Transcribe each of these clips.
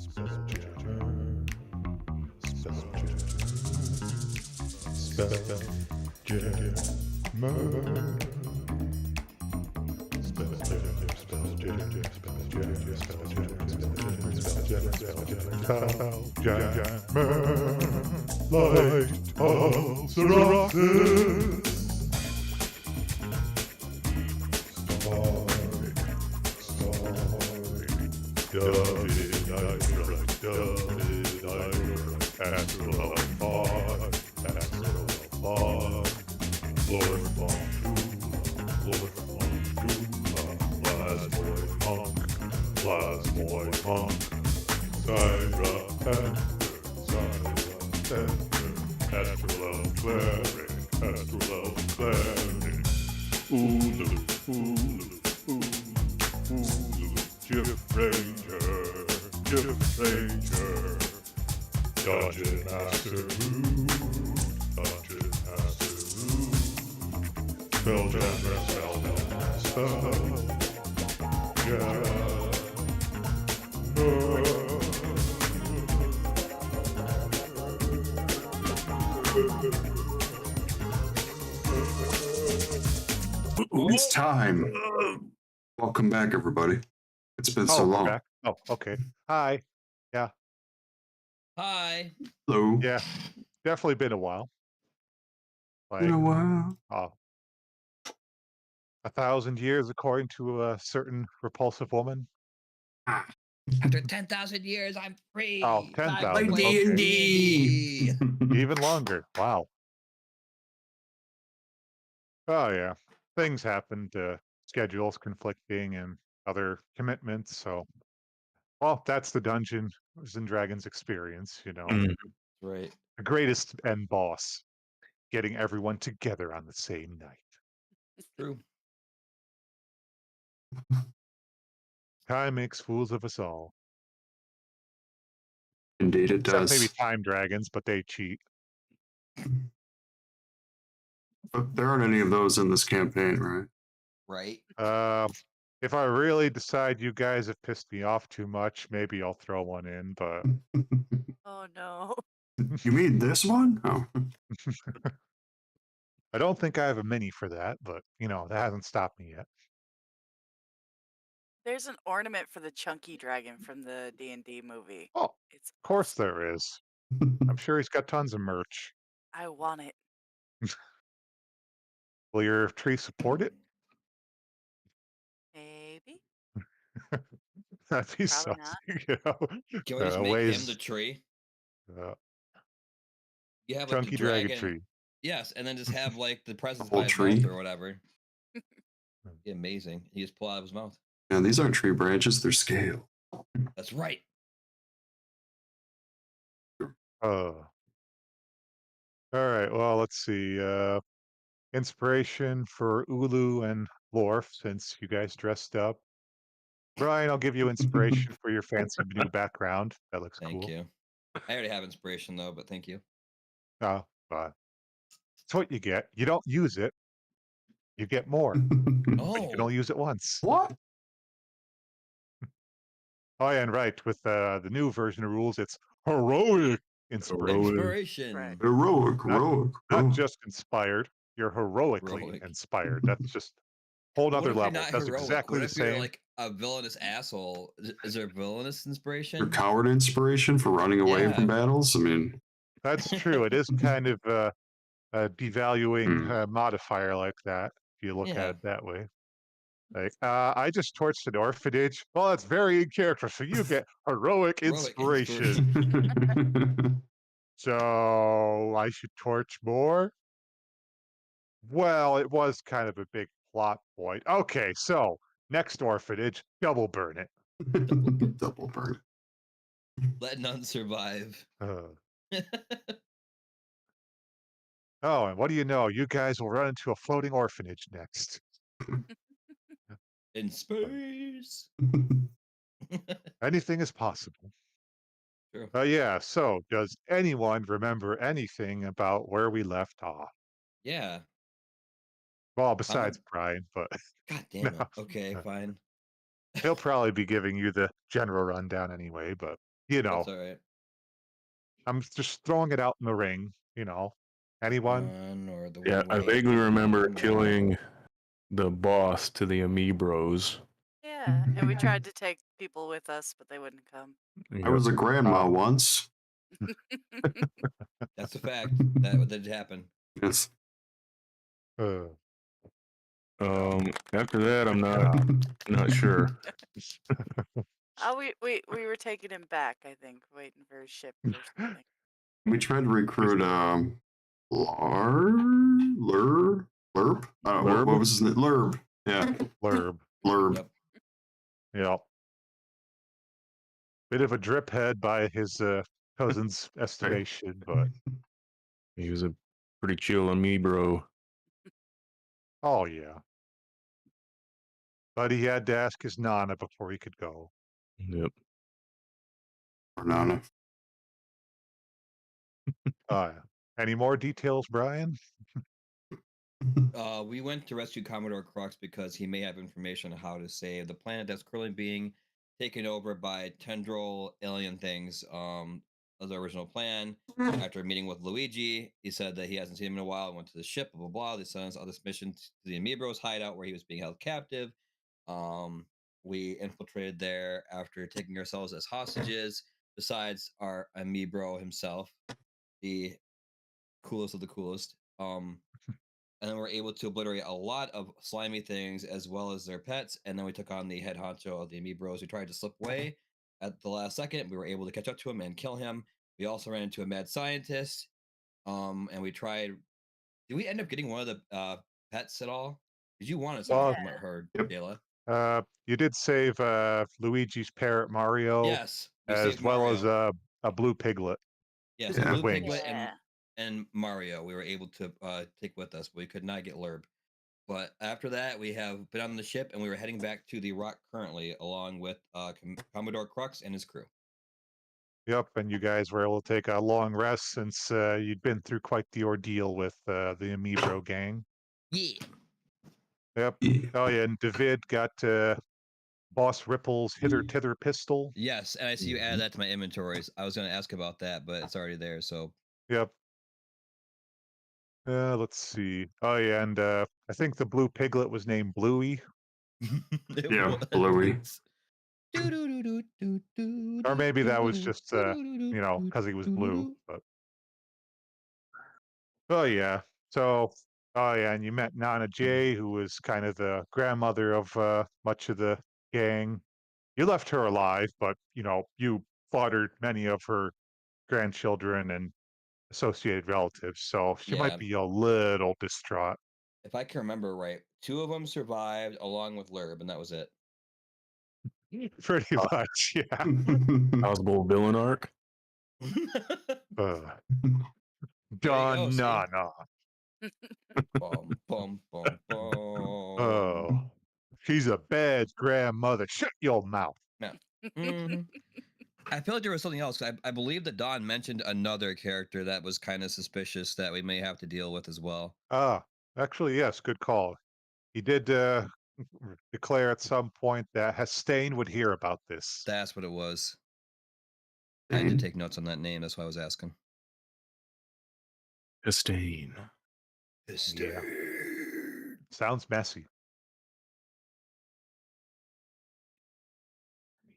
Spell Jammer. Spell Jammer. Light of Saraxis. David, Astral Fog, Astral Fog, Lord Long Plasmoid Monk, Syra Panther, Astral Cleric, Ulu, Jif Ranger, Dungeon Master Spelljammer, It's time. Welcome back, everybody. It's been so long. Back. Oh, okay. Hi. Yeah. Hi. Hello. Yeah. Definitely been a while. Been a while. 1,000 years, according to a certain repulsive woman. After 10,000 years, I'm free. Oh, Back 10,000. to Okay. D&D. Even longer. Wow. Oh, yeah. Things happened, schedules conflicting and other commitments. So, well, that's the Dungeons and Dragons experience, you know. Right. The greatest end boss, getting everyone together on the same night. True. Time makes fools of us all. Indeed, it Except does. maybe time dragons, but they cheat. But there aren't any of those in this campaign, right? Right. If I really decide you guys have pissed me off too much, maybe I'll throw one in, but Oh no. You mean this one? Oh. I don't think I have a mini for that, but you know, that hasn't stopped me yet. There's an ornament for the chunky dragon from the D&D movie. Oh, It's of course awesome. there is. I'm sure he's got tons of merch. I want it. Will your tree support it? Maybe. That'd be Probably something, not. you know. Can we just make him ways, the tree? You have like chunky the dragon dragon. tree. Yes, and then just have like the presents whole by his tree? mouth or whatever. Be amazing. You just pull out of his mouth. Yeah, these aren't tree branches, they're scale. That's right. All right. Well, let's see. Inspiration for Ulu and Lorf, since you guys dressed up. Brian, I'll give you inspiration for your fancy new background. That looks Thank cool. you. I already have inspiration though, but thank you. Oh, but it's what you get. You don't use it, you get more. But you can Oh, only use it once. What? Oh, yeah, and right. With the new version of rules, it's heroic inspiration. inspiration. Right. Heroic. Not just inspired. You're heroically Heroic. inspired. That's just whole What nother if you're level. not Does heroic? exactly What the if you're same. like a villainous asshole? Is there villainous Your inspiration? coward inspiration for running away Yeah. from battles? I mean, That's true. It is kind of a devaluing modifier like that, if you look at Yeah. it that way. Like, I just torched an orphanage. Well, that's very in character, so you get heroic Heroic inspiration. So I should torch more? Well, it was kind of a big plot point. Okay, so next orphanage, double burn it. Double burn. Let none survive. Oh, and what do you know? You guys will run into a floating orphanage next. In space. Anything is possible. True. Yeah, so does anyone remember anything about where we left off? Yeah. Well, besides Brian, but God damn it. No. Okay, fine. he'll probably be giving you the general rundown anyway, but You know, That's all right. I'm just throwing it out in the ring. Anyone? One or the Yeah, I way vaguely remember one. killing the boss to the Amiibros. Yeah, and we tried to take people with us, but they wouldn't come. I was a grandma Oh. once. That's a fact. That did happen. Yes. Uh, After that, I'm not sure. Oh, we were taking him back, I think, waiting for his ship or something. We tried to recruit Lerp? I don't know, what Lurb? was his name? Lurb. Yeah. Blurb. Lurb. Yep. Yeah. Bit of a drip head by his cousin's estimation, but He was a pretty chill Amiibro. oh yeah. But he had to ask his Nana before he could go. Yep. Or Nana. Any more details, Brian? We went to rescue Commodore Crux because he may have information on how to save the planet that's currently being taken over by tendril alien things. As the original plan. After meeting with Luigi, he said that he hasn't seen him in a while. Went to the ship, blah blah blah. They sent us on this mission to the Amiibros hideout where he was being held captive. We infiltrated there after taking ourselves as hostages. Besides our Amiibro himself, the coolest of the coolest. And then we're able to obliterate a lot of slimy things as well as their pets. And then we took on the head honcho of the Amiibros who tried to slip away at the last second. We were able to catch up to him and kill him. We also ran into a mad scientist. And we tried. Did we end up getting one of the pets at all? Did you want something from her, Yep. Dayla? You did save Luigi's parrot Mario, Yes. We as saved well Mario. as a blue piglet. Yes, Yeah. a blue Wings. piglet Yeah. and Mario we were able to take with us, but we could not get Lurb. But after that, we have been on the ship and we were heading back to the Rock currently, along with Commodore Crux and his crew. Yep, and you guys were able to take a long rest since you'd been through quite the ordeal with the Amiibro gang. Yeah. Yep. Yeah. Oh yeah, and David got Boss Ripple's Hither Tither pistol. Yes, and I see you added that to my inventories. I was going to ask about that, but it's already there. So Yep. Let's see. Oh yeah, and I think the blue piglet was named Bluey. Yeah, Bluey. Or maybe that was just because he was blue. But oh yeah. So oh yeah, and you met Nana J, who was kind of the grandmother of much of the gang. You left her alive, but you slaughtered many of her grandchildren and associated relatives, so she Yeah. might be a little distraught. If I can remember right, 2 of them survived along with Lurb, and that was it. Pretty much, yeah. Possible villain arc. Done, see? Nana. Bum, bum, bum, bum. Oh, she's a bad grandmother. Shut your mouth. Mhm. I feel like there was something else. I believe that Don mentioned another character that was kind of suspicious that we may have to deal with as well. Actually, yes, good call. He did declare at some point that Hastane would hear about this. That's what it was. I did take notes on that name. That's why I was asking. Hastane. Yeah. Sounds messy.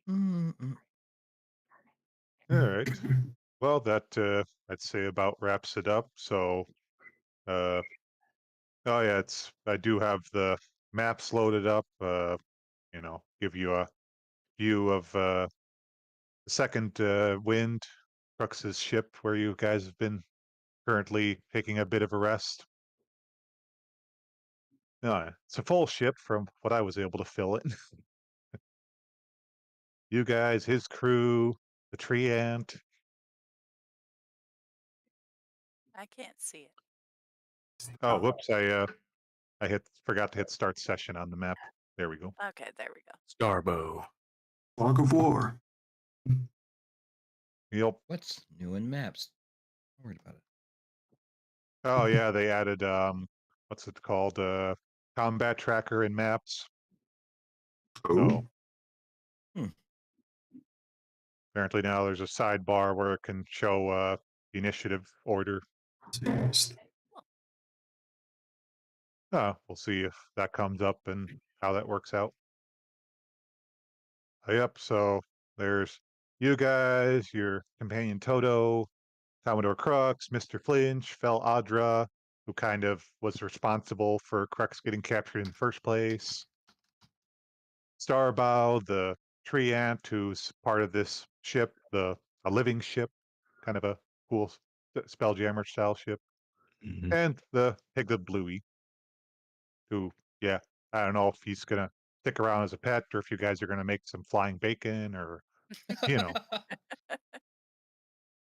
Mm-mm. All right. Well, that I'd say about wraps it up. So, oh yeah, I do have the maps loaded up. Give you a view of the second wind, Crux's ship, where you guys have been currently taking a bit of a rest. No, it's a full ship from what I was able to fill it. You guys, his crew, the tree ant. I can't see it. Oh, whoops! I forgot to hit start session on the map. There we go. Okay, there we go. Starbow. Fog of War. Yep. What's new in maps? I'm worried about it. Oh yeah, they added what's it called? Combat tracker in maps. Oh. So Apparently now there's a sidebar where it can show the initiative order. We'll see if that comes up and how that works out. Yep, so there's you guys, your companion Toto, Commodore Crux, Mr. Flinch, Fel Adra, who kind of was responsible for Crux getting captured in the first place. Starbow, the tree ant, who's part of this ship, a living ship, kind of a cool Spelljammer style ship, Mhm. and the Piglet Bluey, who, yeah, I don't know if he's gonna stick around as a pet or if you guys are gonna make some flying bacon or, you know,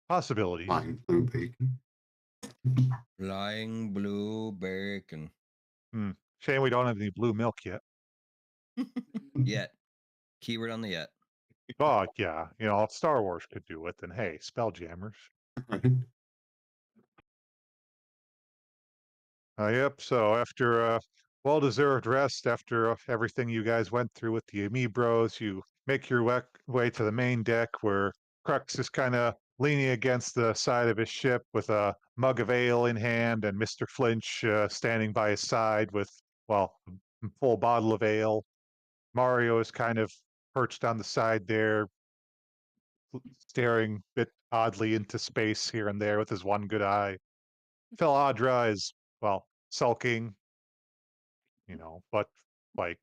possibilities. Flying blue bacon. Flying blue bacon. Shame we don't have any blue milk yet. Yet. Keyword on the yet. Oh, yeah, you know, if Star Wars could do it, then hey, Spelljammers. Right. Yep. So after well-deserved rest, after everything you guys went through with the Amibros, you make your way to the main deck where Crux is kind of leaning against the side of his ship with a mug of ale in hand, and Mr. Flinch standing by his side with, well, a full bottle of ale. Mario is kind of perched on the side there, staring a bit oddly into space here and there with his one good eye. Philadra is, well, sulking, you know, but like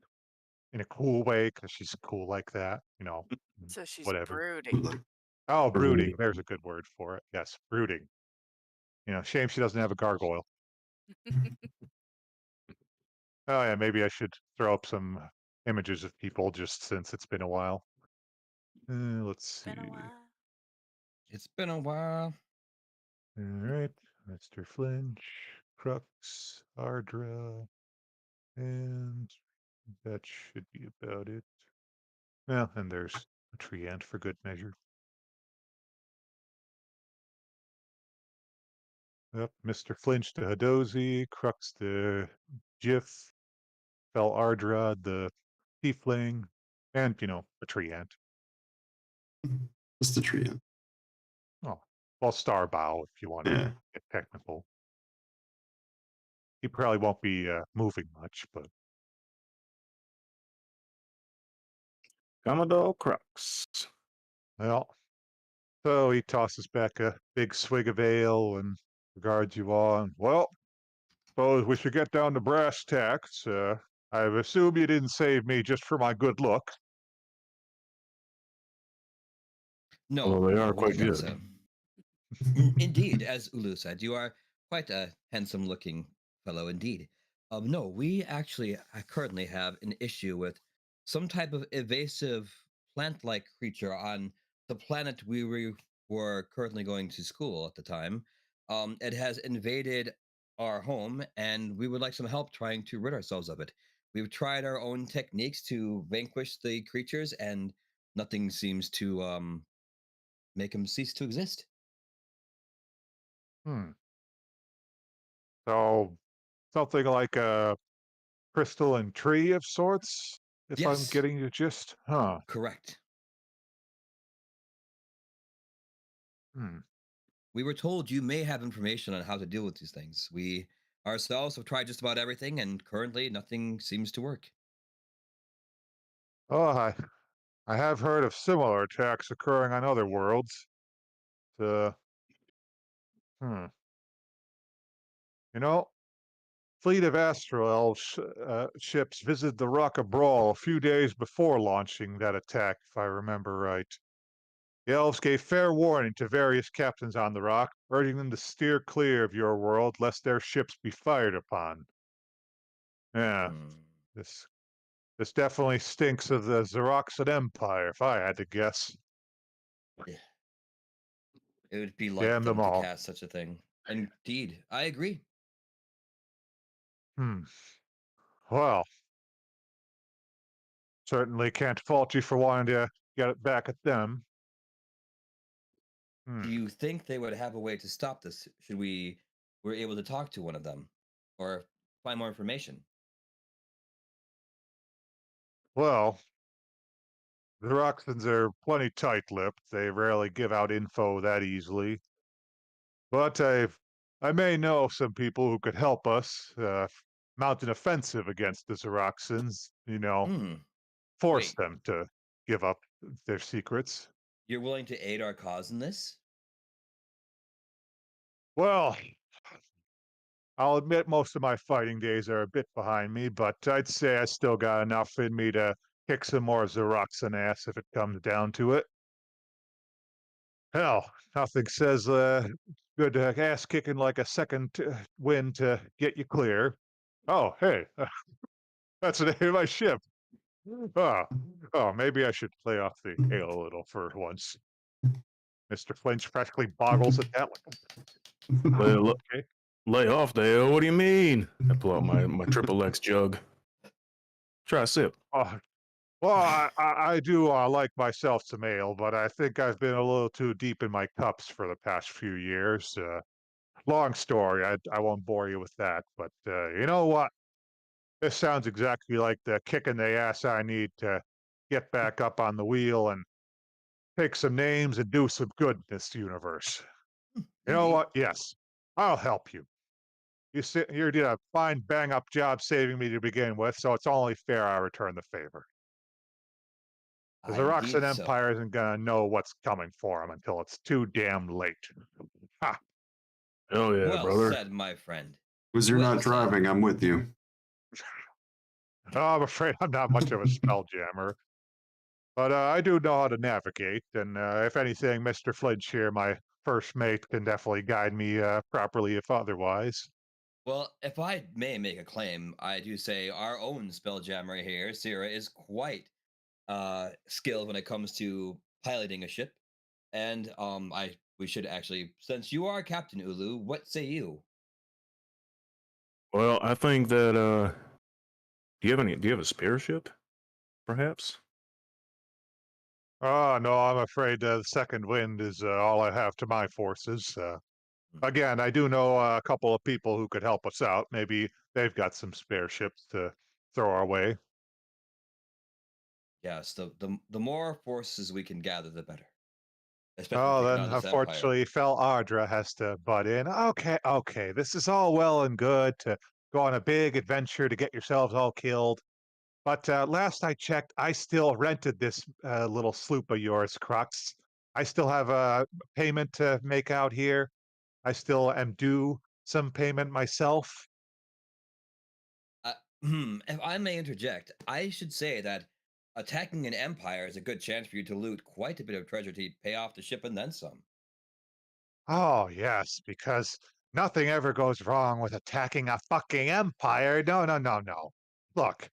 in a cool way because she's cool like that, you know, So she's whatever. brooding. Like, Oh, brooding. Brooding. There's a good word for it. Yes, brooding. You know, shame she doesn't have a gargoyle. Oh, yeah, maybe I should throw up some images of people just since it's been a while. Let's see. Been a while. It's been a while. All right, Mr. Flinch, Crux, Ardra, and that should be about it. Well, and there's a tree ant for good measure. Yep, Mr. Flinch to Hadozi, Crux to Jiff, Fel Ardra, the Tiefling, and, you know, a tree ant. Just the tree. Oh, well, Starbow, if you want to Yeah. get technical. He probably won't be moving much, but Commodore Crux. well. So he tosses back a big swig of ale and regards you all. And, well, suppose we should get down to brass tacks. I assume you didn't save me just for my good look. No, Well, they no, are we quite don't good. think so. Indeed, as Ulu said, you are quite a handsome-looking fellow indeed. No, we actually currently have an issue with some type of evasive plant-like creature on the planet were currently going to school at the time. It has invaded our home, and we would like some help trying to rid ourselves of it. We've tried our own techniques to vanquish the creatures, and nothing seems to make them cease to exist. Hmm. So something like a crystal and tree of sorts, if I'm Yes. getting the gist. Huh. Correct. Hmm. We were told you may have information on how to deal with these things. We ourselves have tried just about everything, and currently nothing seems to work. Oh, I have heard of similar attacks occurring on other worlds. Uh, hmm. You know, fleet of Astral Elves ships visited the Rock of Brawl a few days before launching that attack, if I remember right. The elves gave fair warning to various captains on the rock, urging them to steer clear of your world lest their ships be fired upon. Yeah, Hmm. this definitely stinks of the Xeroxan Empire, if I had to guess. Yeah. It would be like Damn them them to all. cast such a thing. Indeed, I agree. Hmm. Well, certainly can't fault you for wanting to get it back at them. Hmm. Do you think they would have a way to stop this? Should we were able to talk to one of them or find more information? Well, The Roxans are plenty tight-lipped. They rarely give out info that easily. But I may know some people who could help us mount an offensive against the Xeroxans. Hmm. Force Wait. them to give up their secrets. You're willing to aid our cause in this? Well, I'll admit most of my fighting days are a bit behind me, but I'd say I still got enough in me to kick some more Xeroxan ass if it comes down to it. Hell, nothing says good ass kicking like a second wind to get you clear. Oh, hey, that's the name of my ship. Oh, maybe I should play off the hail a little for once. Mr. Flinch practically boggles at that. Well, Okay. lay off there. What do you mean? I pull out my triple X jug. Try a sip. Well, I do like myself some ale, but I think I've been a little too deep in my cups for the past few years. Long story. I won't bore you with that. But you know what? This sounds exactly like the kick in the ass I need to get back up on the wheel and take some names and do some good in this universe. You know Indeed. what? Yes, I'll help you. You did a fine bang up job saving me to begin with, so it's only fair I return the favor. The Xeroxan Indeed so. Empire isn't gonna know what's coming for them until it's too damn late. Ha! Oh yeah, Well brother. said, my friend. Was you're Well not said. driving, I'm with you. Oh, I'm afraid I'm not much of a spelljammer, but I do know how to navigate, and if anything, Mr. Flinch here, my first mate, can definitely guide me properly if otherwise. Well, if I may make a claim, I do say our own spelljammer here, Sierra, is quite skilled when it comes to piloting a ship. And we should actually, since you are Captain Ulu, what say you? Well, I think that do you have a spare ship, perhaps? Oh, no, I'm afraid the second wind is all I have to my forces. Again, I do know a couple of people who could help us out. Maybe they've got some spare ships to throw our way. Yes, the more forces we can gather, the better. Especially Oh, taking then on this empire. unfortunately, Fel Ardra has to butt in. Okay, this is all well and good to go on a big adventure to get yourselves all killed. But last I checked, I still rented this little sloop of yours, Crux. I still have a payment to make out here. I still am due some payment myself. If I may interject, I should say that attacking an empire is a good chance for you to loot quite a bit of treasure to pay off the ship and then some. Oh, yes, because nothing ever goes wrong with attacking a fucking empire. No. Look,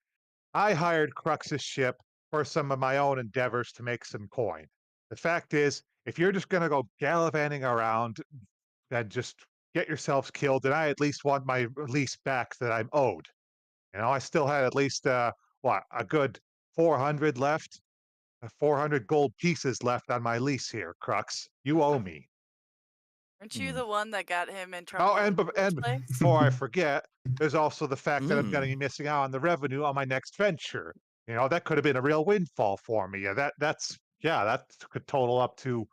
I hired Crux's ship for some of my own endeavors to make some coin. The fact is, if you're just going to go gallivanting around and just get yourselves killed, then I at least want my lease back that I'm owed. I still had at least, a good 400 left? 400 gold pieces left on my lease here, Crux. You owe me. Aren't you Hmm. the one that got him in trouble Oh, in and the bef- first and place? before I forget, there's also the fact that I'm going to Mm. be missing out on the revenue on my next venture. That could have been a real windfall for me. That could total up to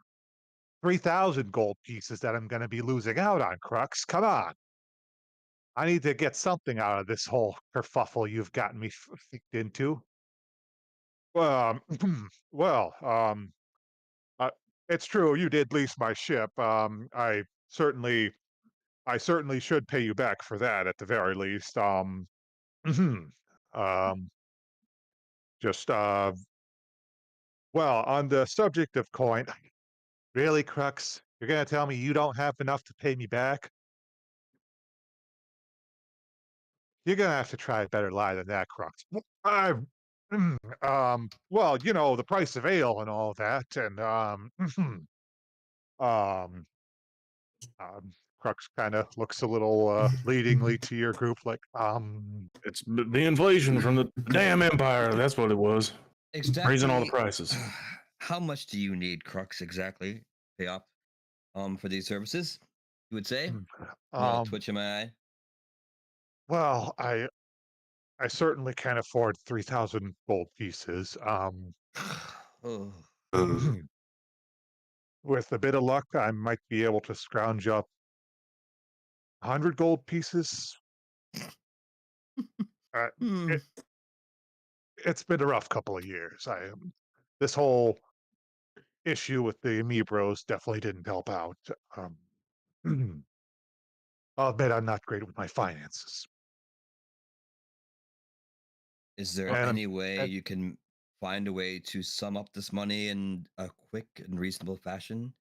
3,000 gold pieces that I'm going to be losing out on, Crux. Come on. I need to get something out of this whole kerfuffle you've gotten me into. Well, well, uh, it's true. You did lease my ship. I certainly should pay you back for that at the very least. Um, just well, on the subject of coin, really, Crux, you're gonna tell me you don't have enough to pay me back? You're gonna have to try a better lie than that, Crux. I, well, the price of ale and all that, and um, Crux kind of looks a little leadingly to your group, like, It's the inflation from the damn empire. That's what it was. Raising all the Exactly. prices. How much do you need, Crux, exactly? Pay off for these services? You would say? Little um, twitch in my eye. well, I certainly can't afford 3,000 gold pieces. Oh, Uh, With a bit of luck, I might be able to scrounge up 100 gold pieces. Uh, hmm. it, it's been a rough couple of years. This whole issue with the Amiibros definitely didn't help out. I'll admit I'm not great with my finances, Is there and any way and you can find a way to sum up this money in a quick and reasonable fashion?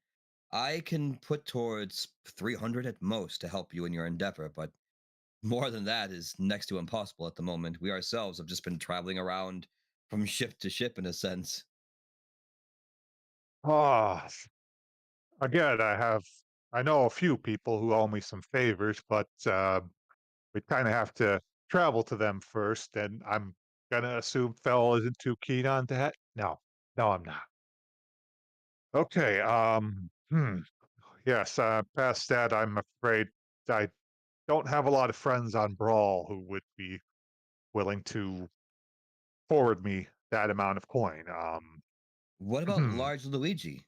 I can put towards 300 at most to help you in your endeavor, but more than that is next to impossible at the moment. We ourselves have just been traveling around from ship to ship in a sense. ah, again, I know a few people who owe me some favors, but we kind of have to travel to them first, and I'm gonna assume Fell isn't too keen on that. No, no, I'm not. Okay, yes, past that, I'm afraid I don't have a lot of friends on Brawl who would be willing to forward me that amount of coin. What about large Luigi?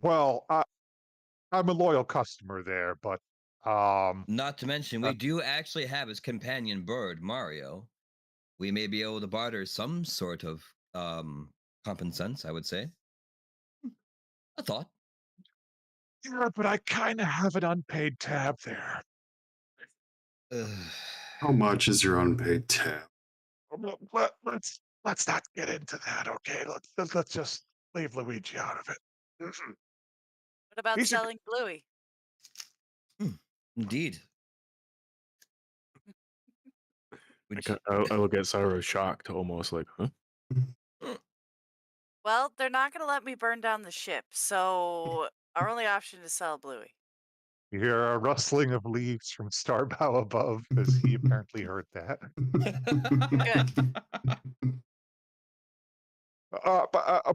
Well, I'm a loyal customer there, but um, Not to mention, uh, we do actually have his companion bird, Mario. We may be able to barter some sort of compensance, I would say. A thought. yeah, but I kind of have an unpaid tab there. Ugh. how much is your unpaid tab? Let's not get into that. Okay, let's just leave Luigi out of it. What about He's a selling Bluey? Indeed. Which I look at Cyrus shocked, almost like, huh? Well, they're not going to let me burn down the ship, so our only option is sell Bluey. You hear a rustling of leaves from Starbow above, as he apparently heard that.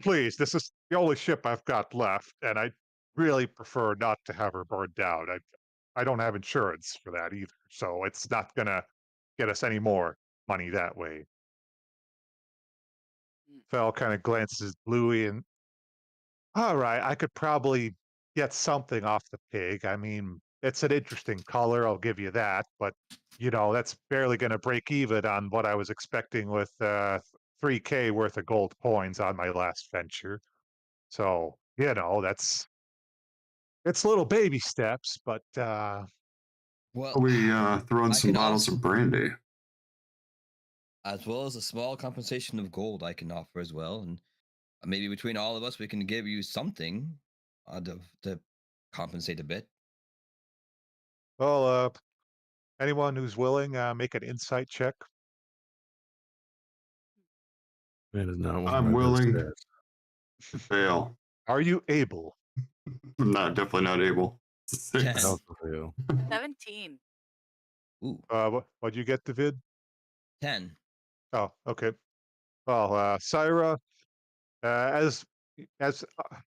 Please, this is the only ship I've got left, and I really prefer not to have her burned down. I don't have insurance for that either, so it's not gonna get us any more money that way. Mm. Fel kind of glances at Bluey and, all right, I could probably get something off the pig. I mean, it's an interesting color, I'll give you that, but that's barely going to break even on what I was expecting with 3K worth of gold coins on my last venture. So, it's little baby steps, but well, We throw in I some can bottles also, of brandy. as well as a small compensation of gold, I can offer as well, and maybe between all of us, we can give you something to compensate a bit. well, anyone who's willing, make an insight check. That is not one of I'm my best willing. stats. Fail. Are you able? I'm definitely not able. I 6. also fail. 17. Ooh, What'd you get, David? 10. Oh, okay. Well, Syra, as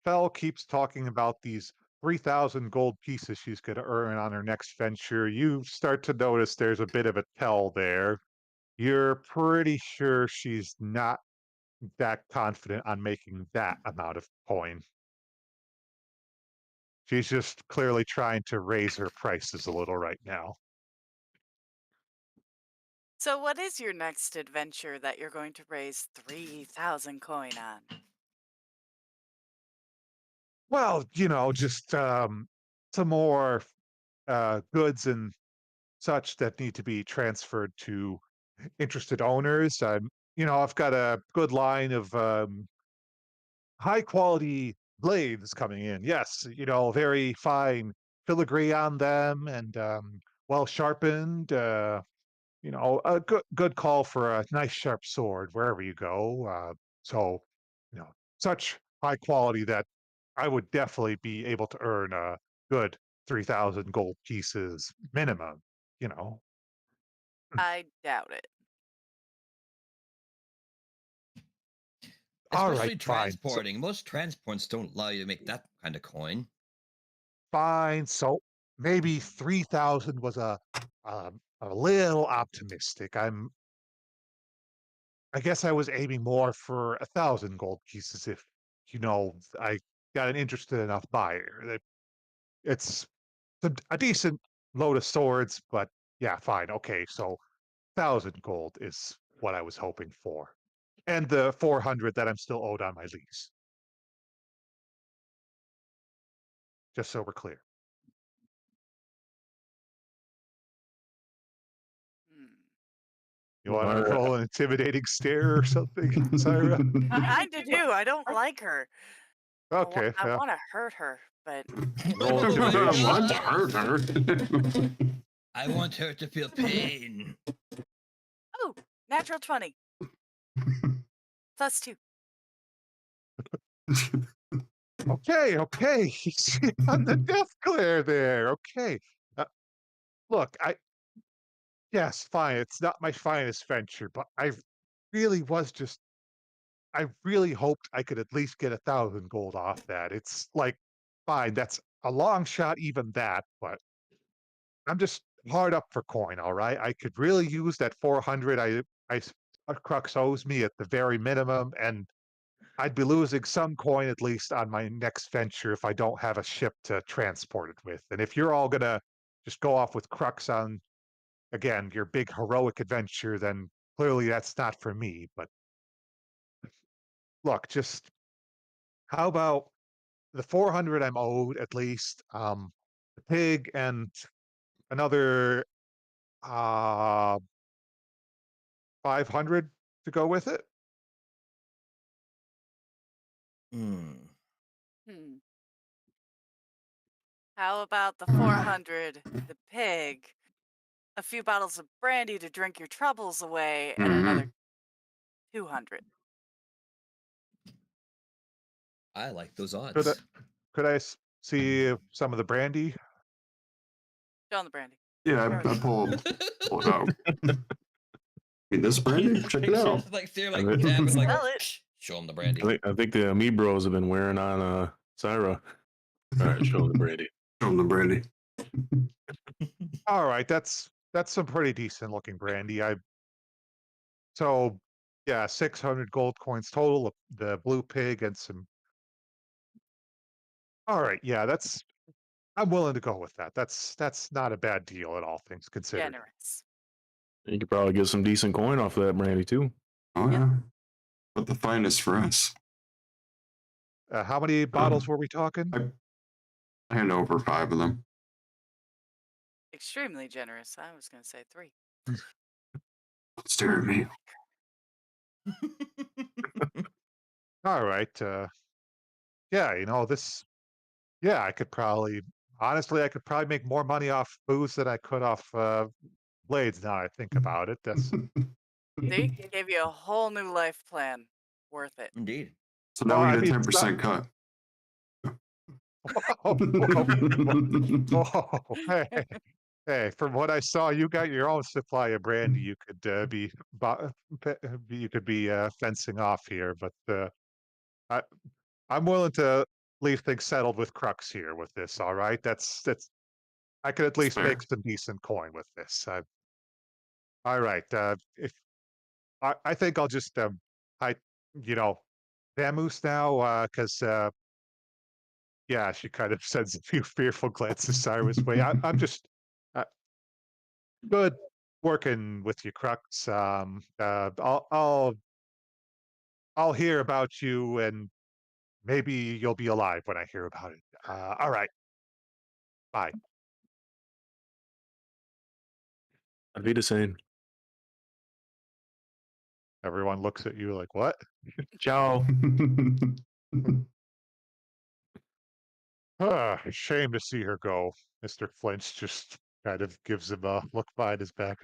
Fel keeps talking about these 3,000 gold pieces she's going to earn on her next venture, you start to notice there's a bit of a tell there. You're pretty sure she's not that confident on making that amount of coin. She's just clearly trying to raise her prices a little right now. So, what is your next adventure that you're going to raise 3,000 coin on? Well, just some more goods and such that need to be transferred to interested owners. I've got a good line of high quality blades coming in. Yes, very fine filigree on them and well sharpened. A good call for a nice sharp sword wherever you go. So, such high quality that I would definitely be able to earn a good 3,000 gold pieces minimum. You know. I doubt it. All right, Especially fine. transporting. Most transports don't allow you to make that kind of coin. Fine. So maybe 3,000 was a little optimistic. I guess I was aiming more for 1,000 gold pieces if, I got an interested enough buyer. It's a decent load of swords, but yeah, fine. Okay, so 1,000 gold is what I was hoping for. And the 400 that I'm still owed on my lease. Just so we're clear. Hmm. You want to Alright. roll an intimidating stare or something, Syra? I kinda do. I don't like her. Okay, I yeah. want to hurt her, but Roll I intimidation. want to hurt her. I want her to feel pain. oh, natural 20 +2. Okay. He's on the death glare there. Okay. Uh, look, yes, fine. It's not my finest venture, but really was just, I really hoped I could at least get 1,000 gold off that. It's like, fine, that's a long shot, even that, but I'm just hard up for coin, all right? I could really use that 400 Crux owes me at the very minimum, and I'd be losing some coin at least on my next venture if I don't have a ship to transport it with. And if you're all gonna just go off with Crux on, again, your big heroic adventure, then clearly that's not for me. But look, just how about the 400 I'm owed at least, the pig and another 500 to go with it? Hmm. Hmm. How about the 400, the pig, a few bottles of brandy to drink your troubles away, and another 200? I like those Could I, odds. could I see some of the brandy? Show 'em the brandy. Yeah, I pull it out. Hey, this brandy? Check it out. Like they're I like think- dabbing, like Sell it. show them the brandy. I think the Amibros have been wearing on Syra. All right, show the Brady. Show him the brandy. All right, that's some pretty decent looking brandy. So yeah, 600 gold coins total, the blue pig and some. All right, yeah, I'm willing to go with that. That's not a bad deal at all things considered. Generous. You could probably get some decent coin off of that brandy too. Oh, yeah. But the finest for us. How many bottles were we talking? I hand over 5 of them. Extremely generous. I was going to say 3. Don't stare at me. All right, yeah, yeah, honestly, I could probably make more money off booze than I could off blades. Now I think about it, that's. See? Gave you a whole new life plan. Worth it. Indeed. So now Well, I we get a mean, it's 10% cut. Hey, from what I saw, you got your own supply of brandy. You could you could be fencing off here, but I, I'm willing to leave things settled with Crux here with this. All right, that's I could at least fair. make some decent coin with this. All right, if I think I'll just I vamoose now because yeah, she kind of sends a few fearful glances Cyrus' way. I'm just uh, good working with you, Crux. I'll hear about you, and maybe you'll be alive when I hear about it. All right, bye. I'd be the same. Everyone looks at you like, what? Ciao. Shame to see her go. Mr. Flinch just kind of gives him a look behind his back.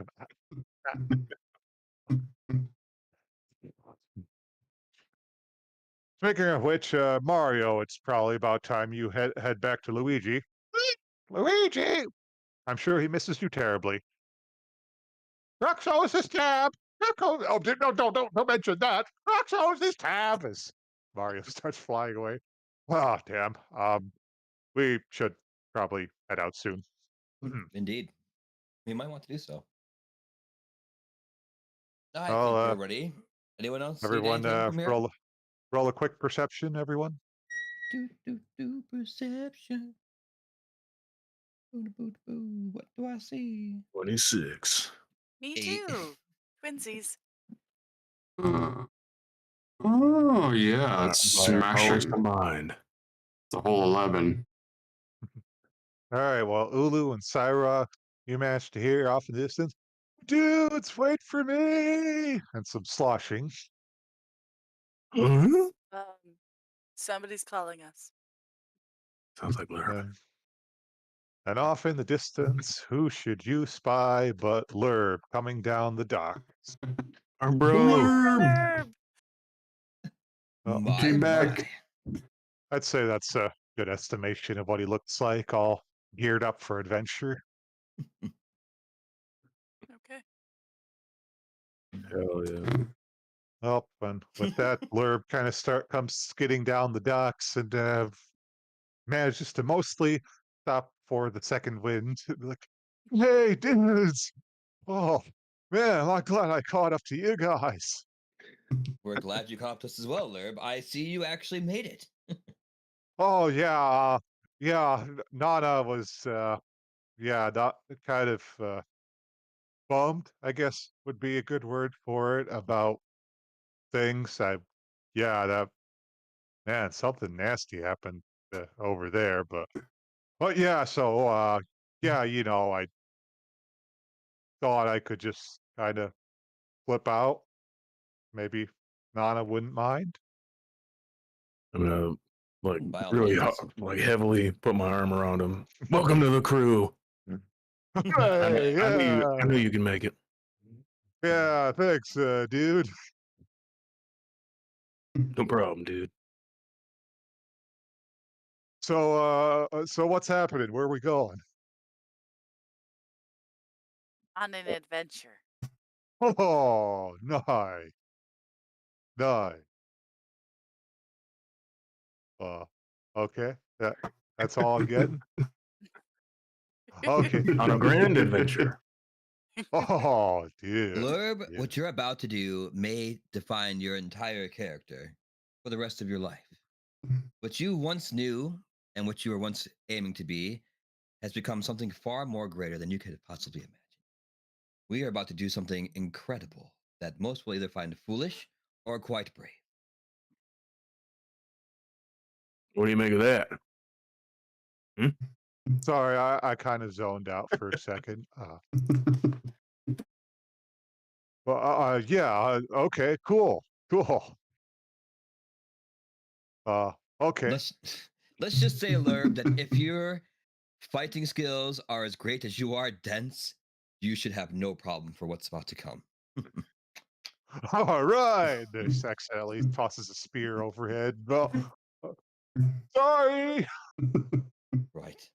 Speaking of which, Mario, it's probably about time you head back to Luigi. Luigi! I'm sure he misses you terribly. Crux owes his tab. Oh, no, don't mention that. Crux owes his tab as Mario starts flying away. Oh, damn. We should probably head out soon. Indeed. We might want to do so. I Well, think we're ready Anyone else? See Everyone, anything from here? roll a quick perception. Everyone. Do perception. Boo. What do I see? 26. Me 8. too. Twinsies. Oh yeah, it's By our powers smashing combined. the whole 11. All right. Well, Ulu and Syra, you managed to hear off in the distance. Dudes, wait for me! And some sloshing. Huh? Somebody's calling us. Sounds like Lerb. And off in the distance, who should you spy but Lerb coming down the dock? Our bro. Lerb! Well, He came back. I'd say that's a good estimation of what he looks like, all geared up for adventure. Okay. Hell yeah. Oh, and with that, Lerb kind of comes skidding down the docks and manages to mostly stop for the second wind. Like, hey, dudes! Oh, man, I'm glad I caught up to you guys. We're glad you caught us as well, Lerb. I see you actually made it. Oh, yeah, Nana was, not kind of bummed, I guess would be a good word for it, about things. That man, something nasty happened over there, but yeah, so I thought I could just kind of flip out. Maybe Nana wouldn't mind. I'm gonna By all really means. heavily put my arm around him. Welcome to the crew. Hey, I knew you can make it. yeah, thanks, dude. No problem, dude. So what's happening? Where are we going? On an adventure. Oh, nice, nice. Uh, okay, that's all I'm getting. Okay. On a grand adventure. Oh, dude. Lerb, Yeah. what you're about to do may define your entire character for the rest of your life. What you once knew and what you were once aiming to be has become something far more greater than you could possibly imagine. We are about to do something incredible that most will either find foolish or quite brave. What do you make of that? Sorry, I kind of zoned out for a second. Okay, cool. Okay. Let's just say, Lerb, that if your fighting skills are as great as you are dense, you should have no problem for what's about to come. All right. The sex at least tosses a spear overhead. Well, sorry. Right.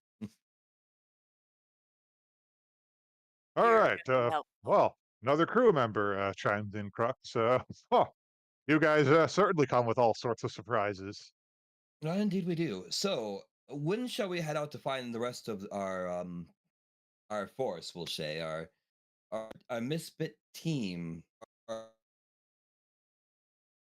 All You're right. very helpful. Well, another crew member chimed in, Crux. You guys certainly come with all sorts of surprises. Indeed, we do. So, when shall we head out to find the rest of our force? We'll say our misfit team.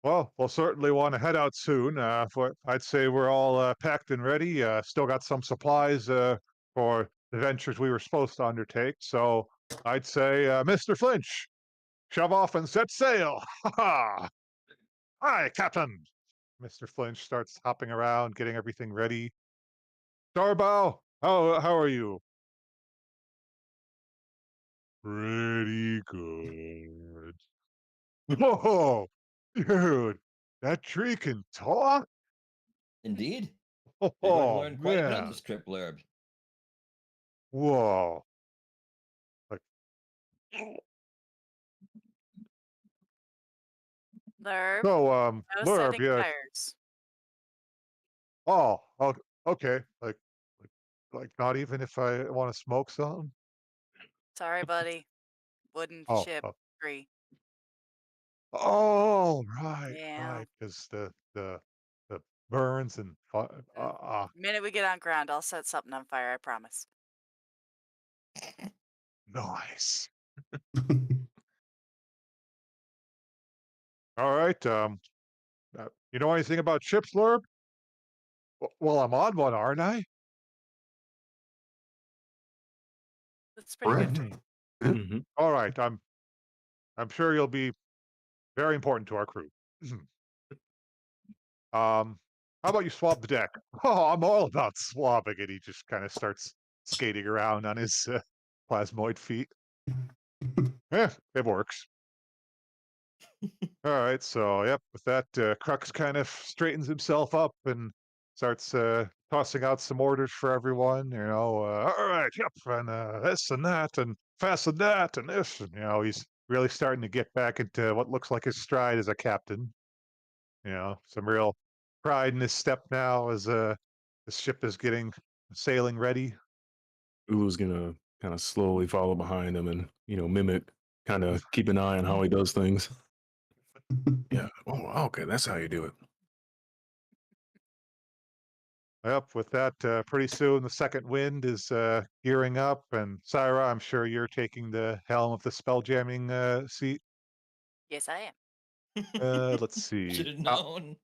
Well, we'll certainly want to head out soon. I'd say we're all packed and ready. Still got some supplies for the ventures we were supposed to undertake. So I'd say, Mr. Flinch, shove off and set sail. Ha ha! Hi, Captain. Mr. Flinch starts hopping around, getting everything ready. Starbow, how are you? Pretty good. Whoa, dude, that tree can talk? Indeed, you're going to Oh learn quite a bit on man. this trip, Lerb. Whoa. Like, Lerb, so, no Lerb, setting yeah. fires. Oh, okay. Like not even if I want to smoke something? Sorry, buddy. Wooden Oh, ship oh, tree. oh, right, Yeah. right. Because the burns and Minute we get on ground, I'll set something on fire, I promise. nice. All right. You know anything about ship slurp? Well, I'm on one, aren't I? That's pretty good. Correct. Hmm. All right. I'm sure you'll be very important to our crew. How about you swab the deck? Oh, I'm all about swabbing, and he just kind of starts skating around on his plasmoid feet. It works. All right, so yep, with that, Crux kind of straightens himself up and starts tossing out some orders for everyone. All right, yep, and this and that, and fasten that, and this, and he's really starting to get back into what looks like his stride as a captain. Some real pride in his step now as the ship is getting sailing ready. Ulu's gonna kind of slowly follow behind him and mimic, kind of keep an eye on how he does things. Yeah. Oh, okay. That's how you do it. Yep, with that, pretty soon the second wind is gearing up, and Syra, I'm sure you're taking the helm of the spell jamming seat. Yes, I am. Let's see. Should have known.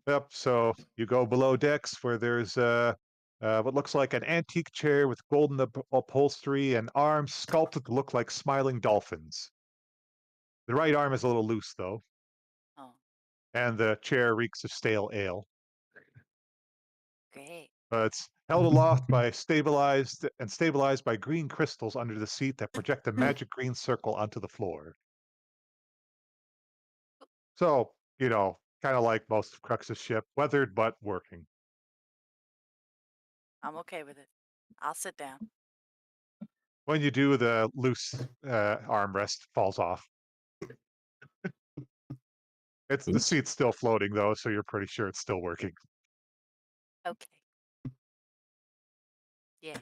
Yep, so you go below decks where there's what looks like an antique chair with golden upholstery and arms sculpted to look like smiling dolphins. The right arm is a little loose, though, Oh, and the chair reeks of stale ale. great. It's held aloft by stabilized by green crystals under the seat that project a magic green circle onto the floor. So, kind of like most of Crux's ship, weathered but working. I'm okay with it. I'll sit down. When you do, the loose armrest falls off. The Oops. seat's still floating though, so you're pretty sure it's still working. Okay. Yay.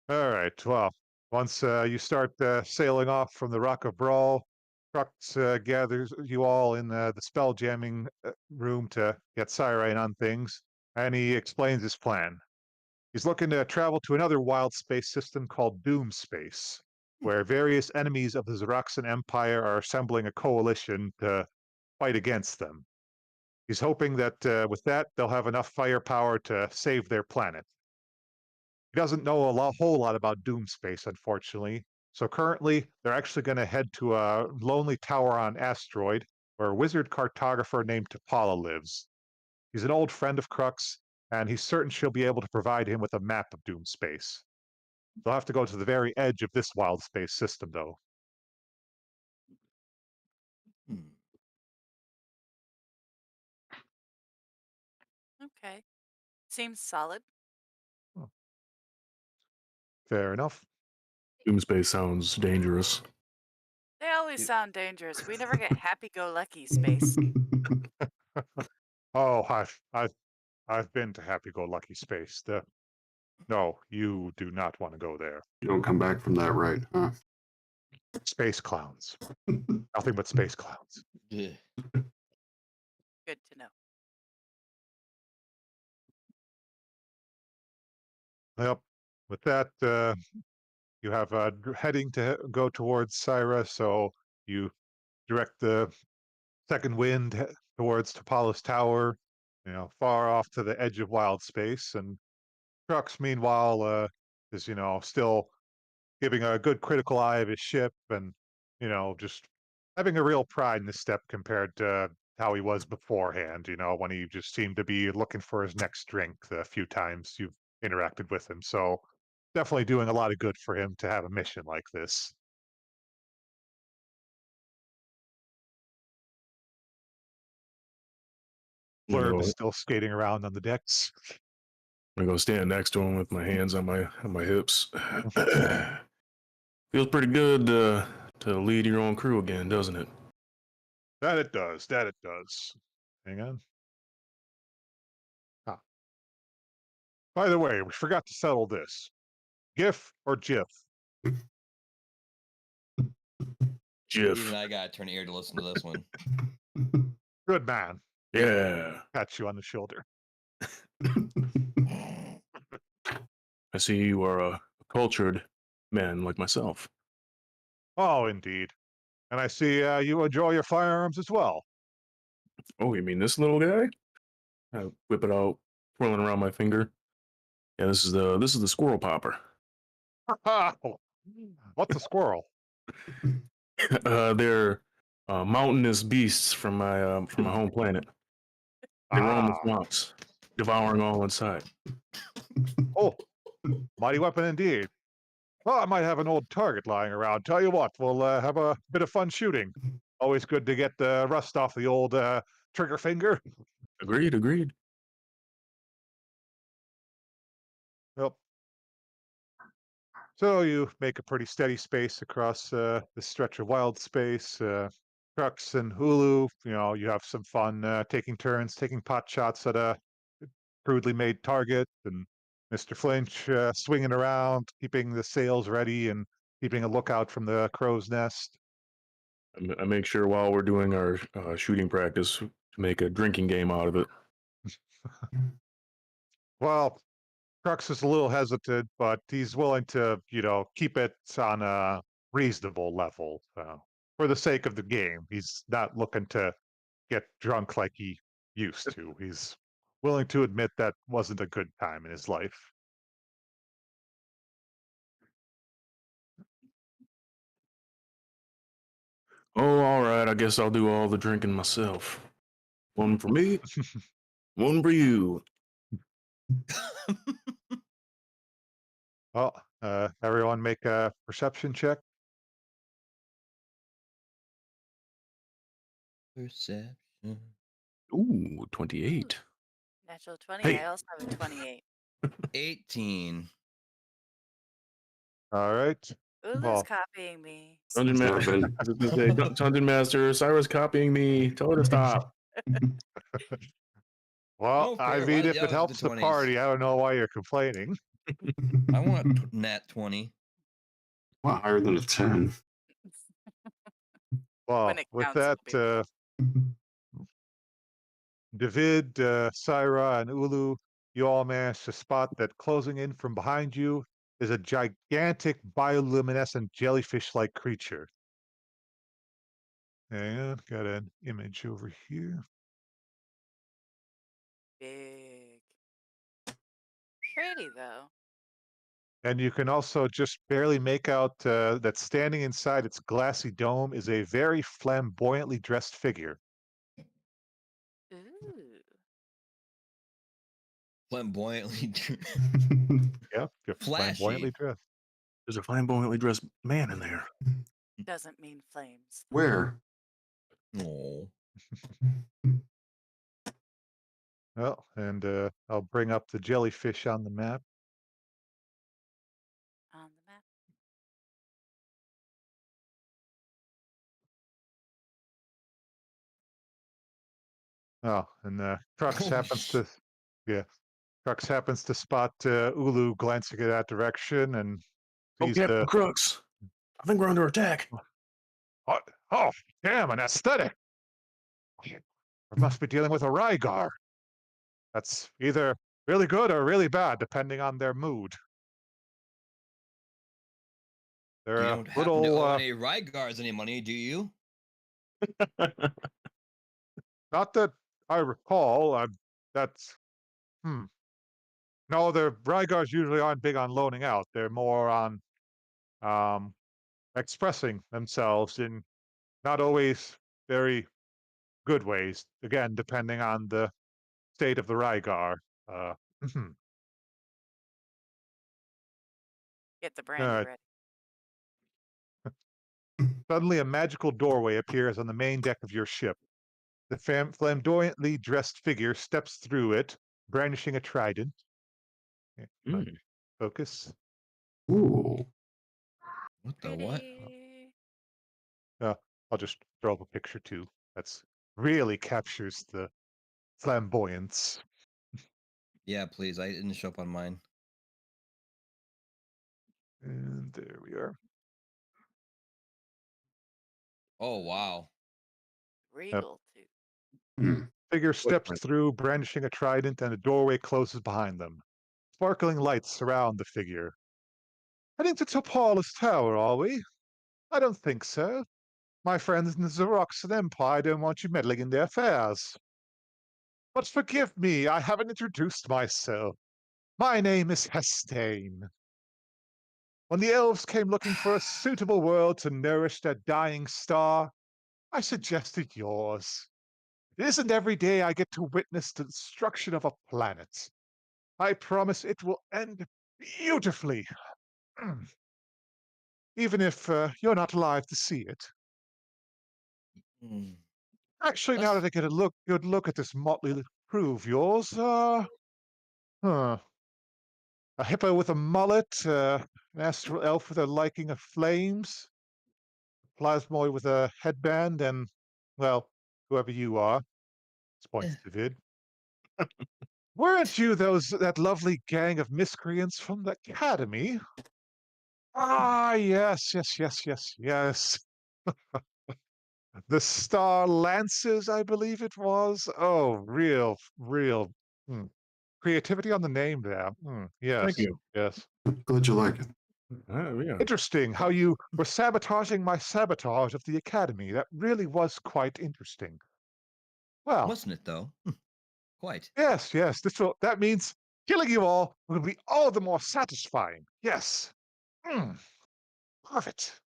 All right. Well, once you start sailing off from the Rock of Brawl, Crux gathers you all in the spell jamming room to get Cyrene on things, and he explains his plan. He's looking to travel to another wild space system called Doom Space, where various enemies of the Xeroxan Empire are assembling a coalition to fight against them. He's hoping that with that, they'll have enough firepower to save their planet. He doesn't know whole lot about Doom Space, unfortunately. So currently, they're actually going to head to a lonely tower on asteroid where a wizard cartographer named Tapala lives. He's an old friend of Crux, and he's certain she'll be able to provide him with a map of Doom Space. They'll have to go to the very edge of this wild space system, though. Hmm. Okay. Seems solid. Fair enough. Doom space sounds dangerous. They always You- sound dangerous. We never get happy-go-lucky space. Oh, I've been to happy-go-lucky space. No, you do not want to go there. You don't come back from that right, huh? Space clowns. Nothing but space clowns. Yeah. Good to know. Yep. With that, you have heading to go towards Syra, so you direct the second wind towards Tapala's tower, far off to the edge of wild space. And Crux, meanwhile, is, still giving a good critical eye of his ship and, just having a real pride in his step compared to how he was beforehand, when he just seemed to be looking for his next drink the few times you've interacted with him. So definitely doing a lot of good for him to have a mission like this. I'm gonna Blurb is go, still skating around on the decks. I'm gonna go stand next to him with my hands on my hips. Feels pretty good to lead your own crew again, doesn't it? That it does. That it does. Hang on. Ah. By the way, we forgot to settle this. GIF or GIF? Jiff. Even I got to turn ear to listen to this one. Good man. Yeah. Pat you on the shoulder. I see you are a cultured man like myself. Oh, indeed. And I see you enjoy your firearms as well. Oh, you mean this little guy? I whip it out, twirling around my finger. Yeah, this is the squirrel popper. What's a squirrel? They're mountainous beasts from my home planet. They roam the Ah, swamps, devouring all in sight. oh, mighty weapon indeed. Well, I might have an old target lying around. Tell you what, we'll have a bit of fun shooting. Always good to get the rust off the old trigger finger. Agreed, agreed. Yep. So you make a pretty steady space across this stretch of wild space. Crux and Hulu, you have some fun taking turns, taking pot shots at a crudely made target, and Mr. Flinch swinging around, keeping the sails ready and keeping a lookout from the crow's nest. I make sure while we're doing our shooting practice to make a drinking game out of it. Well, Crux is a little hesitant, but he's willing to, keep it on a reasonable level for the sake of the game. He's not looking to get drunk like he used to. He's willing to admit that wasn't a good time in his life. Oh, all right. I guess I'll do all the drinking myself. One for me, one for you. Well, everyone make a perception check. Perception. Ooh, 28. Natural 20. Hey. I also have a 28. 18. All right. Ulu's Well- copying me. Dungeon Master, Dungeon Master, Cyrus copying me. Tell her to stop. Well, No I fair. mean, Why if the it helps the 20s? party, I don't know why you're complaining. I want a nat 20. Wow, higher than a 10. Well, When it with counts, that, it'll David, Syra, and Ulu, you all managed to spot that closing in from behind you is a gigantic bioluminescent jellyfish-like creature. And got an image over here. big. Pretty though. And you can also just barely make out that standing inside its glassy dome is a very flamboyantly dressed figure. Ooh. Flamboyantly. Yeah, Flashy. flamboyantly dressed. There's a flamboyantly dressed man in there. Doesn't mean flames. Where? Oh. Well, and I'll bring up the jellyfish on the map. On the map. Oh, and Crux Holy happens to, yeah, Crux happens to spot Ulu glancing in that direction, and Oh, sees Captain the Crux. I think we're under attack. oh, damn, an aesthetic. We must be dealing with a Rygar. That's either really good or really bad, depending on their mood. They're You a don't happen to little, owe any Rygars any money, do you? not that I recall. That's no, the Rygars usually aren't big on loaning out. They're more on um, expressing themselves in not always very good ways. Again, depending on the state of the Rygar. Uh, Get the brandy Alright. ready. Suddenly, a magical doorway appears on the main deck of your ship. The flamboyantly dressed figure steps through it, brandishing a trident. Yeah, Mm. focus. Ooh. What the what? Pretty. I'll just throw up a picture too. That's really captures the flamboyance. Yeah, please. I didn't show up on mine. And there we are. Oh, wow. Regal too. Hmm. Figure steps Footprint. through, brandishing a trident, and a doorway closes behind them. Sparkling lights surround the figure. Heading to Topala's Tower, are we? I don't think so. My friends in the Zeroxan Empire don't want you meddling in their affairs. But forgive me, I haven't introduced myself. My name is Hestane. When the elves came looking for a suitable world to nourish their dying star, I suggested yours. It isn't every day I get to witness the destruction of a planet. I promise it will end beautifully. Even if you're not alive to see it. Hmm. Actually, now Let's- that I get a good look at this motley crew of yours, a hippo with a mullet, an astral elf with a liking of flames, plasmoid with a headband, and, well, whoever you are. This points to Vid. Weren't you that lovely gang of miscreants from the academy? Ah, yes, yes, yes, yes, yes. The Star Lances, I believe it was. Oh, real creativity on the name there. Yes, Thank you. yes. Glad you like it. Yeah. Interesting how you were sabotaging my sabotage of the academy. That really was quite interesting. Well, Wasn't it though? Quite. yes, yes. That means killing you all will be all the more satisfying. Yes. Perfect.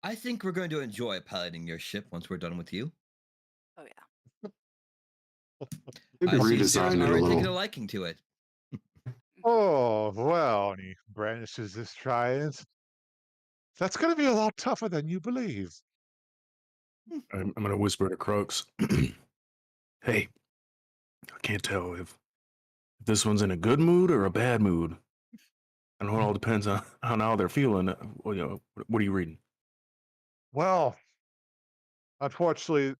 I think we're going to enjoy piloting your ship once we're done with you. Oh yeah. Maybe I see redesign Sarah's it a already taken a little. liking to it. Oh, well, and he brandishes his trident. That's going to be a lot tougher than you believe. I'm going to whisper to Crux. Hey, I can't tell if this one's in a good mood or a bad mood. I know it all depends on how they're feeling. Well, what are you reading? Well, unfortunately,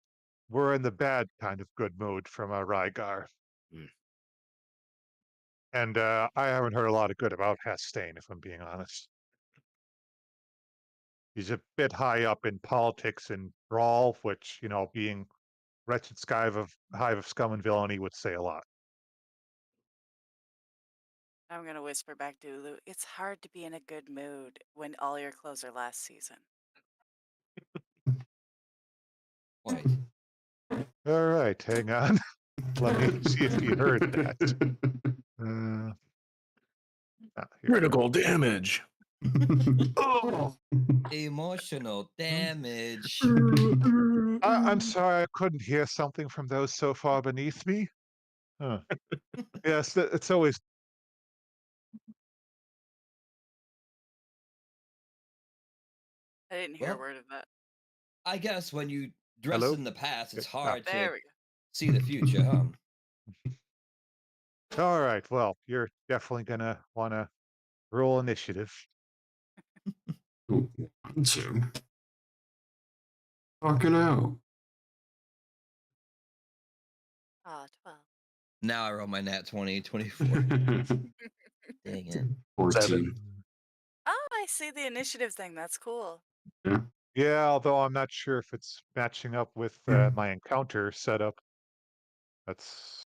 we're in the bad kind of good mood from Rygar. Mm. And I haven't heard a lot of good about Hastane, if I'm being honest. He's a bit high up in politics and brawl, which, being wretched hive of scum and villainy would say a lot. I'm gonna whisper back to Ulu. It's hard to be in a good mood when all your clothes are last season. Quite. All right, hang on. Let me see if he heard that. Here. Critical damage. Oh. Emotional damage. I'm sorry, I couldn't hear something from those so far beneath me. Huh. Yes, it's always. I didn't hear a Well, word of that. I guess when you dress Hello? in the past, it's Okay, hard There to we go. see the future, huh? All right, well, you're definitely gonna want to roll initiative. One, two. Fucking out. Ah, 12. Now I roll my nat 20, 24. Dang it. 14. Oh, I see the initiative thing. That's cool. Yeah, although I'm not sure if it's matching up with my encounter setup. That's.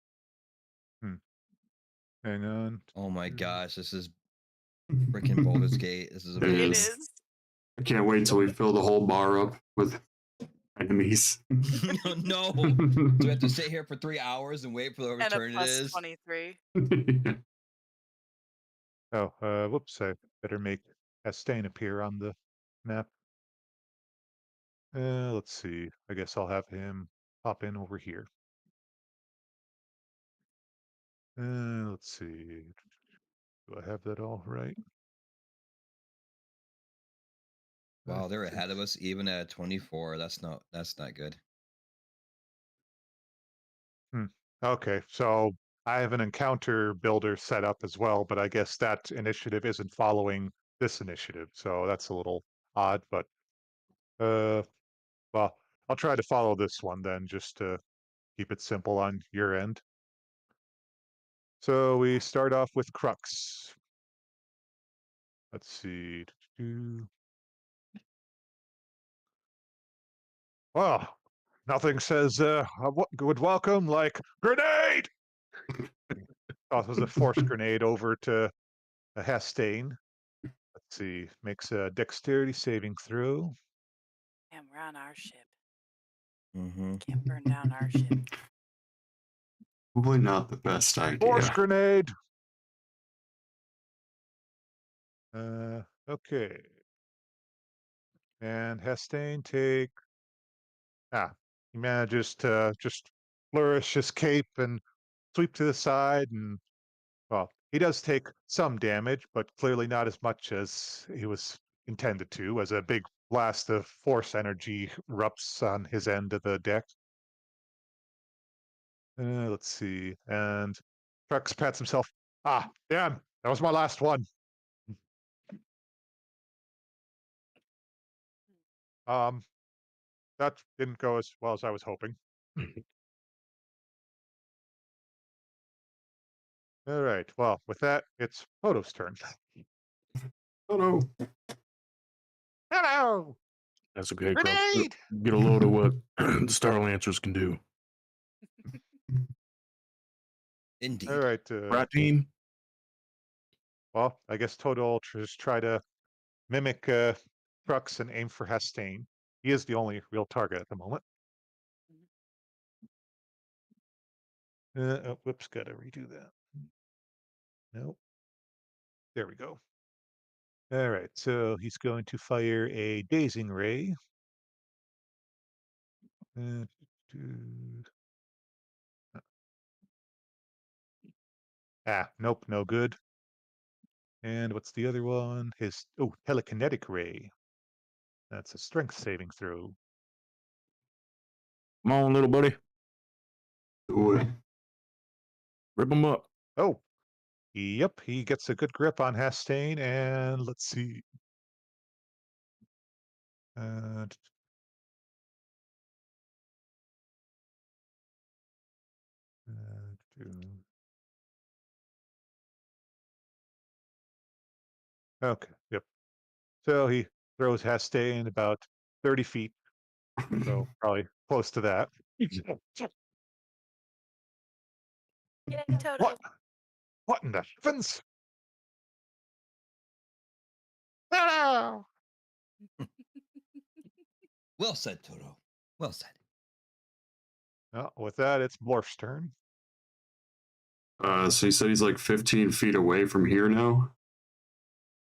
Hang on. Oh my gosh, this is freaking Baldur's Gate. This is It It amazing. is. is. I can't wait till we fill the whole bar up with enemies. No. So we have to sit here for 3 hours and wait for whatever And a turn it plus is. 23. Oh, whoops! I better make Hastane appear on the map. Let's see. I guess I'll have him pop in over here. Let's see. Do I have that all right? Wow, they're ahead of us even at 24. That's not good. Okay, so I have an encounter builder set up as well, but I guess that initiative isn't following this initiative, so that's a little odd. But well, I'll try to follow this one then, just to keep it simple on your end. So we start off with Crux. Let's see. Well, nothing says good welcome like grenade. Tosses a force grenade over to Hastane. Let's see. Makes a dexterity saving throw. And around our ship. Mm-hmm. Can't burn down our ship. Probably not the best Force idea. grenade. Okay. And Hestane take. He manages to just flourish his cape and sweep to the side, and well, he does take some damage, but clearly not as much as he was intended to, as a big blast of force energy erupts on his end of the deck. Let's see. And Trux pats himself. Damn, that was my last one. That didn't go as well as I was hoping. All right. Well, with that, it's Photo's turn. Oh no. Hello, That's okay, Crux. grenade. Get a load of what the Star Lancers can do. Indeed. All right. Right, team? Well, I guess Toto will just try to mimic Crux and aim for Hestane. He is the only real target at the moment. Whoops, gotta redo that. Nope. There we go. All right, so he's going to fire a dazing ray. Uh, do- nope, no good. And what's the other one? Telekinetic ray. That's a strength saving throw. Come on, little buddy. Do it. Rip them up. Oh, yep, he gets a good grip on Hastane, and let's see. Uh, okay, yep. So he throws Hastane about 30 feet, so probably close to that. Yay, Toto. What? What in the heavens? No! Well said, Toto. Well said. With that, it's Morph's turn. So you said he's like 15 feet away from here now?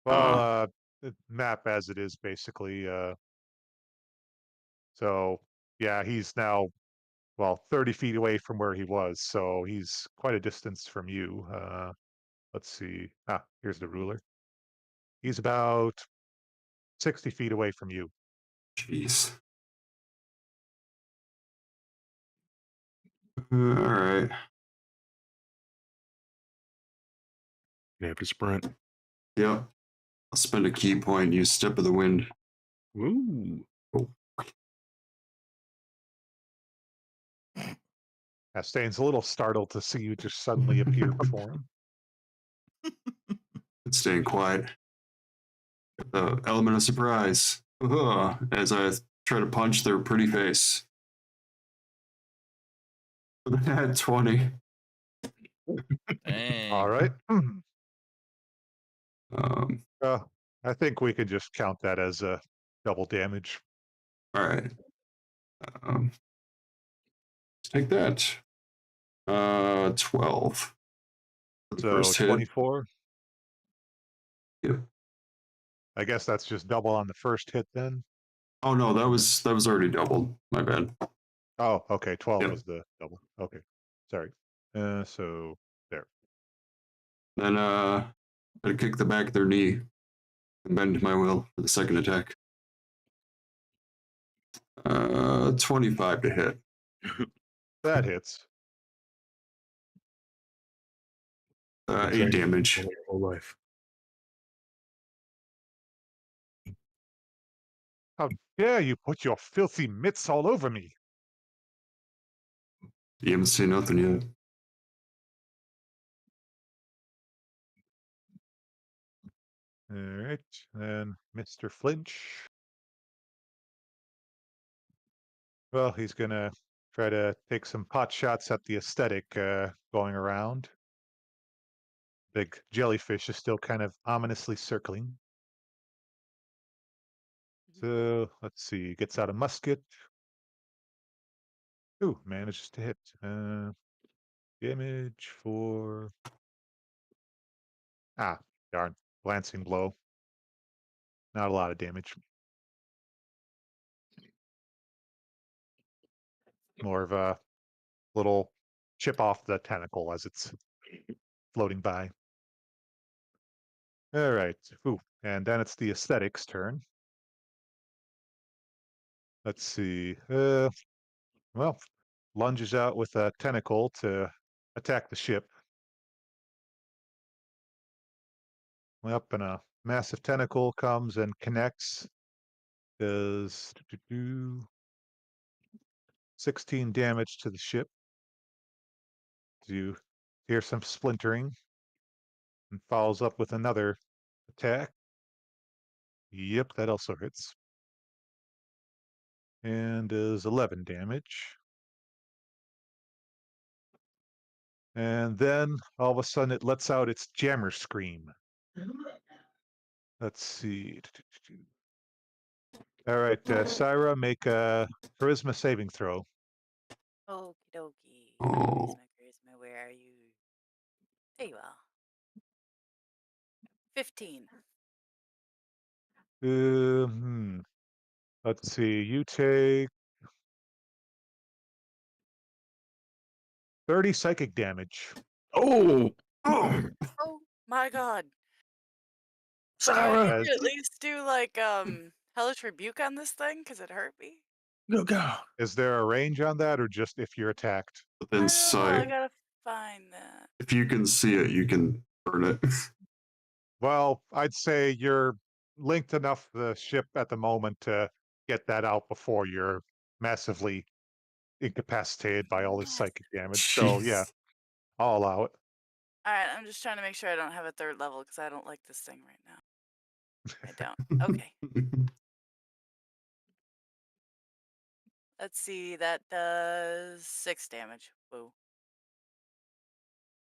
Well, the map as it is basically. So yeah, he's now 30 feet away from where he was. So he's quite a distance from you. Let's see. Here's the ruler. He's about 60 feet away from you. Jeez. All right. You have to sprint. Yep. I'll spend a key point and use Step of the Wind. Woo. Stane's a little startled to see you just suddenly appear before him. It's staying quiet. Element of surprise. As I try to punch their pretty face. At 20. Dang. All right. Um, I think we could just count that as a double damage. all right. Let's take that. 12. For the So first hit. 24. Yep. I guess that's just double on the first hit then. Oh no, that was already doubled. My bad. Oh, okay. 12 Yep. was the double. Okay. Sorry. So there. Then I kick the back of their knee and bend my will for the second attack. 25 to hit. That hits. 8 damage. Your whole life. How dare you put your filthy mitts all over me? You haven't seen nothing yet. All right. And Mr. Flinch. Well, he's going to try to take some pot shots at the aesthetic going around. Big jellyfish is still kind of ominously circling. So let's see. Gets out a musket. Ooh, manages to hit. Damage for darn. Glancing blow. Not a lot of damage. More of a little chip off the tentacle as it's floating by. All right. Ooh, and then it's the aesthetics turn. Let's see. Well, lunges out with a tentacle to attack the ship. Up and a massive tentacle comes and connects. Does 16 damage to the ship. You hear some splintering and follows up with another attack. Yep, that also hits. And does 11 damage. And then all of a sudden it lets out its jammer scream. Let's see. All right, Syra, make a charisma saving throw. Okie dokie. Oh. Charisma, where are you? There you are. 15. Let's see. You take 30 psychic damage. Oh, Oh my god. Sarah! Did As- you at least do like hellish rebuke on this thing? Cause it hurt me. Good God. Is there a range on that, or just if you're attacked? I Within don't know, I sight. gotta find that. If you can see it, you can burn it. Well, I'd say you're linked enough to the ship at the moment to get that out before you're massively incapacitated by all this psychic damage. So yeah, Jeez. I'll allow it. Alright, I'm just trying to make sure I don't have a third level because I don't like this thing right now. I don't. Okay. Let's see. That does 6 damage. Whoa.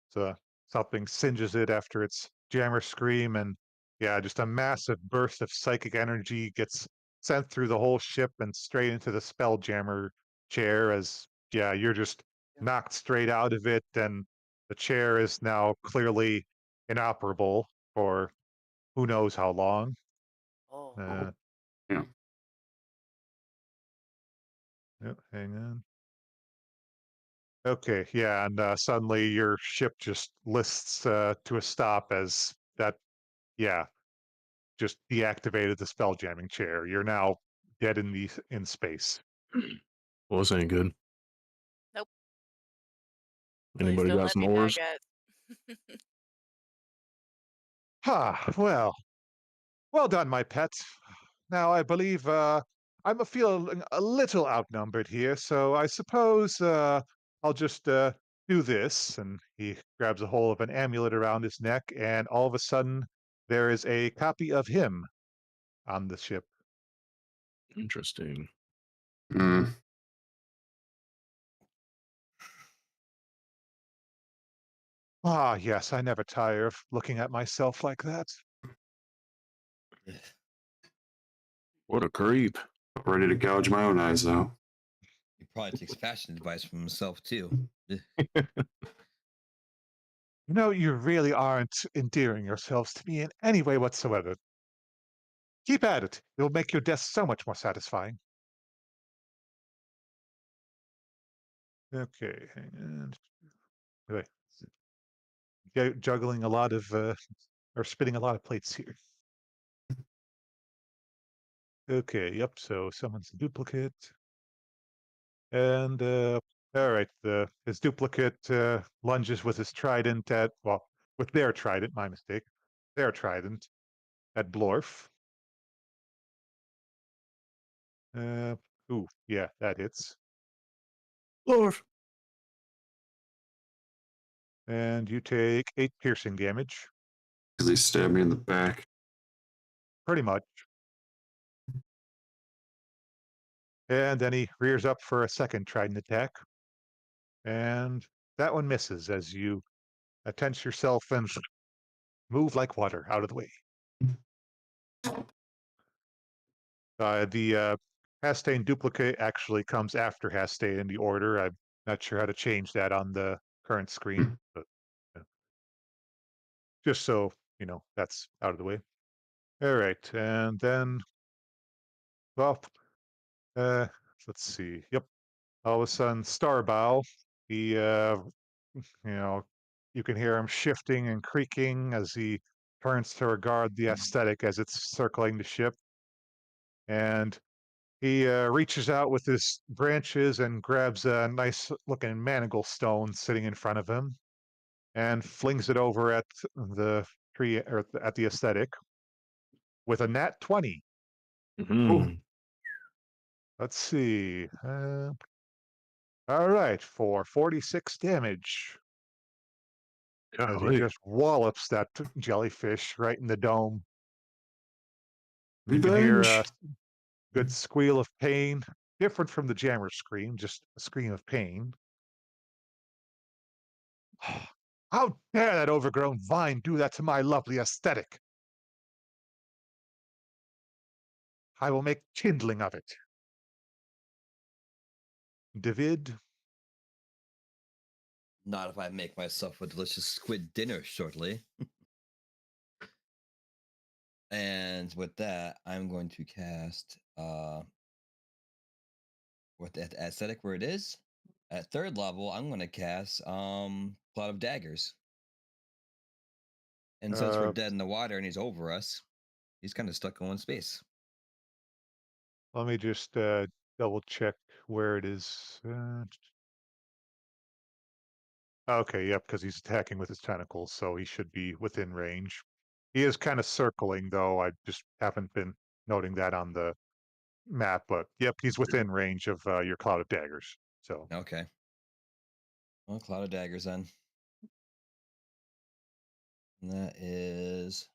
So something singes it after its jammer scream, and yeah, just a massive burst of psychic energy gets sent through the whole ship and straight into the spell jammer chair as you're just knocked straight out of it, and the chair is now clearly inoperable for who knows how long. Oh. Yeah. Hang on. Okay, yeah, and suddenly your ship just lists to a stop as that, just deactivated the spell jamming chair. You're now dead in space. Well, this ain't good. Nope. Please Anybody don't got let some me die, oars? guys. Well done, my pet. Now I believe I'm feeling a little outnumbered here, so I suppose I'll just do this. And he grabs a hold of an amulet around his neck, and all of a sudden there is a copy of him on the ship. Interesting. Mm. Ah, yes, I never tire of looking at myself like that. What a creep. Ready to gouge my own eyes out. He probably takes fashion advice from himself too. You know, you really aren't endearing yourselves to me in any way whatsoever. Keep at it. It will make your death so much more satisfying. Okay, hang on. Wait. Juggling a lot of, or spinning a lot of plates here. Okay, yep, so someone's a duplicate. And, all right, his duplicate lunges with his trident at, well, with their trident, my mistake, their trident at Blorf. Ooh, yeah, that hits. Lord. And you take 8 piercing damage, Because he stabbed me in the back. pretty much. And then he rears up for a second trident attack. And that one misses as you tense yourself and move like water out of the way. The Hastane duplicate actually comes after Hastane in the order. I'm not sure how to change that on the current screen, but just so you know, that's out of the way. All right, and then, well, uh, let's see. Yep, all of a sudden, Starbow, he, you know, you can hear him shifting and creaking as he turns to regard the aesthetic as it's circling the ship, and he reaches out with his branches and grabs a nice looking manigle stone sitting in front of him and flings it over at the tree or at the aesthetic with a nat 20. Mhm. Let's see. All right, for 46 damage as he Golly. just wallops that jellyfish right in the dome. You can hear a Revenge. good squeal of pain, different from the jammer scream, just a scream of pain. How dare that overgrown vine do that to my lovely aesthetic? I will make kindling of it. David, Not if I make myself a delicious squid dinner shortly. And with that, I'm going to cast with that aesthetic where it is. At third level, I'm going to cast Cloud of Daggers. And since we're uh, dead in the water and he's over us, he's kind of stuck in one space. let me just double check where it is. Okay, yep, because he's attacking with his tentacles, so he should be within range. He is kind of circling, though. I just haven't been noting that on the map, but yep, he's within range of your cloud of daggers. So Okay. Well, Cloud of Daggers then. And that is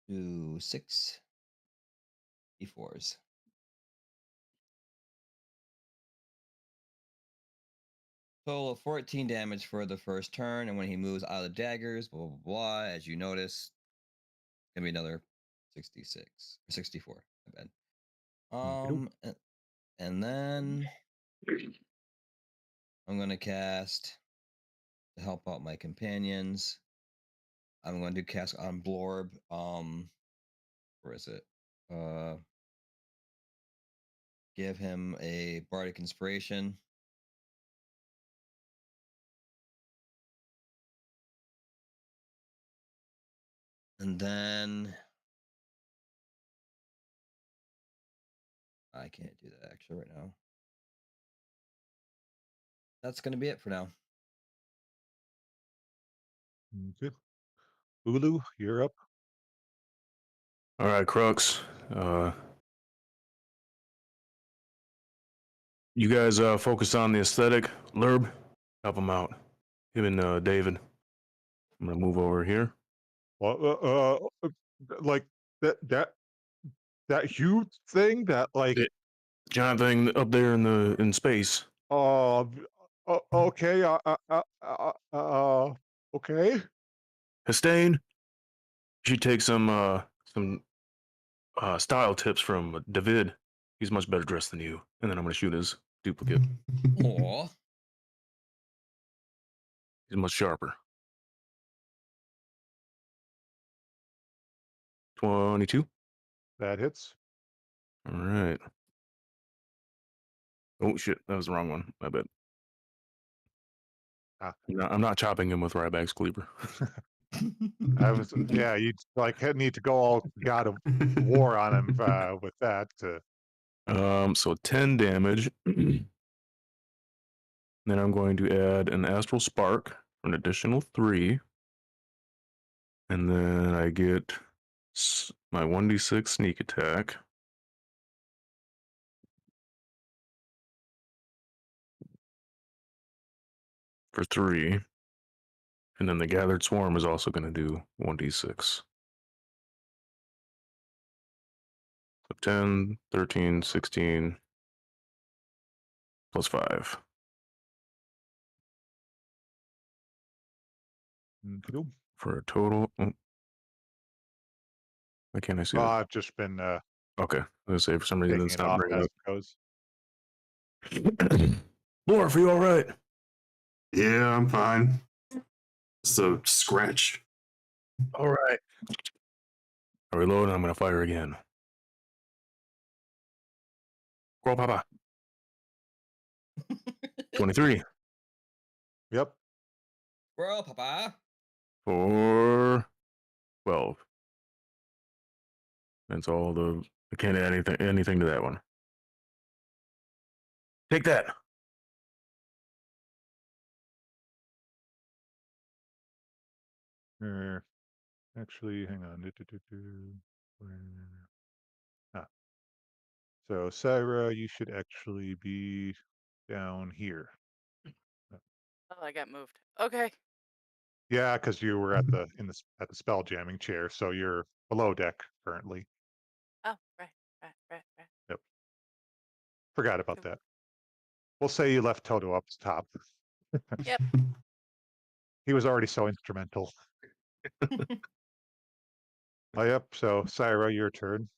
6 D4s. Total of 14 damage for the first turn, and when he moves out of the daggers, blah blah blah. As you notice, gonna be another 66 or 64. I bet. okey-doke. And then I'm gonna cast to help out my companions. I'm going to cast on Blorb. Where is it? Give him a bardic inspiration. And then I can't do that actually right now. That's gonna be it for now. Okay. Ulu, you're up. All right, Crux. You guys focus on the aesthetic. Lurb, help him out. Him and David. I'm gonna move over here. Well, like that huge thing that like The giant thing up there in space. okay okay. Hastane, you should take some style tips from David. He's much better dressed than you. And then I'm gonna shoot his duplicate. Aw. He's much sharper. 22. That hits. All right. Oh shit, that was the wrong one. My bad. Ah. I'm not chopping him with Ryback's cleaver. I was yeah, you'd like need to go all God of war on him with that. So 10 damage. Then I'm going to add an astral spark for an additional 3. And then I get my 1d6 sneak attack. For 3. And then the gathered swarm is also going to do 1d6. So 10, 13, 16, plus 5. Okey-doke. For a total. Why can't I see Well, that? I've just been Okay. I was gonna say for some reason taking it's it not off bringing as it it goes. up. Lorf, are you all right? Yeah, I'm fine. Just a scratch. All right. I reload and I'm gonna fire again. Squirrel Papa. 23 Yep. Bro, Papa. for 12. That's all the. I can't add anything to that one. Take that. Actually, hang on. Where- Ah. So, Syra, you should actually be down here. Oh, I got moved. Okay. Yeah, because you were at the at the spell jamming chair, so you're below deck currently. Oh, right. Yep. Forgot about Cool. that. We'll say you left Toto up top. Yep. He was already so instrumental. Oh, yep. So, Syra, your turn.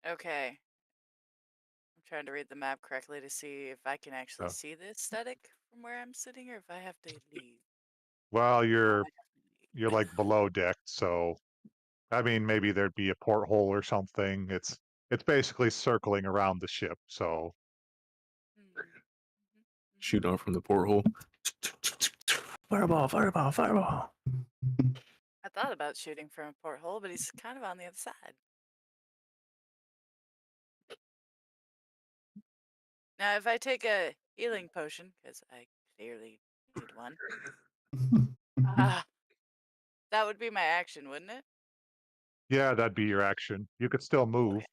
Okay. I'm trying to read the map correctly to see if I can actually Oh. see the aesthetic from where I'm sitting or if I have to leave. Well, I you're have to you're leave. like below deck, so I mean maybe there'd be a porthole or something. It's basically circling around the ship, so Shoot out from the porthole. Fireball, fireball, fireball. I thought about shooting from a porthole, but he's kind of on the other side. Now, if I take a healing potion, because I clearly need one, that would be my action, wouldn't it? yeah, that'd be your action. You could still move. Okay.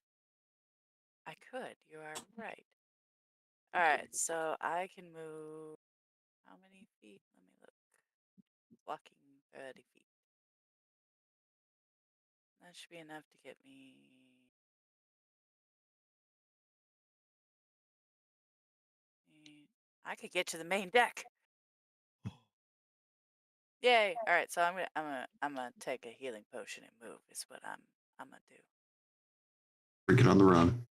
I could. You are right. All right, so I can move how many feet? Let me look. Walking 30 feet. That should be enough to get me. I could get to the main deck. Yay! All right, so I'm gonna take a healing potion and move. Is what I'm gonna do. Drink it on the run.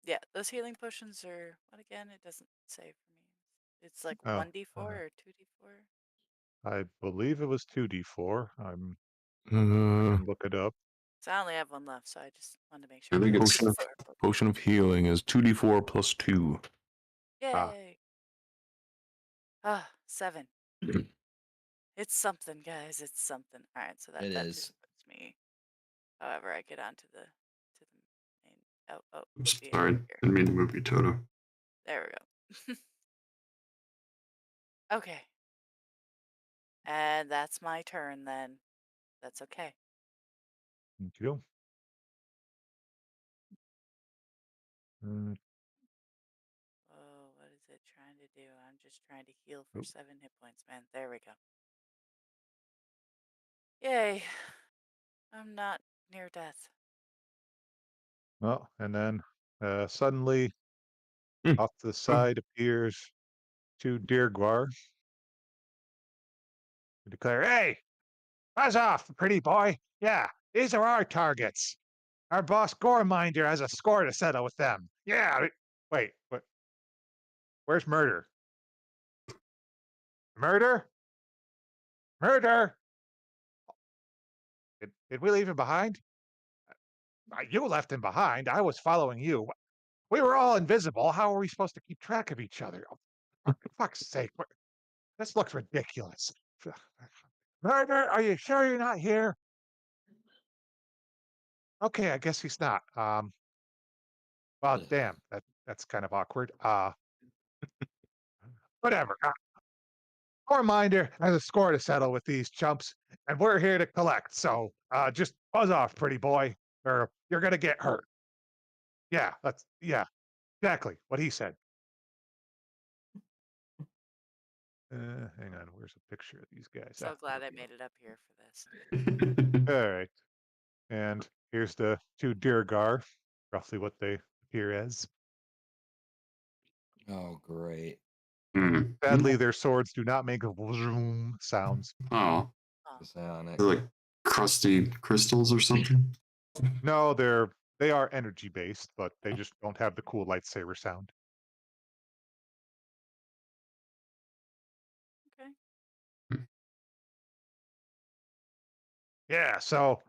Yeah, those healing potions are what again? It doesn't say for me. It's like Oh, 1d4 or 2d4. I believe it was 2d4. I Uh, can look it up. So I only have one left, so I just wanted to make sure. I think it's potion of healing is 2d4 plus 2. Yay! 7. It's something, guys. It's something. All right, so that It that is. just puts me. However, I get onto the main. Oh, Oops, yeah, sorry, here. didn't mean to move you, Toto. There we go. Okay. And that's my turn then. That's okay. Thank you. Mm, Oh, what is it trying to do? I'm just trying to heal for Oh. 7 hit points, man. There we go. Yay. I'm not near death. well, and then suddenly Hmm. off to the side appears 2 Dirgwar. Who declare, "Hey, buzz off, pretty boy. Yeah, these are our targets. Our boss Goreminder has a score to settle with them. Yeah, wait, what? Where's Murder? Murder? Murder? Did we leave him behind? You left him behind. I was following you. We were all invisible. How are we supposed to keep track of each other? Oh, for fuck's sake. This looks ridiculous. Murder, are you sure you're not here? Okay, I guess he's not. Well, Ugh. damn, that's kind of awkward. Whatever. Reminder, has a score to settle with these chumps, and we're here to collect. So, just buzz off, pretty boy, or you're gonna get hurt. Yeah, exactly what he said. Hang on, where's a picture of these guys? So glad I there we made it up here for this. go. All right, and here's the 2 Dirgar, roughly what they appear as. Oh, great. Sadly, their swords do not make vroom sounds. Oh, Psionic. they're like crusty crystals or something. No, they are energy based, but they just don't have the cool lightsaber sound. Okay. Yeah, so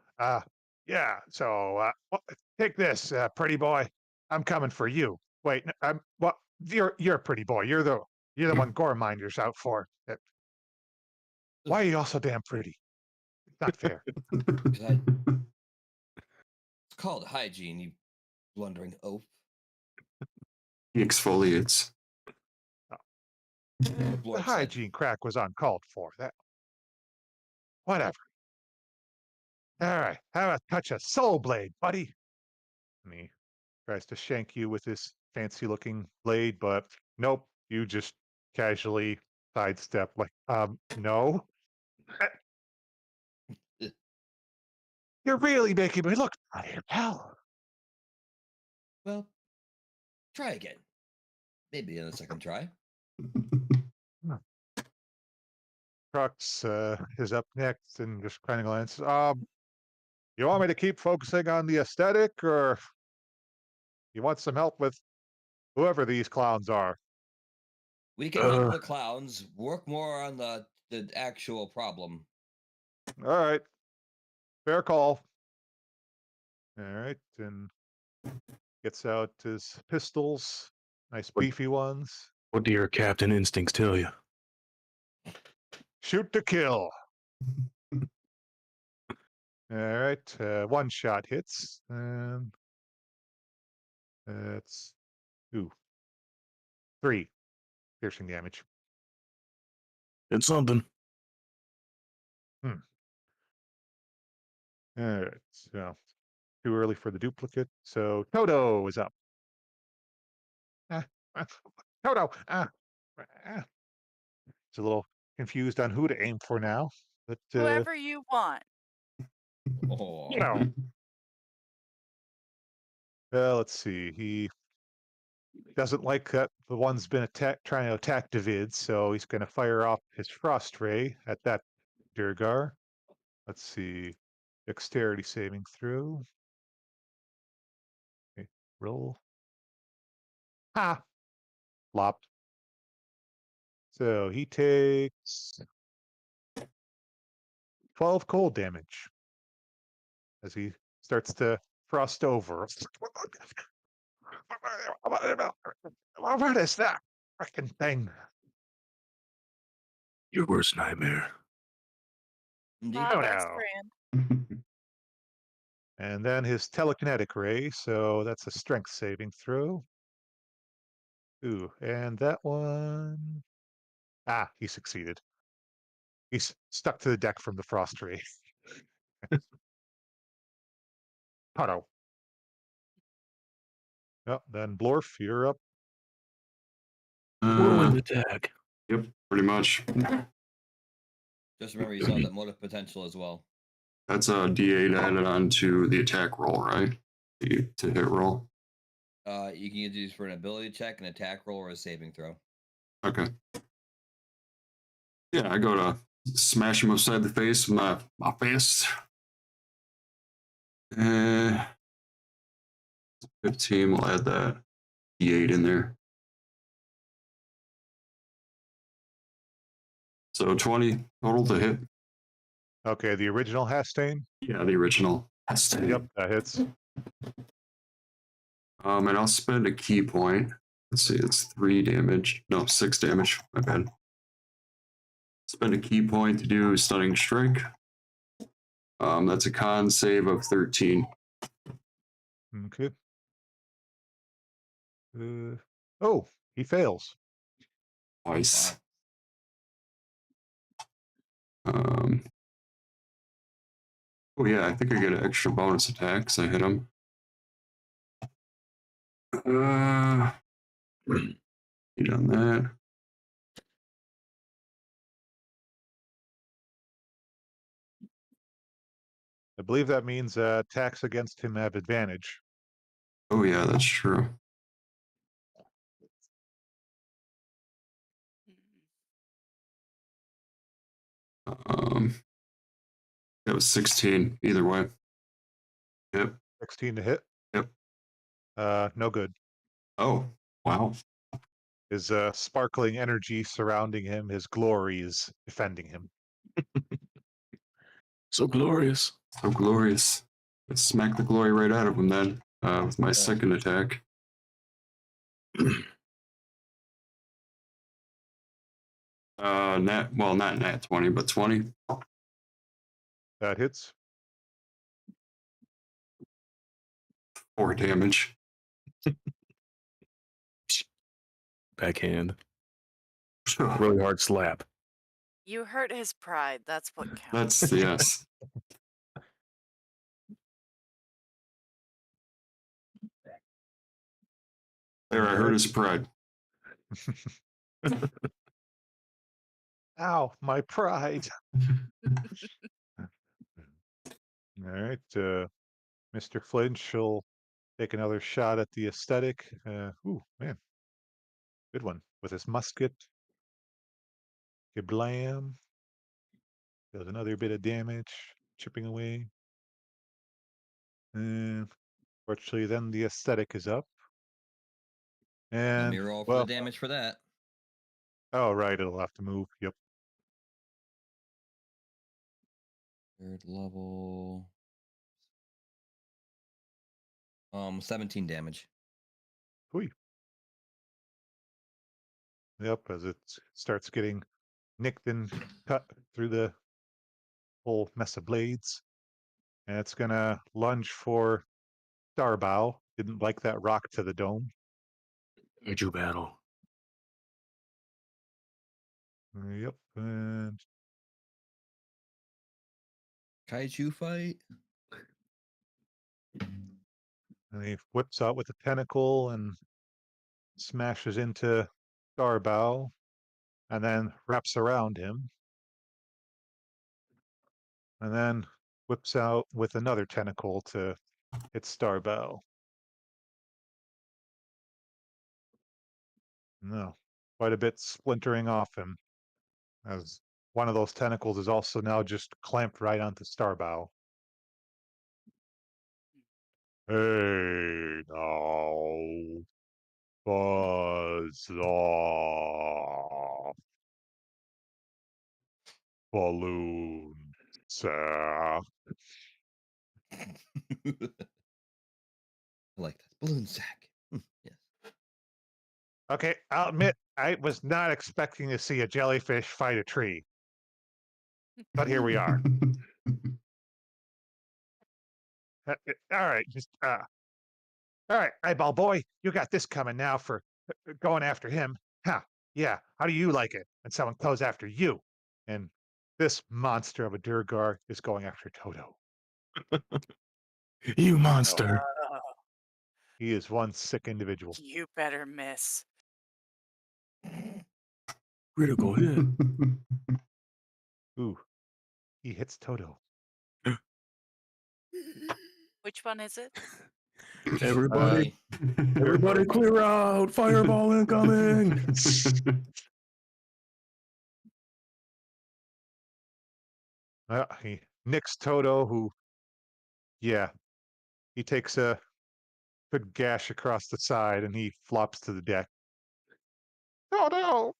take this, pretty boy. I'm coming for you. Wait, I'm what you're a pretty boy. You're the one Goreminder's out for. Why are you all so damn pretty? It's not fair. It's called hygiene, you blundering oaf. He exfoliates. The Blord said. hygiene crack was uncalled for. That whatever. All right, have a touch of soul blade, buddy. And he tries to shank you with this fancy looking blade, but nope, you just casually sidestep like, no. You're really making me look tired, pal. Well, try again. Maybe in a second try. Crux is up next and just kind of glances. You want me to keep focusing on the aesthetic, or you want some help with whoever these clowns are? We can help the clowns. Work more on the actual problem. All right, fair call. All right, and gets out his pistols, nice beefy ones. What do your captain instincts tell you? Shoot to kill. All right, one shot hits, and that's 3 piercing damage. It's something. All right, so too early for the duplicate. So Toto is up. Toto. It's a little confused on who to aim for now, but Whoever you want. Oh, you know. Let's see. He doesn't like that the one's been trying to attack David, so he's going to fire off his frost ray at that Durgar. Let's see. Dexterity saving throw. Okay, roll. Ha! Flopped. So he takes 12 cold damage as he starts to frost over. What is that freaking thing? Your worst nightmare. indeed. Bob Oh, X no. brand. And then his telekinetic ray, so that's a strength saving throw. Ooh, and that one. He succeeded. He's stuck to the deck from the frost ray. Puto. Yep, then Blorf, you're up. Whirlwind attack. Yep, pretty much. Just remember, you saw that motive potential as well. That's a D8 added on to the attack roll, right? To hit roll. You can either use for an ability check, an attack roll, or a saving throw. Okay. Yeah, I go to smash him upside the face with my fist. 15, we'll add that D8 in there. So 20 total to hit. Okay, the original Hastane. Yeah, the original. Yep, that hits. And I'll spend a key point. Let's see, it's 3 damage. No, 6 damage. My bad. Spend a key point to do stunning strike. That's a con save of 13. Okay. Oh, he fails. Twice. Wow. Oh yeah, I think I get an extra bonus attack because I hit him. You done that? I believe that means attacks against him have advantage. Oh yeah, that's true. That was 16 either way. Yep. 16 to hit. Yep. No good. Oh, wow. His sparkling energy surrounding him, his glory is defending him. So glorious. So glorious. Let's smack the glory right out of him then. With my second attack. Not nat 20, but 20. That hits. 4 damage. Backhand. Really hard slap. You hurt his pride. That's what counts. That's, yes. There, I hurt his pride. Ow, my pride. All right. Mr. Flinch will take another shot at the aesthetic. Ooh, man. Good one. With his musket. Kablam. Does another bit of damage. Chipping away. And fortunately, then the aesthetic is up. Let And me roll for well, the damage for that. oh right, it'll have to move. Yep. Third level. 17 damage. Whee. Yep, as it starts getting nicked and cut through the whole mess of blades. And it's gonna lunge for Starbow. Didn't like that rock to the dome. Kaiju battle. Yep, and Kaiju fight. he whips out with a tentacle and smashes into Starbow, and then wraps around him, and then whips out with another tentacle to hit Starbow. No, quite a bit splintering off him, as one of those tentacles is also now just clamped right onto Starbow. Hey now, buzz off, balloon sack. I like that. Balloon sack. Yes. Okay, I'll admit I was not expecting to see a jellyfish fight a tree, but here we are. All right, just all right, eyeball boy, you got this coming now for going after him. Huh? Yeah. How do you like it when someone goes after you? And this monster of a Durgar is going after Toto. You monster. Oh, He is one sick individual. you better miss. Critical hit. Ooh, he hits Toto. Which one is it? Everybody, Hey, everybody clear out. Fireball incoming. He nicks Toto, who, yeah, he takes a good gash across the side and he flops to the deck. Oh no!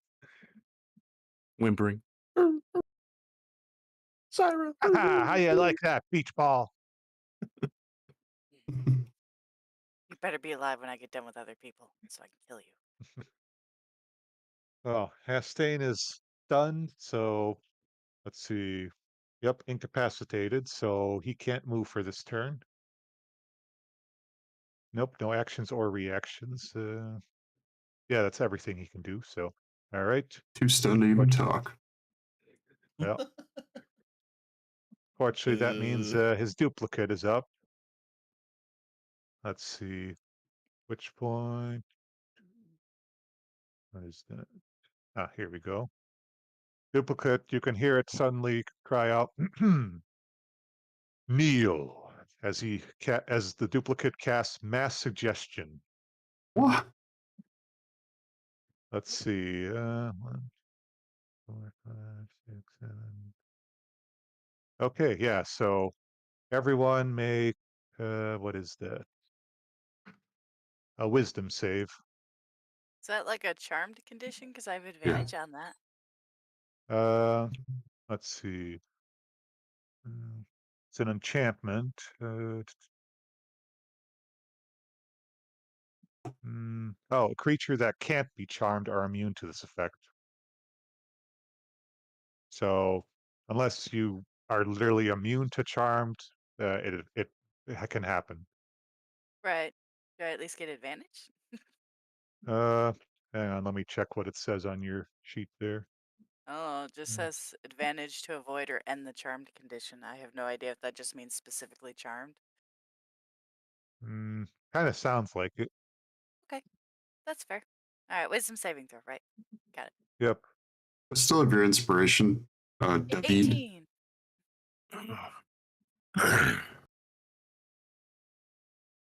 Whimpering. Siren. How you like that, beach ball? You better be alive when I get done with other people so I can kill you. Oh, Hastane is stunned, so let's see. Yep, incapacitated, so he can't move for this turn. Nope, no actions or reactions. Yeah, that's everything he can do. So, all right. Too stunned to even talk. Well, fortunately, that means his duplicate is up. Let's see, which point? What is that? Ah, here we go. Duplicate. You can hear it suddenly cry out, "Kneel!" as as the duplicate casts mass suggestion. What? Let's see. 1, 4, 5, 6, 7. Okay, yeah. So everyone may What is that? A wisdom save. Is that like a charmed condition? Because I have advantage on that. Let's see. It's an enchantment. Oh, a creature that can't be charmed are immune to this effect. So, unless you are literally immune to charmed, it can happen. Right. Do I at least get advantage? Hang on, let me check what it says on your sheet there. Oh, it just Mm. says advantage to avoid or end the charmed condition. I have no idea if that just means specifically charmed. Kind of sounds like it. Okay, that's fair. All right, wisdom saving throw, right? Got it. Yep. I still have your inspiration, David. 18.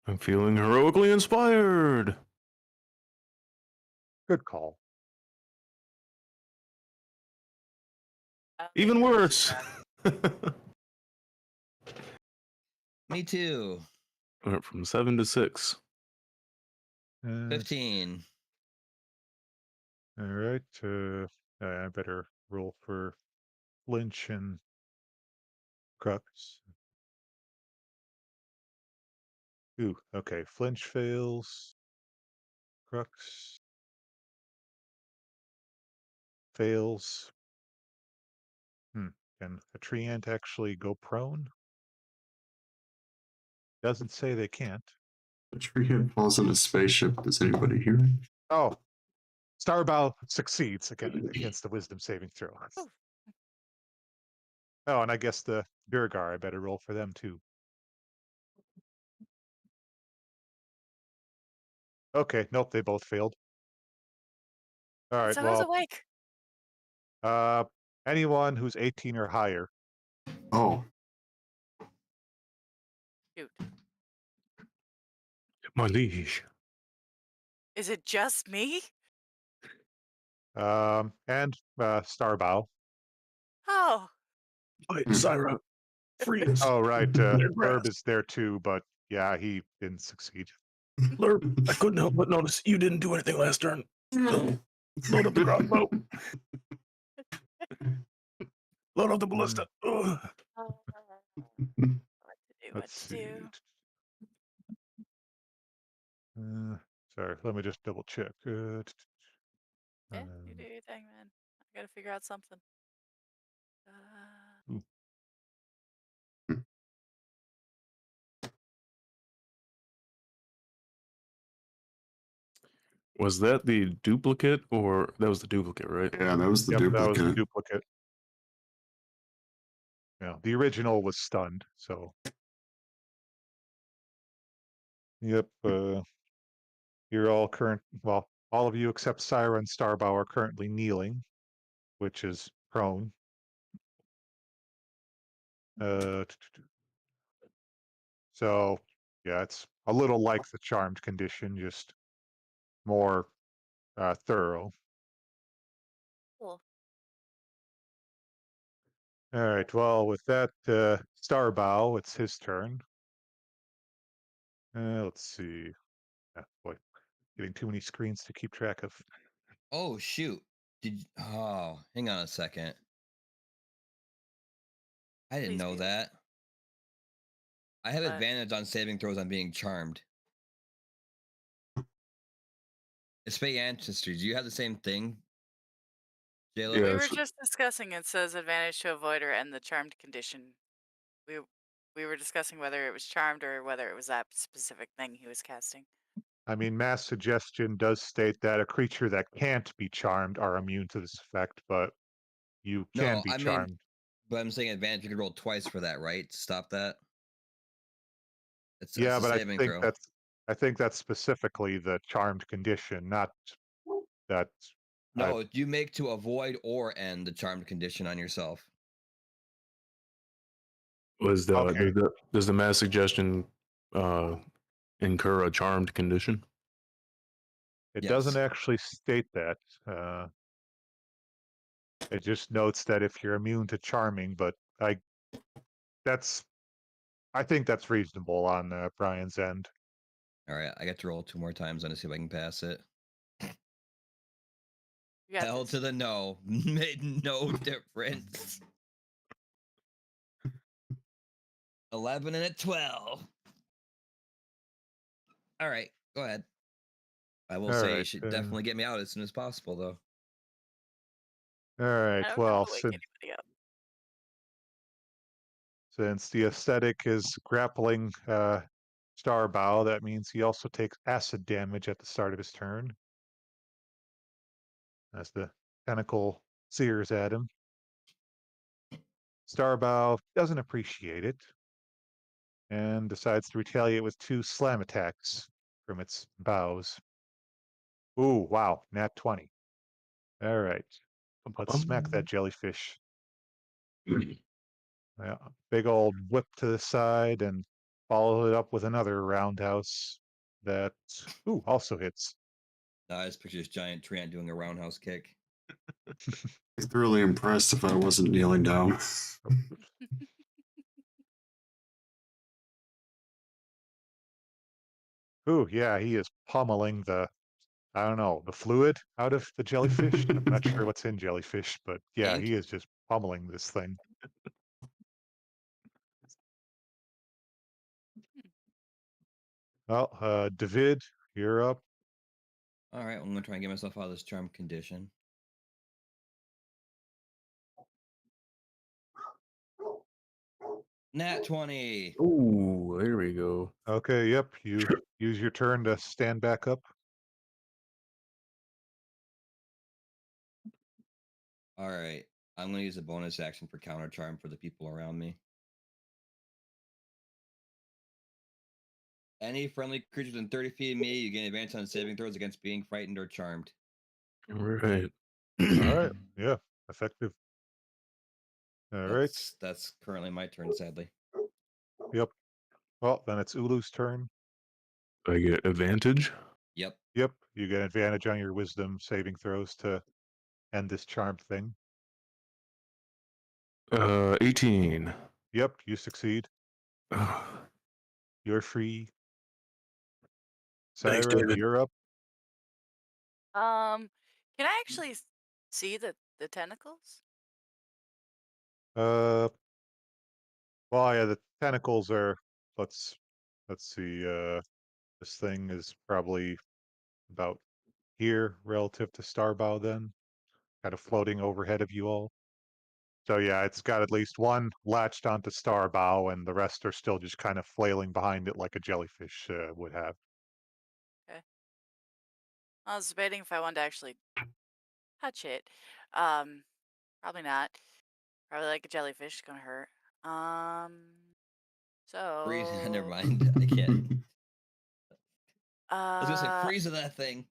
I'm feeling heroically inspired. Good call. I don't Even think I worse. should Me too. Went from 7 to 6. 15. All right. I better roll for flinch and crux. Ooh, okay. Flinch fails. Crux fails. Can a tree ant actually go prone? Doesn't say they can't. A tree head falls in a spaceship. Does anybody hear it? Oh, Starbow succeeds against the wisdom saving throw. Ooh. Oh, and I guess the Durgar, I better roll for them too. Okay, nope, they both failed. All right, So I was well, awake. anyone who's 18 or higher. Oh, Shoot. My liege. Is it just me? And Starbow. Oh, Wait, Syra. Freeze. Oh, right, Their Herb grasp. is there too, but yeah, he didn't succeed. Lurb, I couldn't help but notice you didn't do anything last turn. Load up the crossbow. Load up the ballista. Ugh. what to do? What Let's to see. do? Sorry, let me just double check. Yeah, you do your thing, man. I gotta figure out something. Was that the duplicate or that was the duplicate, right? yeah, that was the Yep, that was the duplicate. duplicate. Yeah, the original was stunned, so. Yep, you're all well, all of you except Syra and Starbow are currently kneeling, which is prone. So, yeah, it's a little like the charmed condition, just more thorough. Cool. All right, well, with that, Starbow, it's his turn. Let's see. Boy, getting too many screens to keep track of. Oh, shoot. Oh, hang on a second. I didn't Please know do. that. I have What? advantage on saving throws on being charmed. It's Fey Ancestry. Do you have the same thing, Jayla? Yeah, We were so- just discussing it says advantage to avoid or end the charmed condition. We were discussing whether it was charmed or whether it was that specific thing he was casting. I mean, Mass Suggestion does state that a creature that can't be charmed are immune to this effect, but you can No, be I mean, charmed. but I'm saying advantage. You can roll twice for that, right? To stop that. It's Yeah, a but I saving think throw. that's specifically the charmed condition, not that. No, you make to avoid or end the charmed condition on yourself. was the Okay. does the mass suggestion incur a charmed condition? It Yes. doesn't actually state that. It just notes that if you're immune to charming, but that's I think that's reasonable on Brian's end. All right, I get to roll 2 more times on to see if I can pass it. You got Hell this. to the no. Made no difference. 11 and a 12. All right, go ahead. I will All say you right, should definitely get me out as soon as possible, though. All I right. don't Well, know to wake anybody up. since the aesthetic is grappling Starbow, that means he also takes acid damage at the start of his turn. As the tentacle sears at him. Starbow doesn't appreciate it and decides to retaliate with 2 slam attacks from its bows. Ooh, wow, nat 20. All right. Let's smack that jellyfish. Yeah, big old whip to the side and follow it up with another roundhouse that also hits. I just picture this giant treant doing a roundhouse kick. I'd be thoroughly impressed if I wasn't kneeling down. Ooh, yeah, he is pummeling I don't know, the fluid out of the jellyfish. I'm not sure what's in jellyfish, but yeah, Ink. he is just pummeling this thing. Well, David, you're up. All right, I'm gonna try and get myself out of this charm condition. Nat 20. Ooh, there we go. Okay, yep, you use your turn to stand back up. All right, I'm gonna use a bonus action for counter charm for the people around me. Any friendly creatures within 30 feet of me, you gain advantage on saving throws against being frightened or charmed. All right. All right, yeah, effective. All right, That's currently my turn, sadly. yep. Well, then it's Ulu's turn. I get advantage. Yep. Yep, you get advantage on your wisdom saving throws to end this charmed thing. 18. Yep, you succeed. Ugh. You're free. Thanks, Syra, David. you're up. Can I actually see the tentacles? Well, yeah, the tentacles are. Let's see. This thing is probably about here relative to Starbow. Then, kind of floating overhead of you all. So yeah, it's got at least one latched onto Starbow, and the rest are still just kind of flailing behind it like a jellyfish would have. I was debating if I wanted to actually touch it. Probably not. Probably like a jellyfish, gonna hurt. Freeze. So Never mind. I can't. I was gonna say uh, freeze of that thing.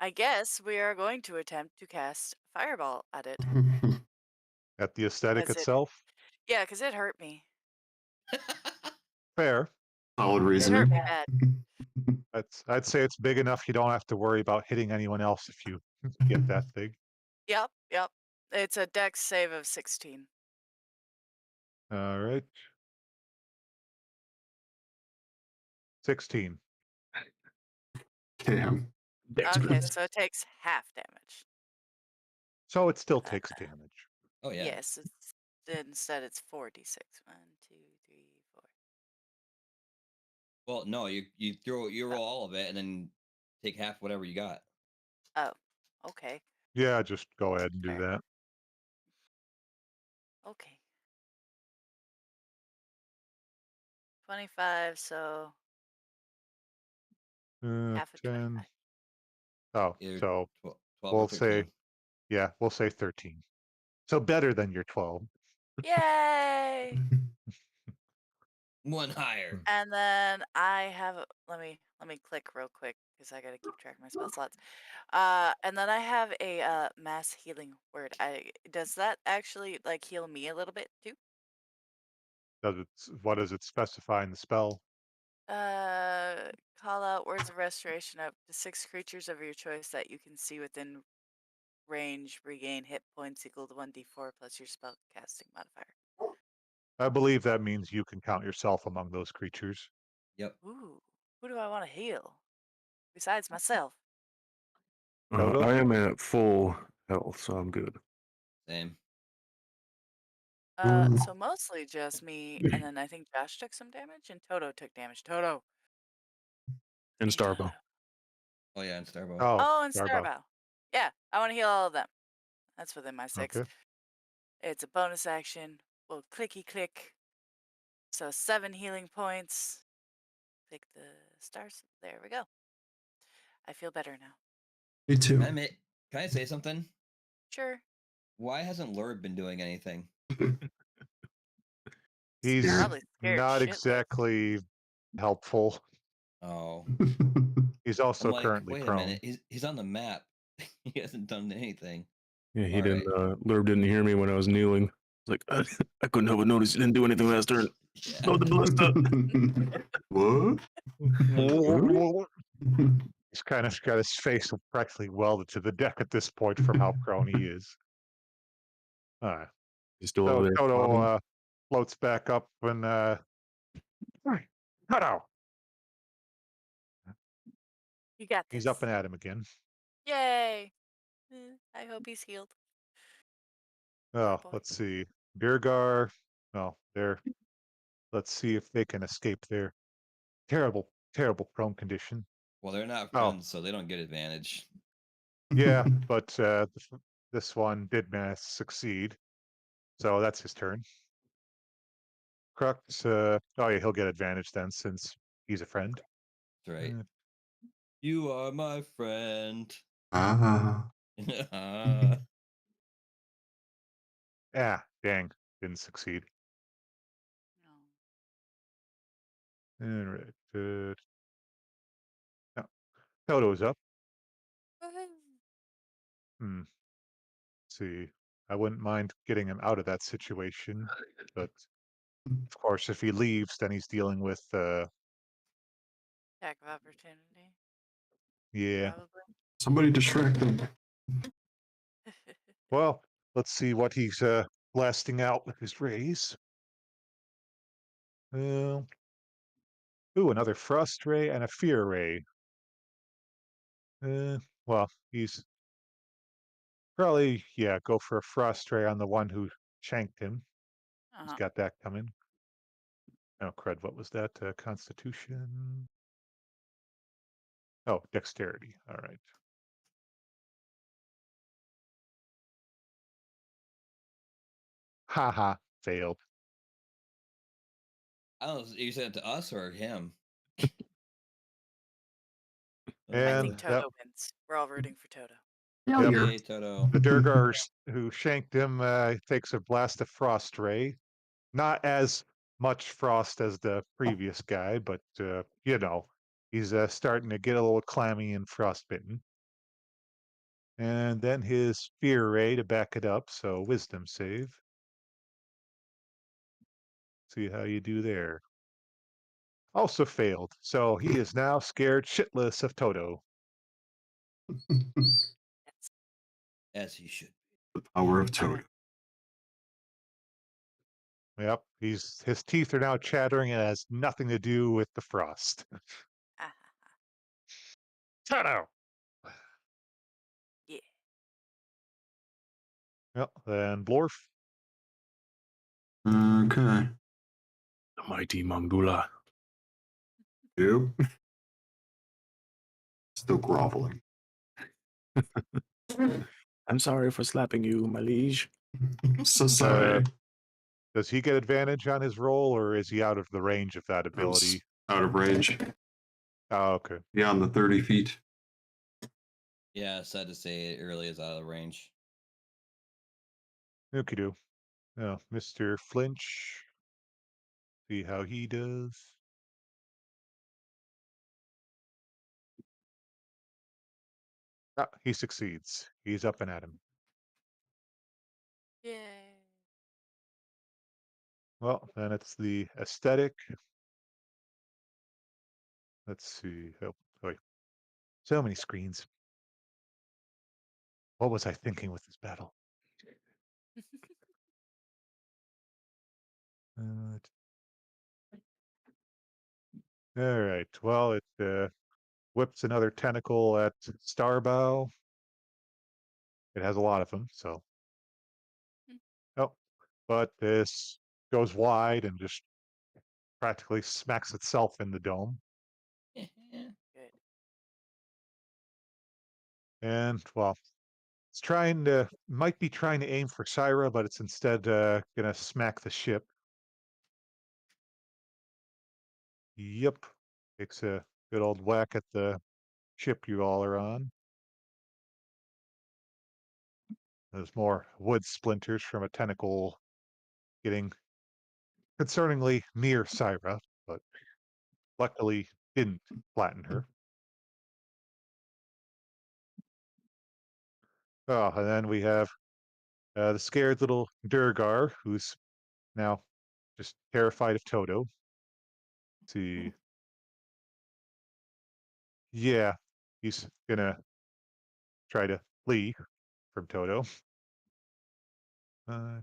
I guess we are going to attempt to cast fireball at it. At the aesthetic As it, itself, yeah, because it hurt me. fair. Solid It hurt reasoning. me bad. I'd say it's big enough you don't have to worry about hitting anyone else if you get that thing. Yep, yep. It's a dex save of 16. All right. 16. Damn. Okay, so it takes half damage. So it still takes damage. Oh yeah. Yes, instead it's 4d6. 1, 2, 3, 4. Well, no, you roll all of it and then take half whatever you got. Oh, okay, Yeah, just go ahead and do fair. that. Okay. 25, so half of 10. 25. Oh, Either so 12 we'll or 13. say, yeah, we'll say 13. So better than your 12. Yay! One higher. And then I have let me click real quick because I gotta keep track of my spell slots. And then I have a mass healing word. Does that actually like heal me a little bit too? What does it specify in the spell? Call out words of restoration up to 6 creatures of your choice that you can see within range. Regain hit points equal to 1d4 plus your spell casting modifier. I believe that means you can count yourself among those creatures. Yep. Ooh, who do I want to heal besides myself? Toto? I am at full health, so I'm good. Same. Ooh. So mostly just me, and then I think Josh took some damage, and Toto took damage. Toto. And Hey, Toto. Starbo. Oh yeah, and Starbo. Oh, Oh, and Starbow. Starbow. Yeah, I want to heal all of them. That's within my 6. Okay. It's a bonus action. We'll clicky click. So 7 healing points. Click the stars. There we go. I feel better now. Me too. Can I say something? Sure. Why hasn't Lurd been doing anything? He's Probably scared not shitless. exactly helpful. Oh, He's I'm also like, currently wait a prone. minute. He's on the map. He hasn't done anything. Yeah, he All didn't. Lurb didn't hear me when I was kneeling. It's like I couldn't help but notice he didn't do anything last turn. Yeah. Oh, the ballista. What? He's kind of got his face practically welded to the deck at this point from how prone he is. Alright. He's still So over there. Toto sobbing. floats back up and "Hey, Toto! You got this. He's up and at him again. Yay. I hope he's healed. Oh, boy. let's see. Birgar. No, they're. Let's see if they can escape their terrible, terrible prone condition. Well, they're not Oh. friends, so they don't get advantage. Yeah, but this one did manage to succeed. So that's his turn. Crux, oh yeah, he'll get advantage then since he's a friend. That's right. Uh, You are my friend. Ah. dang, didn't succeed. No. Alright, good. No, Toto's up. Woohoo. Hmm. Let's see. I wouldn't mind getting him out of that situation, but of course, if he leaves, then he's dealing with Attack of opportunity. yeah. Probably. Somebody distract them. Well, let's see what he's blasting out with his rays. Ooh, another frost ray and a fear ray. Well, he's probably go for a frost ray on the one who shanked him. He's Uh-huh. got that coming. Oh crud, what was that? Constitution. Oh, dexterity. All right. Haha, failed. I don't know. You said it to us or him? I And think Toto wins. We're all rooting for Toto. Hell Yep. yeah. Yay, Toto. the Durgars who shanked him takes a blast of frost ray. Not as much frost as the previous guy, but he's starting to get a little clammy and frostbitten. And then his fear ray to back it up, so wisdom save. See how you do there. Also failed, so he is now scared shitless of Toto. As he should. The power of Toto. Yep, his teeth are now chattering and it has nothing to do with the frost. Toto! Yeah. Yep, then Blorf. Okay. The mighty Mangula. Yep. Still groveling. I'm sorry for slapping you, my liege. So sorry. Does he get advantage on his roll, or is he out of the range of that I was ability? out of range. Oh, okay. Beyond the 30 feet. Yeah, sad to say it really is out of range. Okie do. Now, Mr. Flinch. See how he does. Ah, he succeeds. He's up and at him. Yay. Well, then it's the aesthetic. Let's see. Oh, wait. So many screens. What was I thinking with this battle? All right. Well, it whips another tentacle at Starbow. It has a lot of them, so. Hmm. Oh, but this goes wide and just practically smacks itself in the dome. Good. And, well, it's might be trying to aim for Syra, but it's instead gonna smack the ship. Yep. Takes a good old whack at the ship you all are on. There's more wood splinters from a tentacle getting concerningly near Syra, but luckily didn't flatten her. Oh, and then we have the scared little Durgar, who's now just terrified of Toto. Let's see. Yeah, he's gonna try to flee from Toto. Yeah.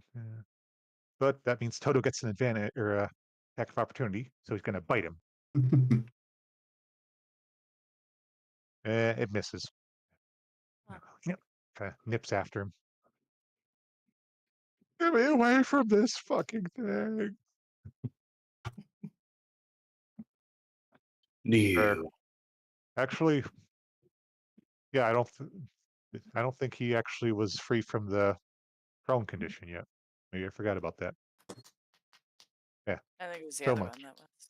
But that means Toto gets an advantage or a attack of opportunity, so he's gonna bite him. It misses. Huh. Yep. Kind of nips after him. Get me away from this fucking thing. No. Actually, yeah, I don't think he actually was free from the prone condition yet. Maybe I forgot about that. I think it was the So other much. one that was.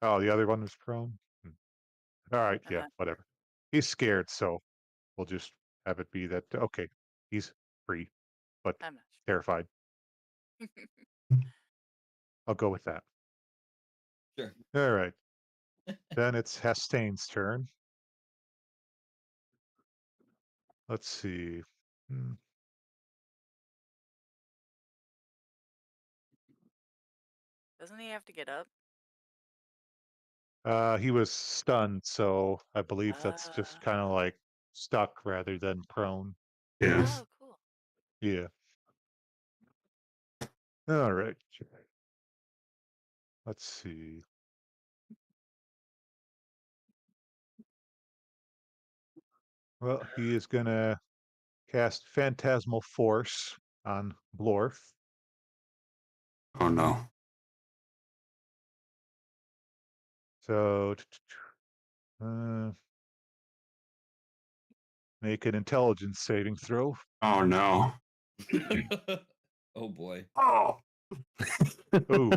Oh, the other one was prone. All right, yeah, Uh-huh. whatever. He's scared, so we'll just have it be that okay, he's free, but I'm not terrified. I'll go with that. Sure. All right. Then it's Hastain's turn. Let's see. Hmm. Doesn't he have to get up? He was stunned, so I believe that's just Ah. kind of like stuck rather than prone. Yeah. Oh, cool. Yeah. All right. Let's see. Well, he is gonna cast Phantasmal Force on Blorf. Oh no. So make an intelligence saving throw. Oh no. Oh boy. Oh. Ooh,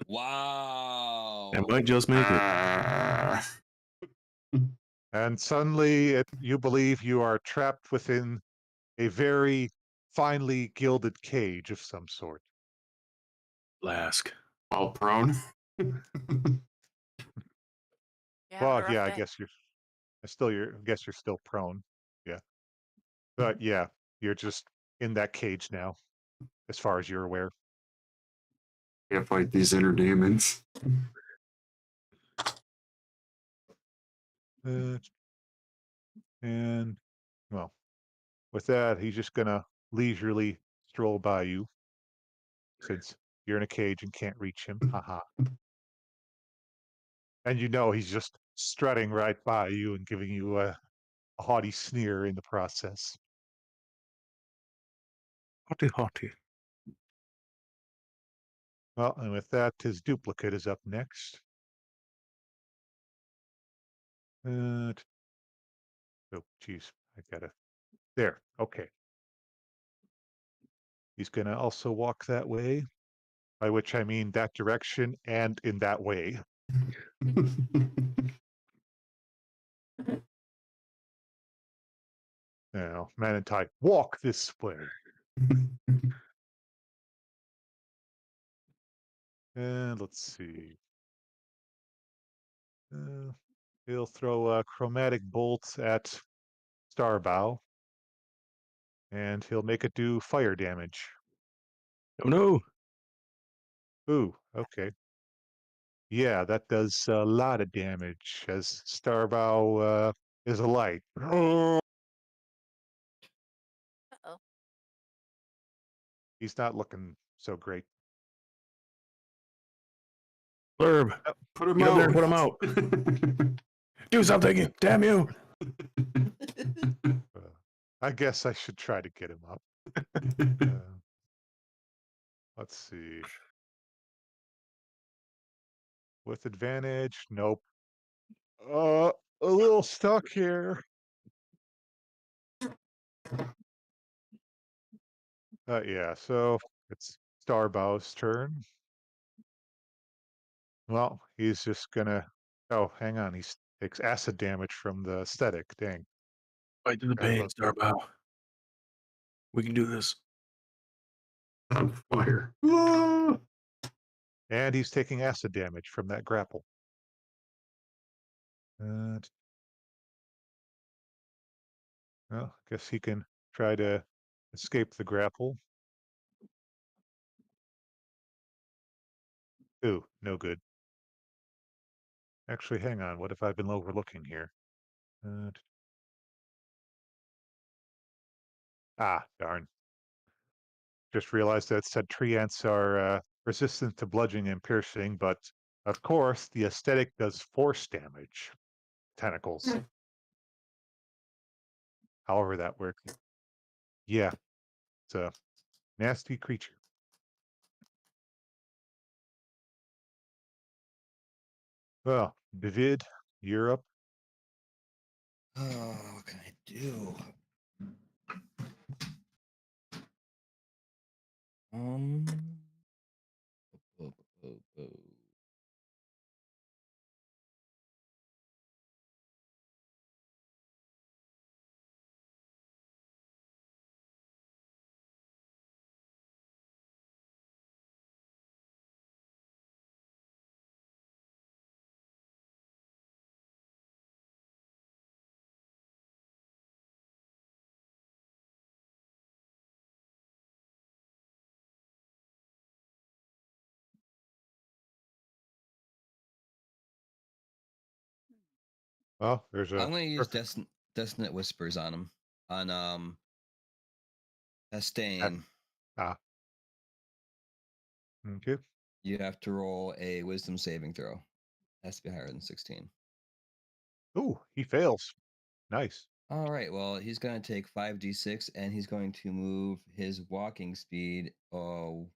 Wow. That might just make it. and suddenly you believe you are trapped within a very finely gilded cage of some sort. Lask. All prone. You having a Well, rough yeah, I day? guess you're still prone. Yeah. But yeah, you're just in that cage now, as far as you're aware. Can't fight these inner demons. Uh, and well, with that, he's just gonna leisurely stroll by you, since you're in a cage and can't reach him. Haha. And you know he's just strutting right by you and giving you a haughty sneer in the process. Hotty hotty. Well, and with that, his duplicate is up next. Oh, geez, I gotta. There, okay. He's gonna also walk that way, by which I mean that direction and in that way. Now, Manentai, walk this way. And let's see. He'll throw a chromatic bolt at Starbow, and he'll make it do fire damage. Oh no. Ooh, okay. Yeah, that does a lot of damage as Starbow is alight. Uh-oh. He's not looking so great. Blurb, Put him get up there and out. put him out. Do something, damn you. I guess I should try to get him up. Uh, let's see. With advantage, nope. A little stuck here. Yeah, so it's Starbow's turn. Well, he's just gonna. Oh, hang on. He takes acid damage from the aesthetic. Dang. Fight to the Forgot pain, about that. Starbow. We can do this. On fire. Ah! And he's taking acid damage from that grapple. And well, I guess he can try to escape the grapple. Ooh, no good. Actually, hang on. What have I been overlooking here? Darn. Just realized that it said tree ants are resistant to bludgeoning and piercing, but of course, the aesthetic does force damage. Tentacles. However that works. Yeah, it's a nasty creature. Well, David, you're up. Oh, what can I do? Um. oh, oh, oh. Well, there's a I'm gonna use perfect Dissonant Whispers on him. On at- Estain. ah. Okay. You have to roll a Wisdom saving throw. Has to be higher than 16. Ooh, he fails. Nice. All right. Well, he's going to take 5d6 and he's going to move his walking speed. Oh,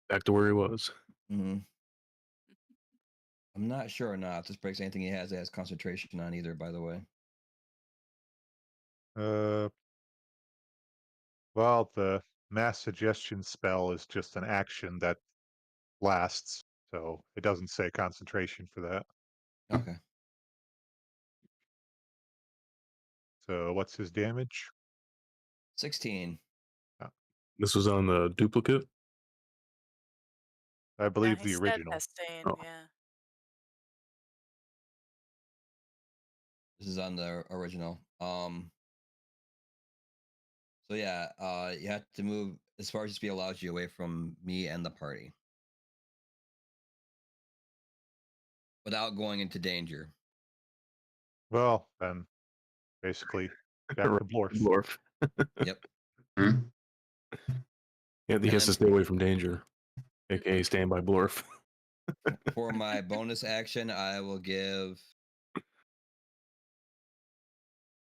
Back to where he was. I'm not sure or not if this breaks anything he has that has concentration on either, by the way. Well, the mass suggestion spell is just an action that lasts, so it doesn't say concentration for that. Okay. So what's his damage? 16. This was on the duplicate. I No, believe he the said original. Estain, Oh. yeah. This is on the original. So yeah, you have to move as far as the speed allows you away from me and the party. Without going into danger. Well, then basically back to Blorf. Blorf. Yep. Hmm? Yeah, he has to then- stay away from danger, aka stand by Blorf. For my bonus action, I will give.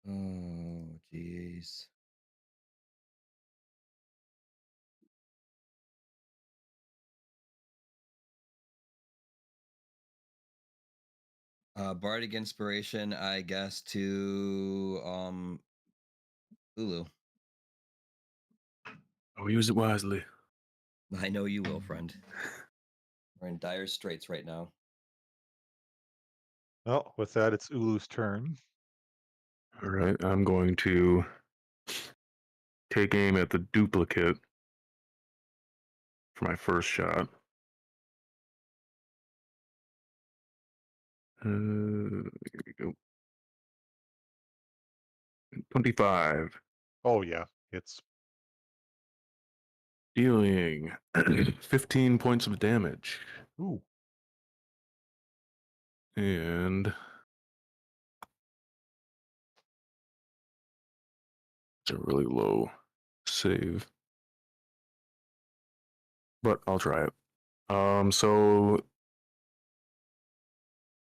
Oh, jeez. Bardic Inspiration, I guess, to Ulu. Oh, use it wisely. I know you will, friend. We're in dire straits right now. Well, with that, it's Ulu's turn. All right, I'm going to take aim at the duplicate for my first shot. Here we go. 25. Oh yeah, it's Dealing 15 points of damage. ooh. And it's a really low save. But I'll try it. So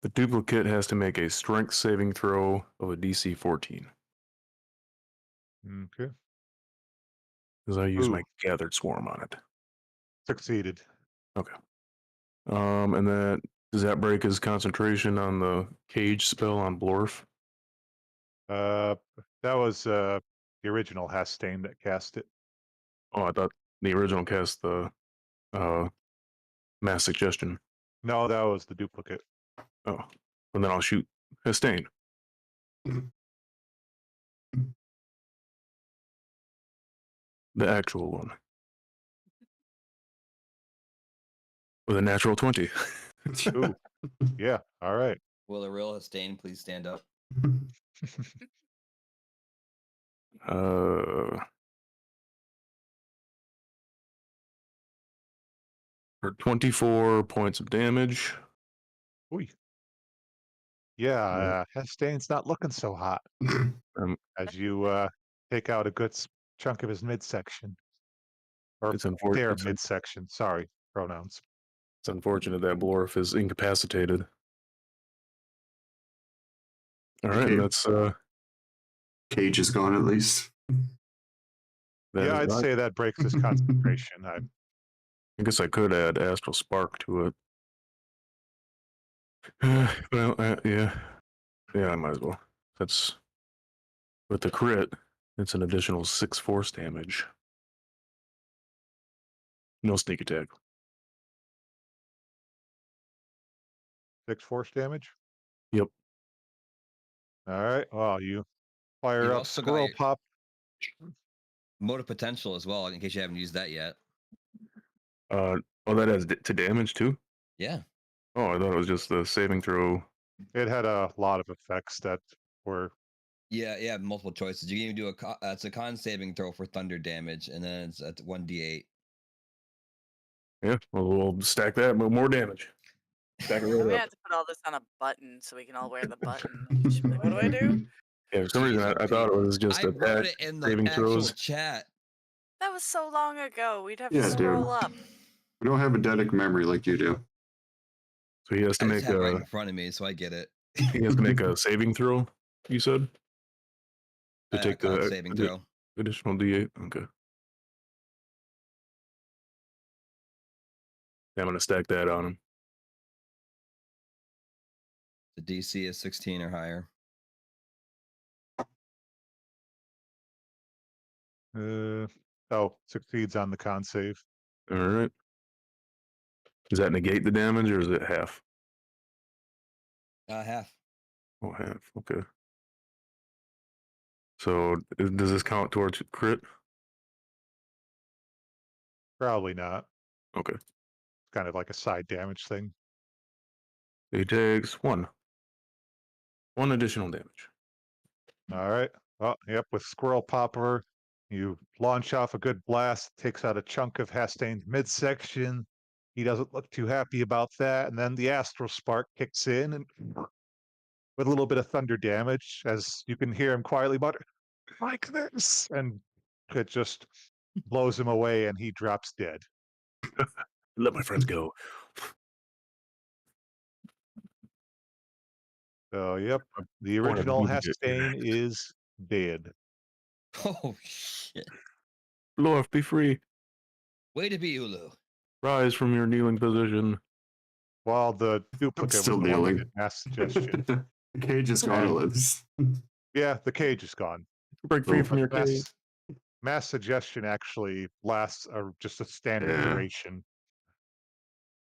the duplicate has to make a strength saving throw of a DC 14 Okay. because I use Ooh. my gathered swarm on it. Succeeded. Okay. And does that break his concentration on the cage spell on Blorf? That was the original Hastane that cast it. Oh, I thought the original cast the mass suggestion. No, that was the duplicate. Oh, and then I'll shoot Hastane. The actual one. With a natural 20. Ooh. Yeah. All right. Will the real Hastane please stand up? For 24 points of damage. Ooh. Yeah, Hastane's not looking so hot as you take out a good chunk of his midsection. Or It's their unfortunate. midsection. Sorry, pronouns. It's unfortunate that Blorf is incapacitated. All right, Okay. and that's Cage is gone at least. that Yeah, is I'd right. say that breaks his concentration. I guess I could add Astral Spark to it. Well, yeah, I might as well. That's with the crit. It's an additional 6 force damage. No sneak attack. 6 force damage. Yep. All right. Well, you fire You up also got Squirrel your- Pop. Motive potential as well, in case you haven't used that yet. Oh, that adds to damage too. Yeah. Oh, I thought it was just the saving throw. It had a lot of effects that were Yeah, multiple choices. You can even do it's a con saving throw for thunder damage, and then it's at 1d8. Yeah, well, we'll stack that, but more damage. Stack it I'm right gonna up. have to put all this on a button so we can all wear the button. She'll be like, what do I do? Yeah, for some reason I thought it was just I wrote attack it in the saving actual throws. chat. That was so long ago. We'd have Yeah, to dude. scroll up. We don't have a eidetic memory like you do. So he has to I make just have it right a in front of me, so I get it. he has to make a saving throw. You said to take con the saving throw. additional D8. Okay. Yeah, I'm gonna stack that on him. The DC is 16 or higher. succeeds on the con save. All right. Does that negate the damage or is it half? Half. Oh, half. Okay. So does this count towards crit? Probably not. Okay. It's kind of like a side damage thing. He takes one additional damage. All right. Oh, yep. With Squirrel Popper, you launch off a good blast, takes out a chunk of Hastane's midsection. He doesn't look too happy about that. And then the Astral Spark kicks in and with a little bit of thunder damage, as you can hear him quietly mutter, like this. And it just blows him away and he drops dead. Let my friends go. So, yep. The Wanted original to be Hastane is dead. Oh shit! Lorf, be free. Way to be, Ulu. Rise from your kneeling position. While the duplicate was Still the one that kneeling. did mass suggestion. The cage is gone at least. Yeah, the cage is gone. Break free Oh, from your cage. Mass suggestion actually lasts just a standard Yeah. duration,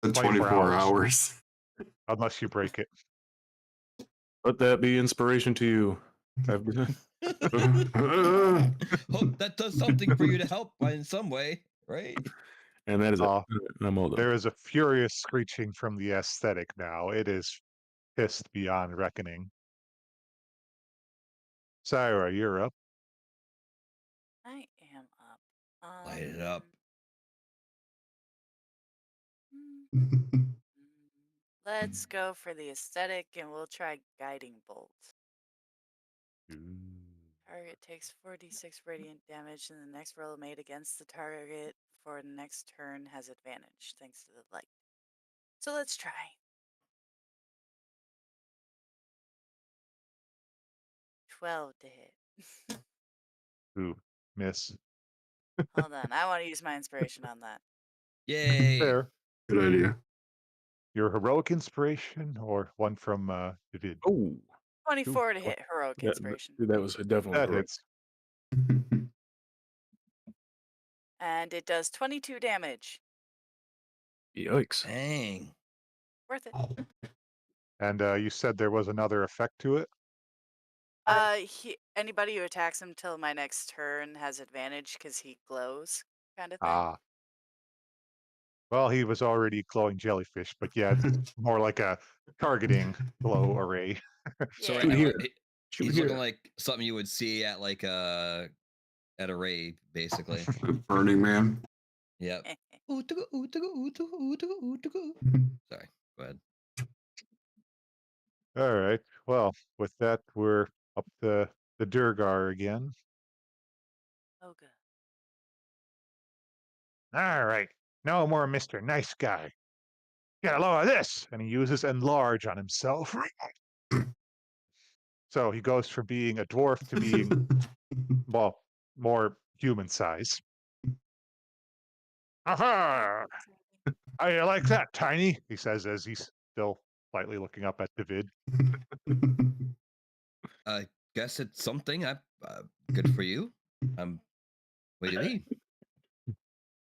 The 24 24 hours. hours. unless you break it. Let that be inspiration to you. Hope that does something for you to help in some way, right? And that is it. Uh, I'm all done. There is a furious screeching from the aesthetic now. It is pissed beyond reckoning. Syra, you're up. I am up. Light it up. mm, Let's go for the aesthetic and we'll try Guiding Bolt. Target takes 4d6 radiant damage and the next roll made against the target for next turn has advantage thanks to the light. So let's try. $12 to hit. Ooh, miss. Hold on. I want to use my inspiration on that. Yay! Fair. Good idea. Your heroic inspiration or one from David? Oh, 24 to Ooh, hit heroic that, inspiration. that was definitely that heroic. hits. And it does 22 damage. Yikes. Dang. Worth it. And you said there was another effect to it? Anybody who attacks him till my next turn has advantage because he glows, kind of thing. Ah. Well, he was already glowing jellyfish, but yeah, it's more like a targeting glow array. So Yeah. right Shoot now, here. Shoot he's here. looking like something you would see at like at a rave, basically. Burning Man. Yep. Sorry. Go ahead. All right. Well, with that, we're up to the Durgar again. Oh, good. All right. No more Mr. Nice Guy. Get a load of this. And he uses enlarge on himself. So he goes from being a dwarf to being, well, more human size. Aha! How you like that, Tiny? He says as he's still slightly looking up at David. I guess it's something. Good for you. Way to be.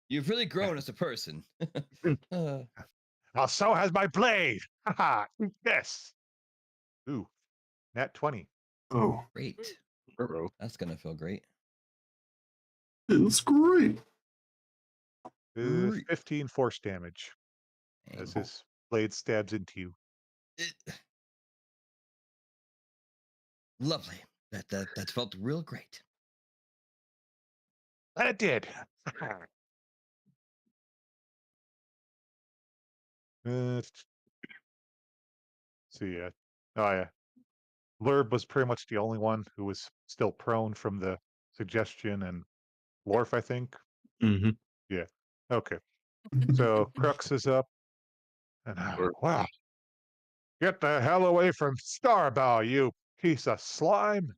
You've really grown as a person. Well, so has my blade. Haha. Eat this. Ooh, nat 20. Oh, Great. Uh-oh. That's gonna feel great. it's great. Great. 15 force damage as Dang. his blade stabs into you. Lovely. That felt real great. And it did. See, oh yeah. Lurb was pretty much the only one who was still prone from the suggestion, and Lorf, I think. Mm-hmm. Yeah. Okay. So Crux is up. And wow. Get the hell away from Starbow, you piece of slime.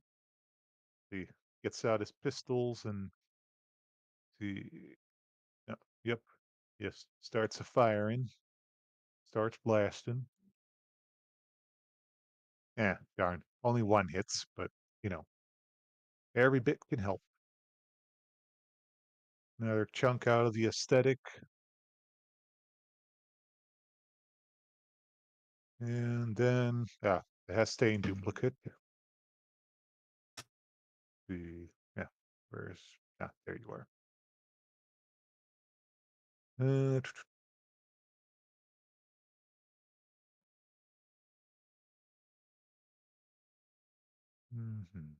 He gets out his pistols and see. Yep. Yes. Starts a firing. Starts blasting. Yeah, darn. Only one hits, but you know, every bit can help. Another chunk out of the aesthetic. And then the Hestane duplicate. Where's there you are. Mhm.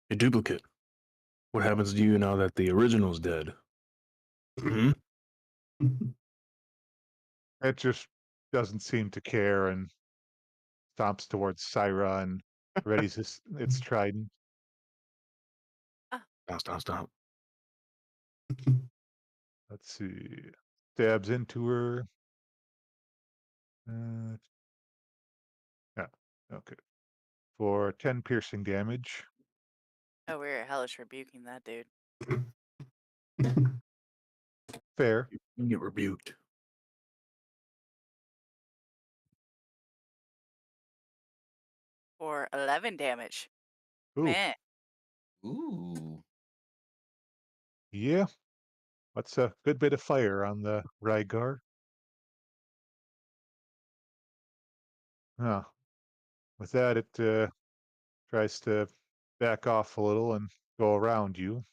A duplicate. What happens to you now that the original's dead? Hmm? It just doesn't seem to care and stomps towards Syra and readies its trident. Stop. Let's see. Stabs into her. Yeah, okay. For 10 piercing damage. Oh, we're hellish rebuking that dude. Fair. You get rebuked. For 11 damage. Ooh, Man. Ooh. yeah. That's a good bit of fire on the Rygar. Oh, with that, it tries to back off a little and go around you.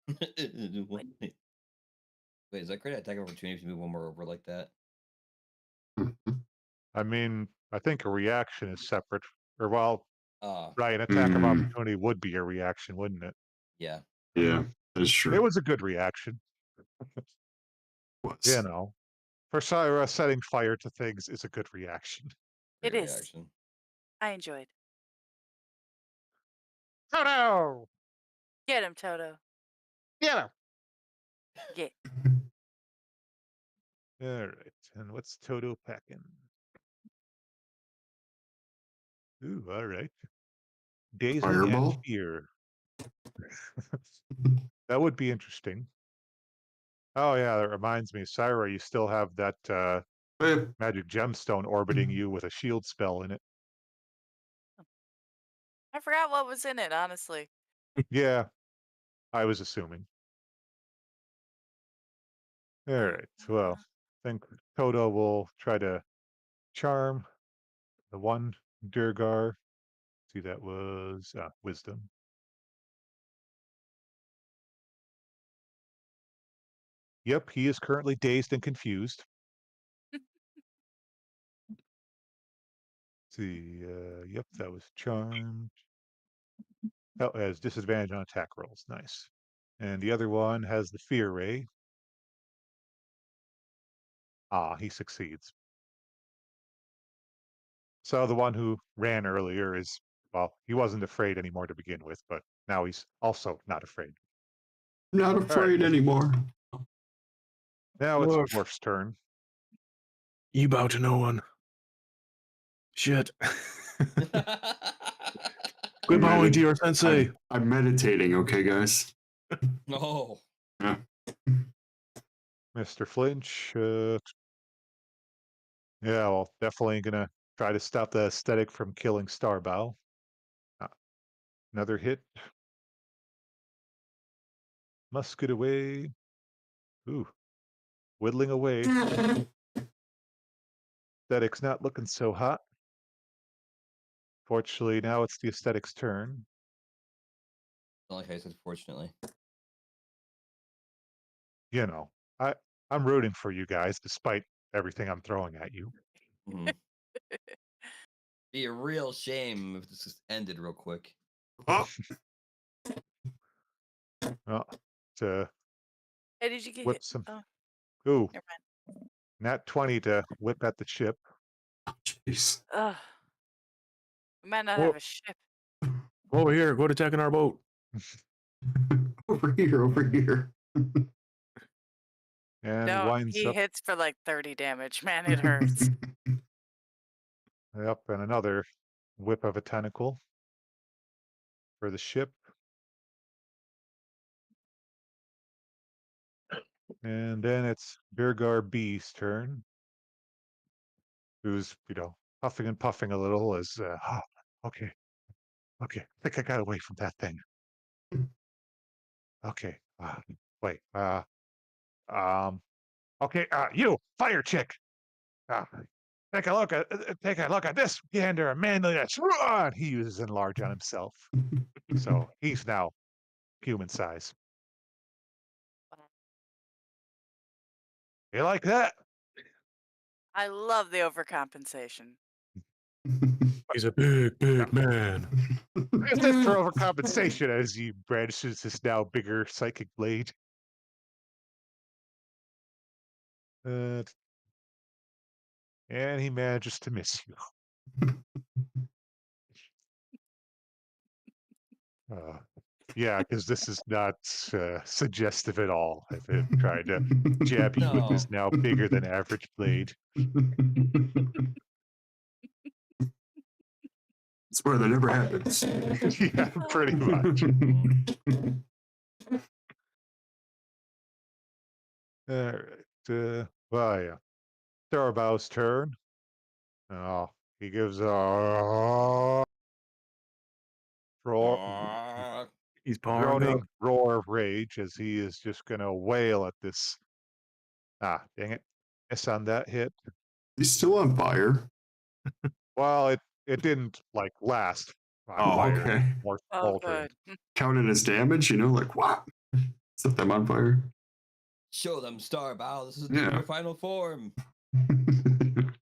Wait, is that great attack opportunity if you move one more over like that? I mean, I think a reaction is separate. Or, well, Ah, right, an attack of Mm. opportunity would be a reaction, wouldn't it? yeah. Yeah, that's It true. was a good reaction. Was. You know, for Syra, setting fire to things is a good reaction. It Great is. reaction. I enjoyed. Oh no! Get him, Toto. Yeah. Yeah. All right. And what's Toto packing? Ooh, all right. Dazing and Fireball? fear. That would be interesting. Oh yeah, that reminds me, Syra, you still have that magic gemstone orbiting you with a shield spell in it. I forgot what was in it, honestly. Yeah, I was assuming. All right. Well, I think Toto will try to charm the one Durgar. See, that was wisdom. Yep, he is currently dazed and confused. See, yep, that was charmed. Oh, has disadvantage on attack rolls. Nice. And the other one has the fear ray. Ah, he succeeds. So the one who ran earlier is, well, he wasn't afraid anymore to begin with, but now he's also not afraid. Not afraid anymore. Now it's Dwarf. Dwarf's turn. You bow to no one. Shit. Quit bowing to your sensei. I'm meditating, okay, guys? No. Yeah. Mr. Flinch. Yeah, well, definitely gonna try to stop the aesthetic from killing Starbow. Another hit. Musket away. Ooh. Whittling away. Aesthetic's not looking so hot. Fortunately, now it's the aesthetic's turn. Not like I said, fortunately. You know, I'm rooting for you guys despite everything I'm throwing at you. Mhm. Be a real shame if this just ended real quick. Oh, Well, to Hey, did you get whip hit? some. Oh, Ooh, never mind. nat 20 to whip at the chip. jeez. Ugh. We might not Well- have a ship. Over here, go to attacking our boat. Over here, over here. And No, winds he up. hits for like 30 damage. Man, it hurts. Yep, and another whip of a tentacle for the ship. And then it's Birgar B's turn, who's, puffing and puffing a little as, okay, I think I got away from that thing. Okay, wait, okay, you, fire chick! Take a look at this gander manliness. And he uses enlarge on himself. So he's now human size. You like that? I love the overcompensation. He's a big, big man. Is it for overcompensation as he brandishes his now bigger psychic blade? And he manages to miss you. Yeah, because this is not suggestive at all. If it tried to jab you with this now bigger than average blade. Swear that never happens. Yeah, pretty much. All right. Well, yeah. Starbow's turn. Oh, he gives a roar, He's powering groaning up. roar of rage as he is just going to wail at this. Dang it. Miss on that hit. He's still on fire. Well, it didn't last on Oh, fire. okay. More Oh, smoldering. good. Counted as damage, like what? Set them on fire. Show them Starbow. This is Yeah. your final form.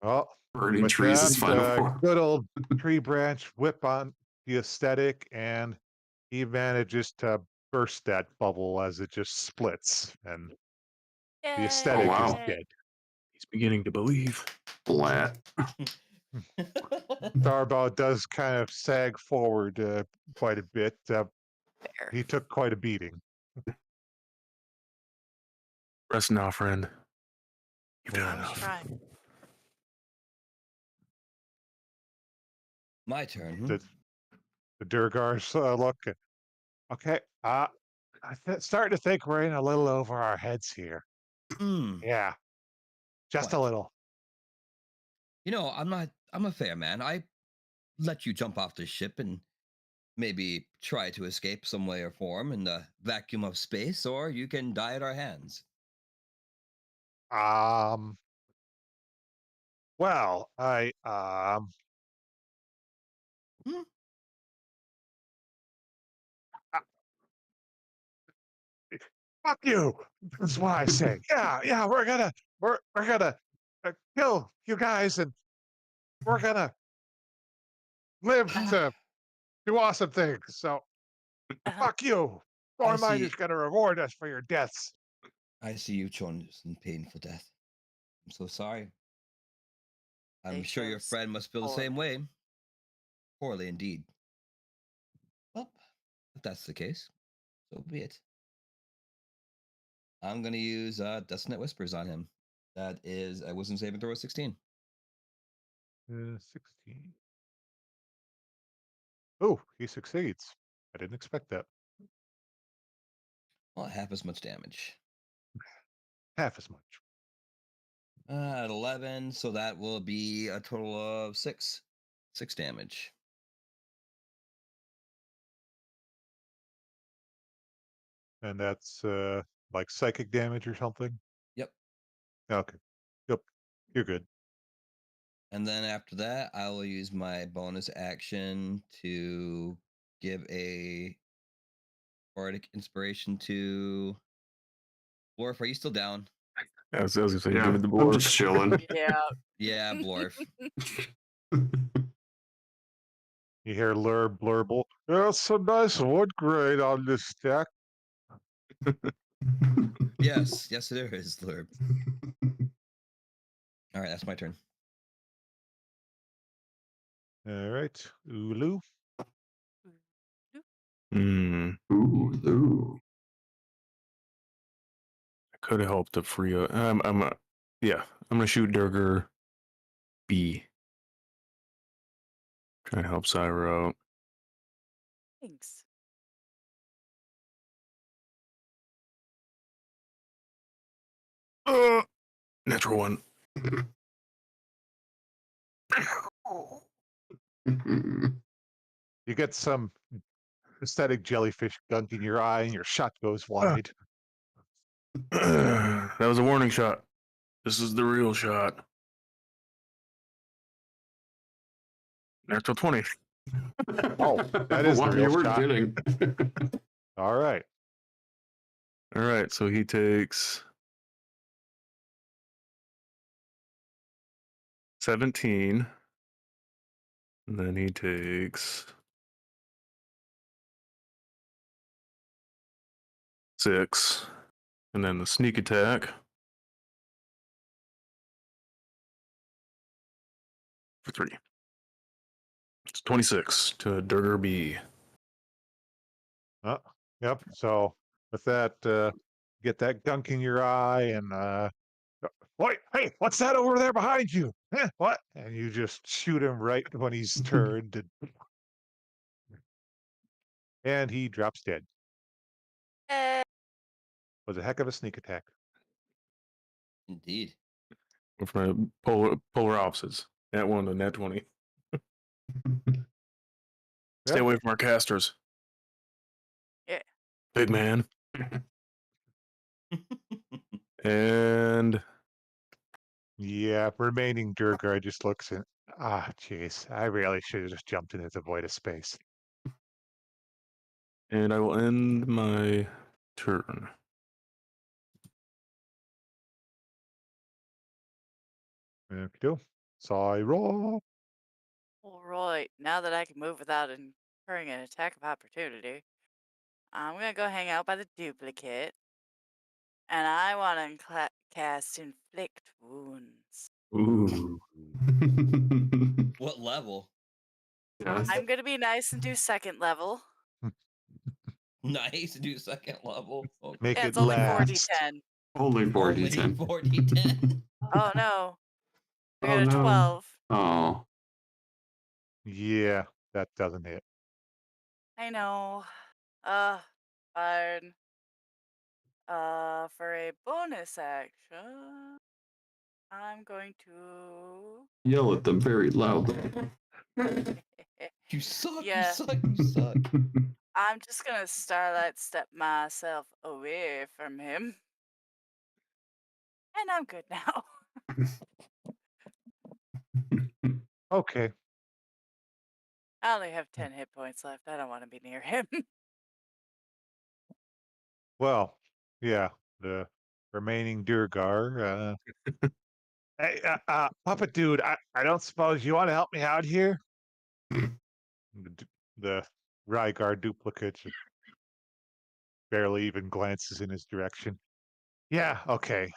Well, Burning with trees is that, final form. good old tree branch whip on the aesthetic, and he manages to burst that bubble as it just splits, and the aesthetic is wow. dead. He's beginning to believe. Flat. Starbow does kind of sag forward quite a bit. Fair. he took quite a beating. Rest now, friend. You've done I was enough. trying. My turn. The Durgar's look. Okay, starting to think we're in a little over our heads here. Hmm. Yeah, just a What? little. You know, I'm a fair man. I let you jump off the ship and maybe try to escape some way or form in the vacuum of space, or you can die at our hands. Well, Hmm? fuck you. That's what I say. Yeah, we're gonna kill you guys, and we're gonna live to do awesome things. So fuck you. I Stormlight is see. gonna reward us for your deaths. I see you chosen painful death. I'm so sorry. I'm They sure your chose friend must feel the poorly. same way. Poorly indeed. Well, if that's the case, so be it. I'm gonna use Destiny Whispers on him. That is a wisdom saving throw of 16. 16. Oh, he succeeds. I didn't expect that. Well, half as much damage. Half as much. At 11, so that will be a total of 6 damage. And that's like psychic damage or something. Yep. Okay. Yep. You're good. And then after that, I will use my bonus action to give a bardic inspiration to Blorf. Are you still down? I was gonna say, Yeah, give it the I'm board. just chilling. Yeah. Yeah, Blorf. You hear blurble. There's some nice wood grain on this stack. Yes, yes, it is, Blurb. All right, that's my turn. All right. Ulu. Hmm. Ooh. I could have helped to free up. Yeah. I'm gonna shoot Durgar B. Try to help Syra out. Thanks. Natural one. You get some aesthetic jellyfish gunk in your eye, and your shot goes wide. That was a warning shot. This is the real shot. Natural 20. Oh, that is the What? real You were shot. kidding. All right. All right, so he takes 17. And then he takes 6. And then the sneak attack for 3. It's 26 to Durgar B. Yep. So with that, get that gunk in your eye, and wait, hey, what's that over there behind you? What? And you just shoot him right when he's turned, and he drops dead. Eh, Was a heck of a sneak attack. Indeed. We're from polar opposites. Nat 1 to Nat 20. Stay Yep. away from our casters. Yeah. Big man. And Yeah, remaining Durgar just looks in. Jeez, I really should have just jumped into the void of space. I will end my turn. Okay, Syra. All right. Now that I can move without incurring an attack of opportunity, I'm gonna go hang out by the duplicate, and I want to cast inflict wounds. Ooh. What level? Yes. I'm gonna be nice and do second level. Nice. Do second level. Okay. Make Yeah, it it's only last. 4d10. Only 4d10. 4d10. Oh no. I Oh got a no. 12. Oh. Yeah, that doesn't hit. I know. Fine. For a bonus action, I'm going to. Yell at them very loudly. You suck. Yeah. You suck. You suck. I'm just gonna starlight step myself away from him. And I'm good now. Okay. I only have 10 hit points left. I don't want to be near him. Well, yeah, the remaining Durgar. Hey, Puppet Dude, I don't suppose you want to help me out here? The Rygar duplicate just barely even glances in his direction. Yeah, okay.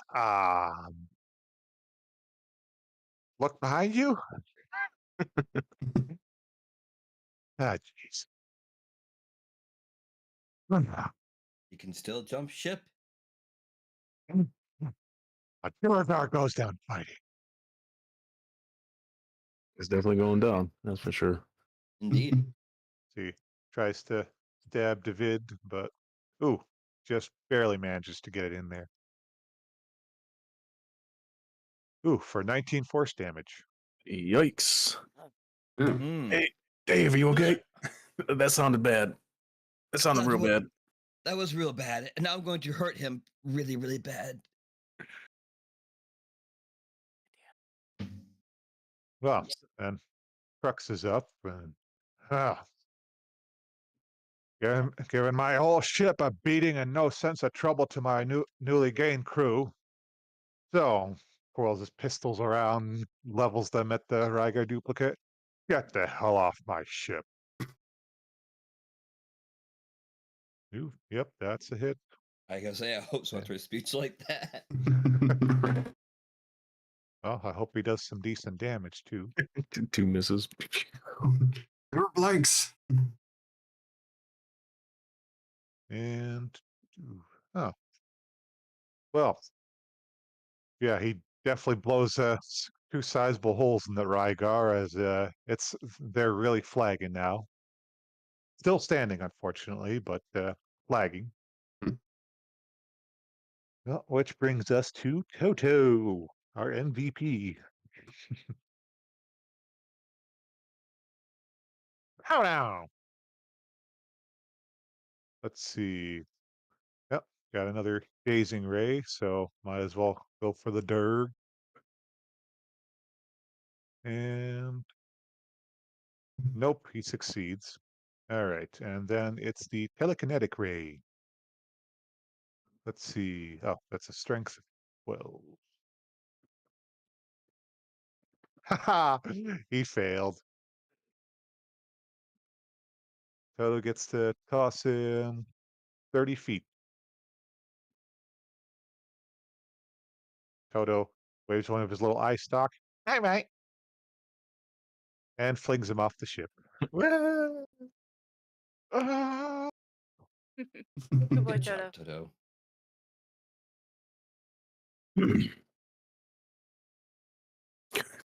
Look behind you? Ah, jeez. You can still jump ship. A Durgar goes down fighting. It's definitely going down. That's for sure. Indeed. See, tries to stab David, but ooh, just barely manages to get it in there. Ooh, for 19 force damage. Yikes. Yeah. Hmm. Hey, Dave, are you okay? That sounded bad. That sounded That's real what- bad. That was real bad. And now I'm going to hurt him really, really bad. Well, and Crux is up, and giving my whole ship a beating and no sense of trouble to my newly gained crew. So, twirls his pistols around, levels them at the Rygar duplicate. Get the hell off my ship. Ooh, yep, that's a hit. I gotta say, I hope so after a speech like that. Well, I hope he does some decent damage too. Two misses. There were blanks. And oh, well, yeah, he definitely blows two sizable holes in the Rygar as they're really flagging now. Still standing, unfortunately, but flagging. Hmm. Well, which brings us to Toto, our MVP. How now? Let's see. Yep, got another Gazing Ray, so might as well go for the Durg. And nope, he succeeds. All right, and then it's the Telekinetic Ray. Let's see. Oh, that's a strength of 12. Haha, he failed. Toto gets to toss him 30 feet. Toto waves one of his little eye stalk. Hey, mate. And flings him off the ship. Ah! Good boy, Good Toto. job, Toto. Come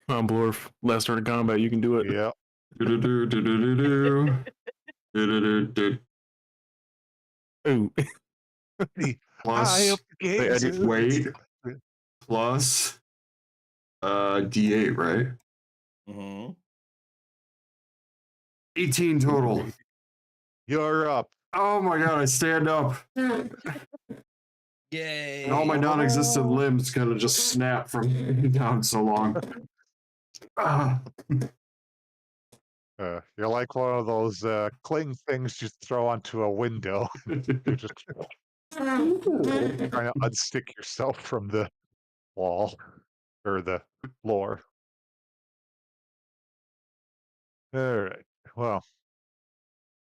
on, Blorf. Last turn of combat, you can do it. Yep. Do-do-do-do-do-do. Do-do-do-do. Ooh. Eye Plus, of the Wait, I did- gazers. wait, plus D8, right? Mm-hmm. 18 total. You're up. Oh my god, I stand up. Yay. And all my non-existent limbs kind of just snap from being down so long. Ah. You're like one of those cling things you throw onto a window. You're just trying to unstick yourself from the wall or the floor. All right. Well,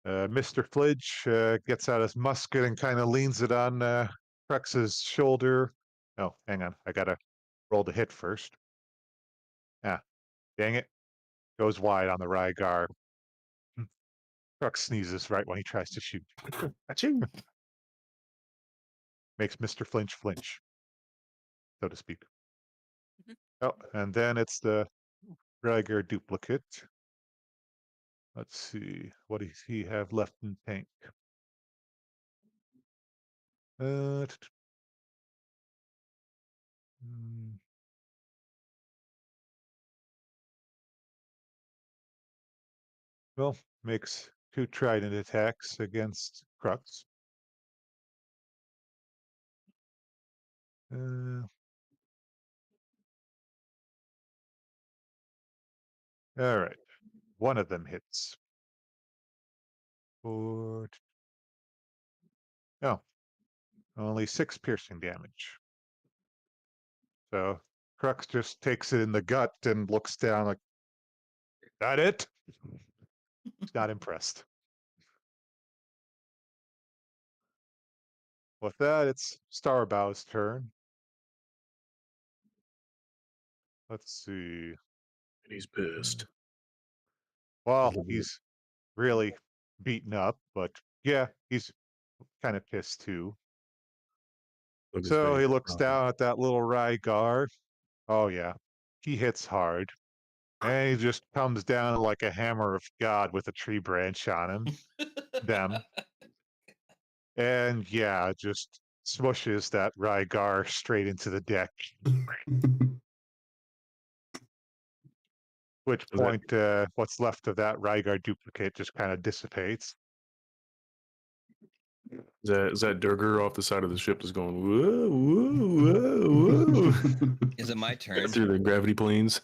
Mr. Flidge gets out his musket and kind of leans it on Crux's shoulder. Oh, hang on. I gotta roll the hit first. Ah, dang it. Goes wide on the Rygar. Crux sneezes right when he tries to shoot. Achoo! Makes Mr. Flinch flinch, so to speak. Mhm. Oh, and then it's the Rygar duplicate. Let's see, what does he have left in tank? Mm, well, makes 2 trident attacks against Crux. All right, one of them hits. For oh, only 6 piercing damage. So Crux just takes it in the gut and looks down like, that it? He's not impressed. With that, it's Starbow's turn. Let's see. And he's pissed. Well, Look at it. he's really beaten up, but yeah, he's kind of pissed too. Look at his So face. he looks Oh, down at that little Rygar. Oh yeah, he hits hard. And he just comes down like a hammer of God with a tree branch on him. Them. And yeah, just smushes that Rygar straight into the deck. Which Is that- point, what's left of that Rygar duplicate just kind of dissipates. Is that Durger off the side of the ship that's going whoa, whoa, whoa, whoa Is it my turn? through the gravity planes?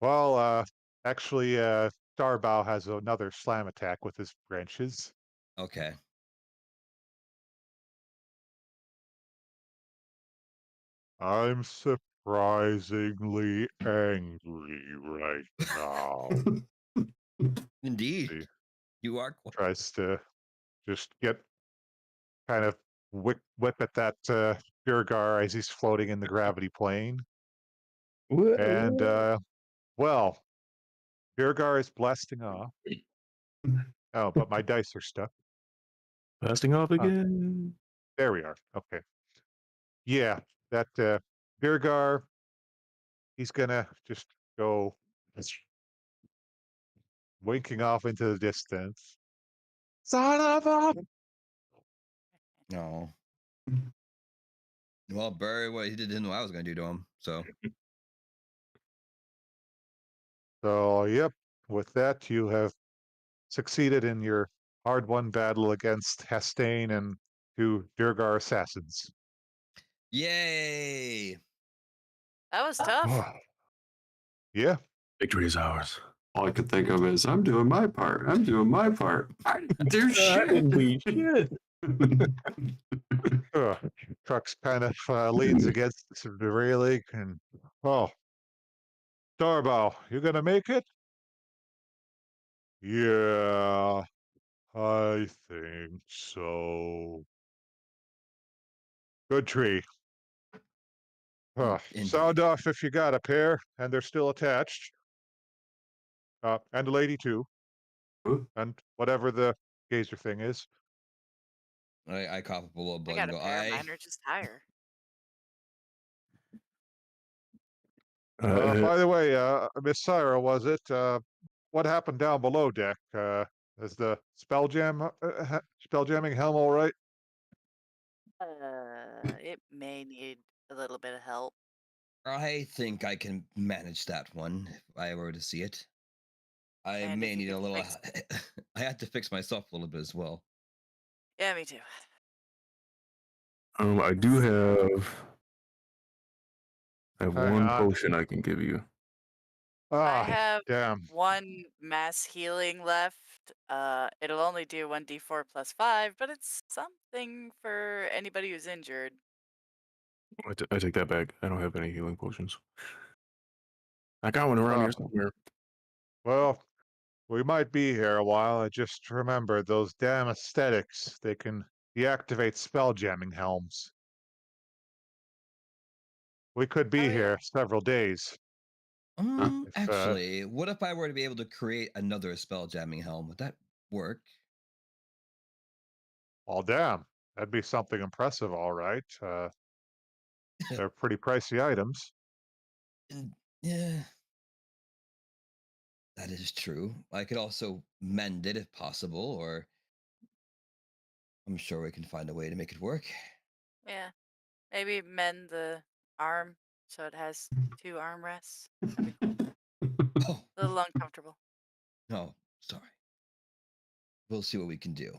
Well, actually, Starbow has another slam attack with his branches. Okay. I'm surprisingly angry right now. Indeed. See, You are quite. tries to just get kind of whip at that Durgar as he's floating in the gravity plane. And, well, Durgar is blasting off. Oh, but my dice are stuck. Blasting off again. There we are. Okay. Yeah, that Durgar, he's gonna just go winking off into the distance. Son of a! No. Well, Barry, what he didn't know I was going to do to him. So, So, yep, with that, you have succeeded in your hard-won battle against Hastane and 2 Durgar assassins. yay! That was tough. Yeah, Victory is ours. All I could think of is, I'm doing my part. I'm doing my part. I didn't do shit. Crux kind of leans against the railing and, oh, Starbow, you gonna make it? Yeah, I think so. Good tree. Indeed. Sound off if you got a pair, and they're still attached. And a lady too, Huh? and whatever the gazer thing is. I cough up a little I blood got and a go, pair. Mine are just higher. By the way, Miss Syra, was it? What happened down below deck? Is the spell jamming helm all right? It may need a little bit of help. I think I can manage that one if I were to see it. I And may if you need a could little. fix I had to fix myself a little bit as well. Yeah, me too. I do have Hang one on. potion I can give you. I Ah, have damn. 1 mass healing left. It'll only do 1d4 plus 5, but it's something for anybody who's injured. I take that back. I don't have any healing potions. I got one around Oh. here somewhere. Well, we might be here a while. I just remembered those damn aesthetics. They can deactivate spell jamming helms. We could be Oh, yeah. here several days. If, Actually, what if I were to be able to create another spell jamming helm? Would that work. Oh, damn. That'd be something impressive, all right. They're pretty pricey items. And yeah, that is true. I could also mend it if possible, or I'm sure we can find a way to make it work. Yeah. Maybe mend the arm so it has 2 armrests. That'd be cool. Oh, A little uncomfortable. no, sorry. We'll see what we can do.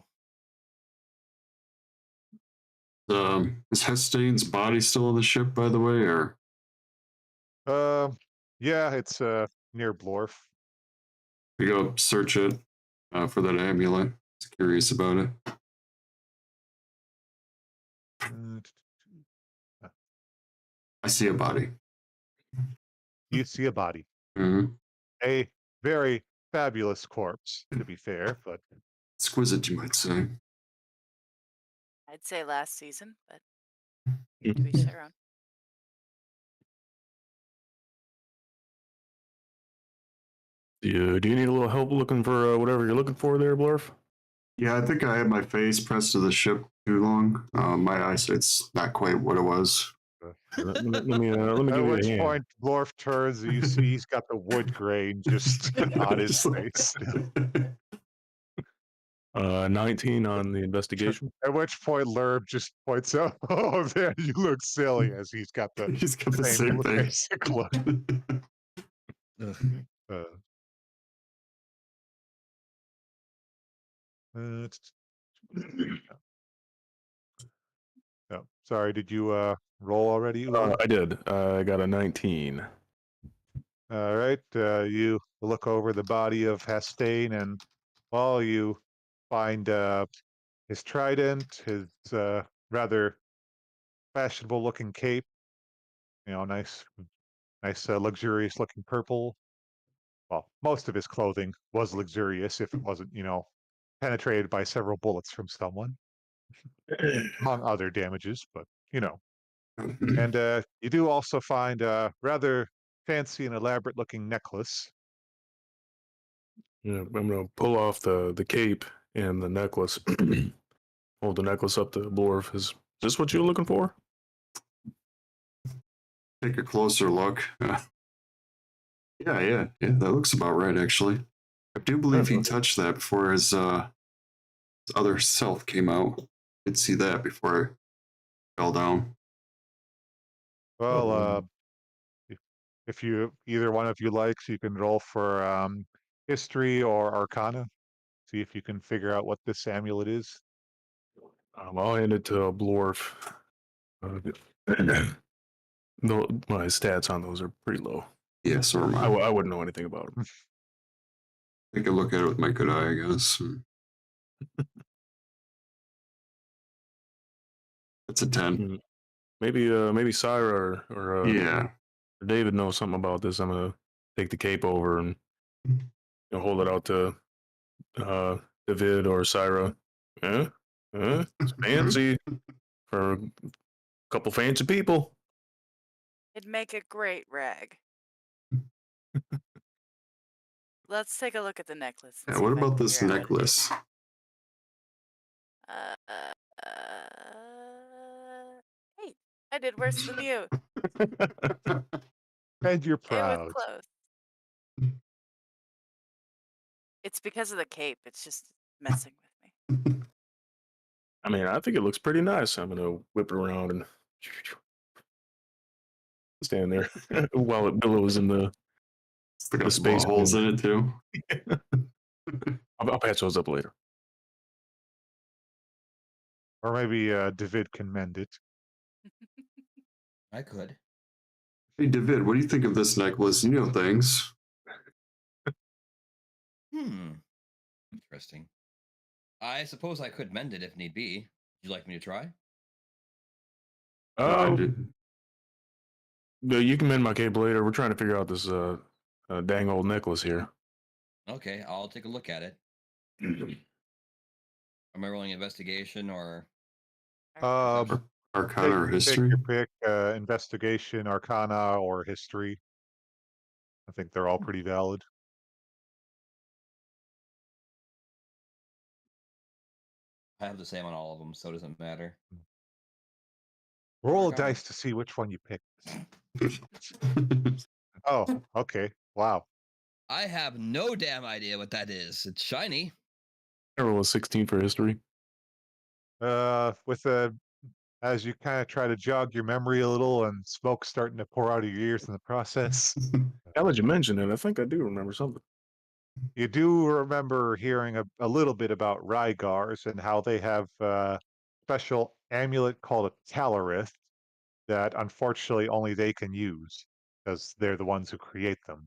Is Hestane's body still on the ship, by the way, or Yeah, it's near Blorf. we go search it for that amulet? Just curious about it. I see a body. You see a body. hmm A very fabulous corpse, to be fair, but Exquisite, you might say. I'd say last season, but to be their own. Do you need a little help looking for whatever you're looking for there, Blurf? Yeah, I think I had my face pressed to the ship too long. My eyesight's not quite what it was. Let me at give you which a hand. point Blorf turns and you see he's got the wood grain just on his Just like- face. 19 on the investigation. At which point Lerb just points out, "Oh man, you look silly," as he's got the He's got the same same thing. basic look. Ugh. Uh, no, sorry, did you roll already? Lerb? I did. I got a 19. All right, you look over the body of Hastane, and well, you find his trident, his rather fashionable-looking cape. You know, nice, luxurious-looking purple. Well, most of his clothing was luxurious, if it wasn't, penetrated by several bullets from someone, among other damages. But you know, and you do also find a rather fancy and elaborate-looking necklace. Yeah, I'm gonna pull off the cape and the necklace. Hold the necklace up to Blorf. Is this what you're looking for? Take a closer look. Yeah, that looks about right, actually. I do believe he touched that before his other self came out. Did see that before I fell down. Well, Oh, if you either one of you likes, you can roll for history or arcana. See if you can figure out what this amulet is. I'll hand it to Blorf. My stats on those are pretty low. Yeah, so am I. I wouldn't know anything about them. Take a look at it with my good eye, I guess. That's a 10. Maybe Syra or Yeah. David knows something about this. I'm gonna take the cape over and hold it out to David or Syra. It's fancy for a couple fancy people. It'd make a great rag. Let's take a look at the necklace. And Yeah, see what if I about can this figure out how to do it. necklace? Hey, I did worse than you. And you're It was proud. close. It's because of the cape. It's just messing with me. I mean, I think it looks pretty nice. I'm gonna whip it around and stand there while it billows in the. It's got The space holes bin. in it too. I'll patch those up later. Or maybe David can mend it. I could. Hey, David, what do you think of this necklace? You know things. Interesting. I suppose I could mend it if need be. Would you like me to try? I Oh, did. you can mend my cape later. We're trying to figure out this dang old necklace here. Okay, I'll take a look at it. Am I rolling investigation or? Um, Arcana or take history? your pick. Investigation, arcana, or history. I think they're all pretty valid. I have the same on all of them, so it doesn't matter. Roll a Regardless. dice to see which one you pick. Oh, okay. Wow. I have no damn idea what that is. It's shiny. I roll a 16 for history. With a as you kind of try to jog your memory a little, and smoke starting to pour out of your ears in the process. Now that you mention it, I think I do remember something. You do remember hearing a little bit about Rygars and how they have a special amulet called a Talarith that unfortunately only they can use because they're the ones who create them.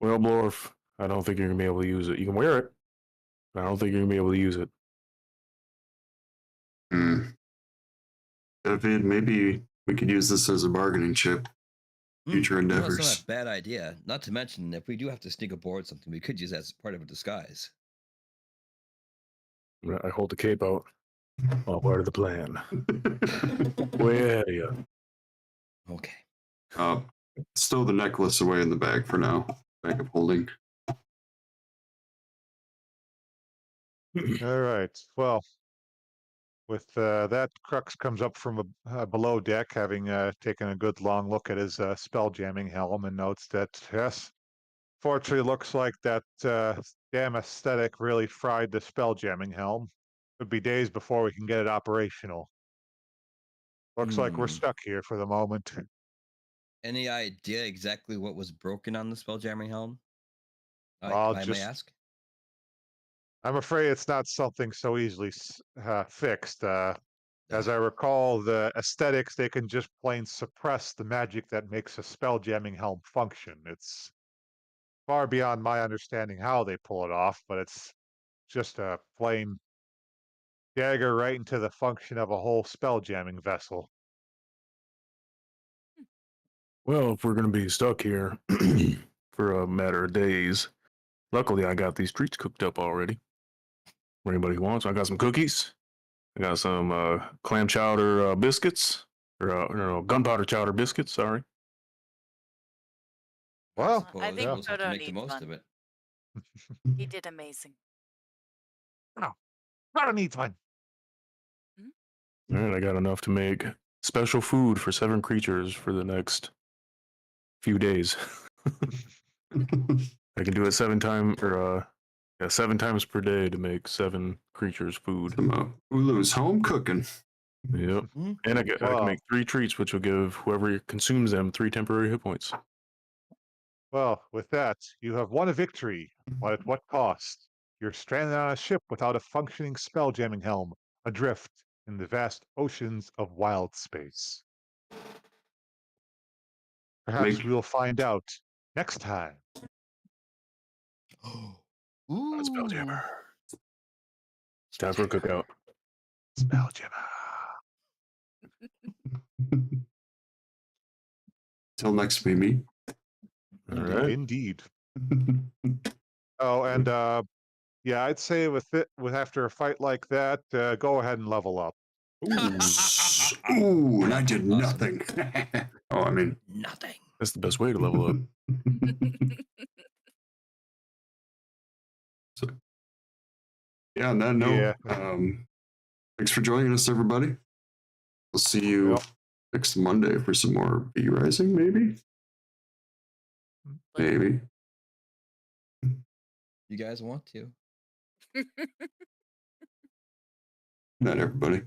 Well, Blorf, I don't think you're gonna be able to use it. You can wear it, but I don't think you're gonna be able to use it. David, maybe we could use this as a bargaining chip. Future That's not endeavors. a bad idea. Not to mention, if we do have to sneak aboard something, we could use that as part of a disguise. I hold the cape out. All part of the plan. Way ahead of you. Okay. Stow the necklace away in the bag for now. Bag of holding. All right. Well, with that, Crux comes up from below deck, having taken a good long look at his spell jamming helm, and notes that yes, fortunately, looks like that damn aesthetic really fried the spell jamming helm. Could be days before we can get it operational. Looks like we're stuck here for the moment. Any idea exactly what was broken on the spelljamming helm? I'll I may just- ask. I'm afraid it's not something so easily fixed. As I recall, the aesthetics, they can just plain suppress the magic that makes a spell jamming helm function. It's far beyond my understanding how they pull it off, but it's just a plain dagger right into the function of a whole spell jamming vessel. Well, if we're gonna be stuck here for a matter of days, luckily I got these treats cooked up already. For anybody who wants, I got some cookies. I got some clam chowder biscuits, or no, gunpowder chowder biscuits. Sorry. Well, suppose I think we'll just have to Toto make the needs most one. of it. He did amazing. Not needs one. All right, I got enough to make special food for 7 creatures for the next few days. I can do it 7 times per day to make 7 creatures food. Some Ulu's home cooking. Yep. Mhm. And I can Wow. make 3 treats, which will give whoever consumes them 3 temporary hit points. Well, with that, you have won a victory. But at what cost? You're stranded on a ship without a functioning spell jamming helm, adrift in the vast oceans of wild space. Perhaps Make- we'll find out next time. On Spelljammer. It's time for a cookout. Spelljammer. Till next we meet. All right. Indeed. Oh, and yeah, I'd say with after a fight like that, go ahead and level up. Ooh, and I did Awesome. nothing. Oh, I mean, Nothing. That's the best way to level up. So, yeah, on that note, Yeah. Thanks for joining us, everybody. We'll see you Yep. next Monday for some more B Rising, maybe? Maybe. You guys want to? Not everybody.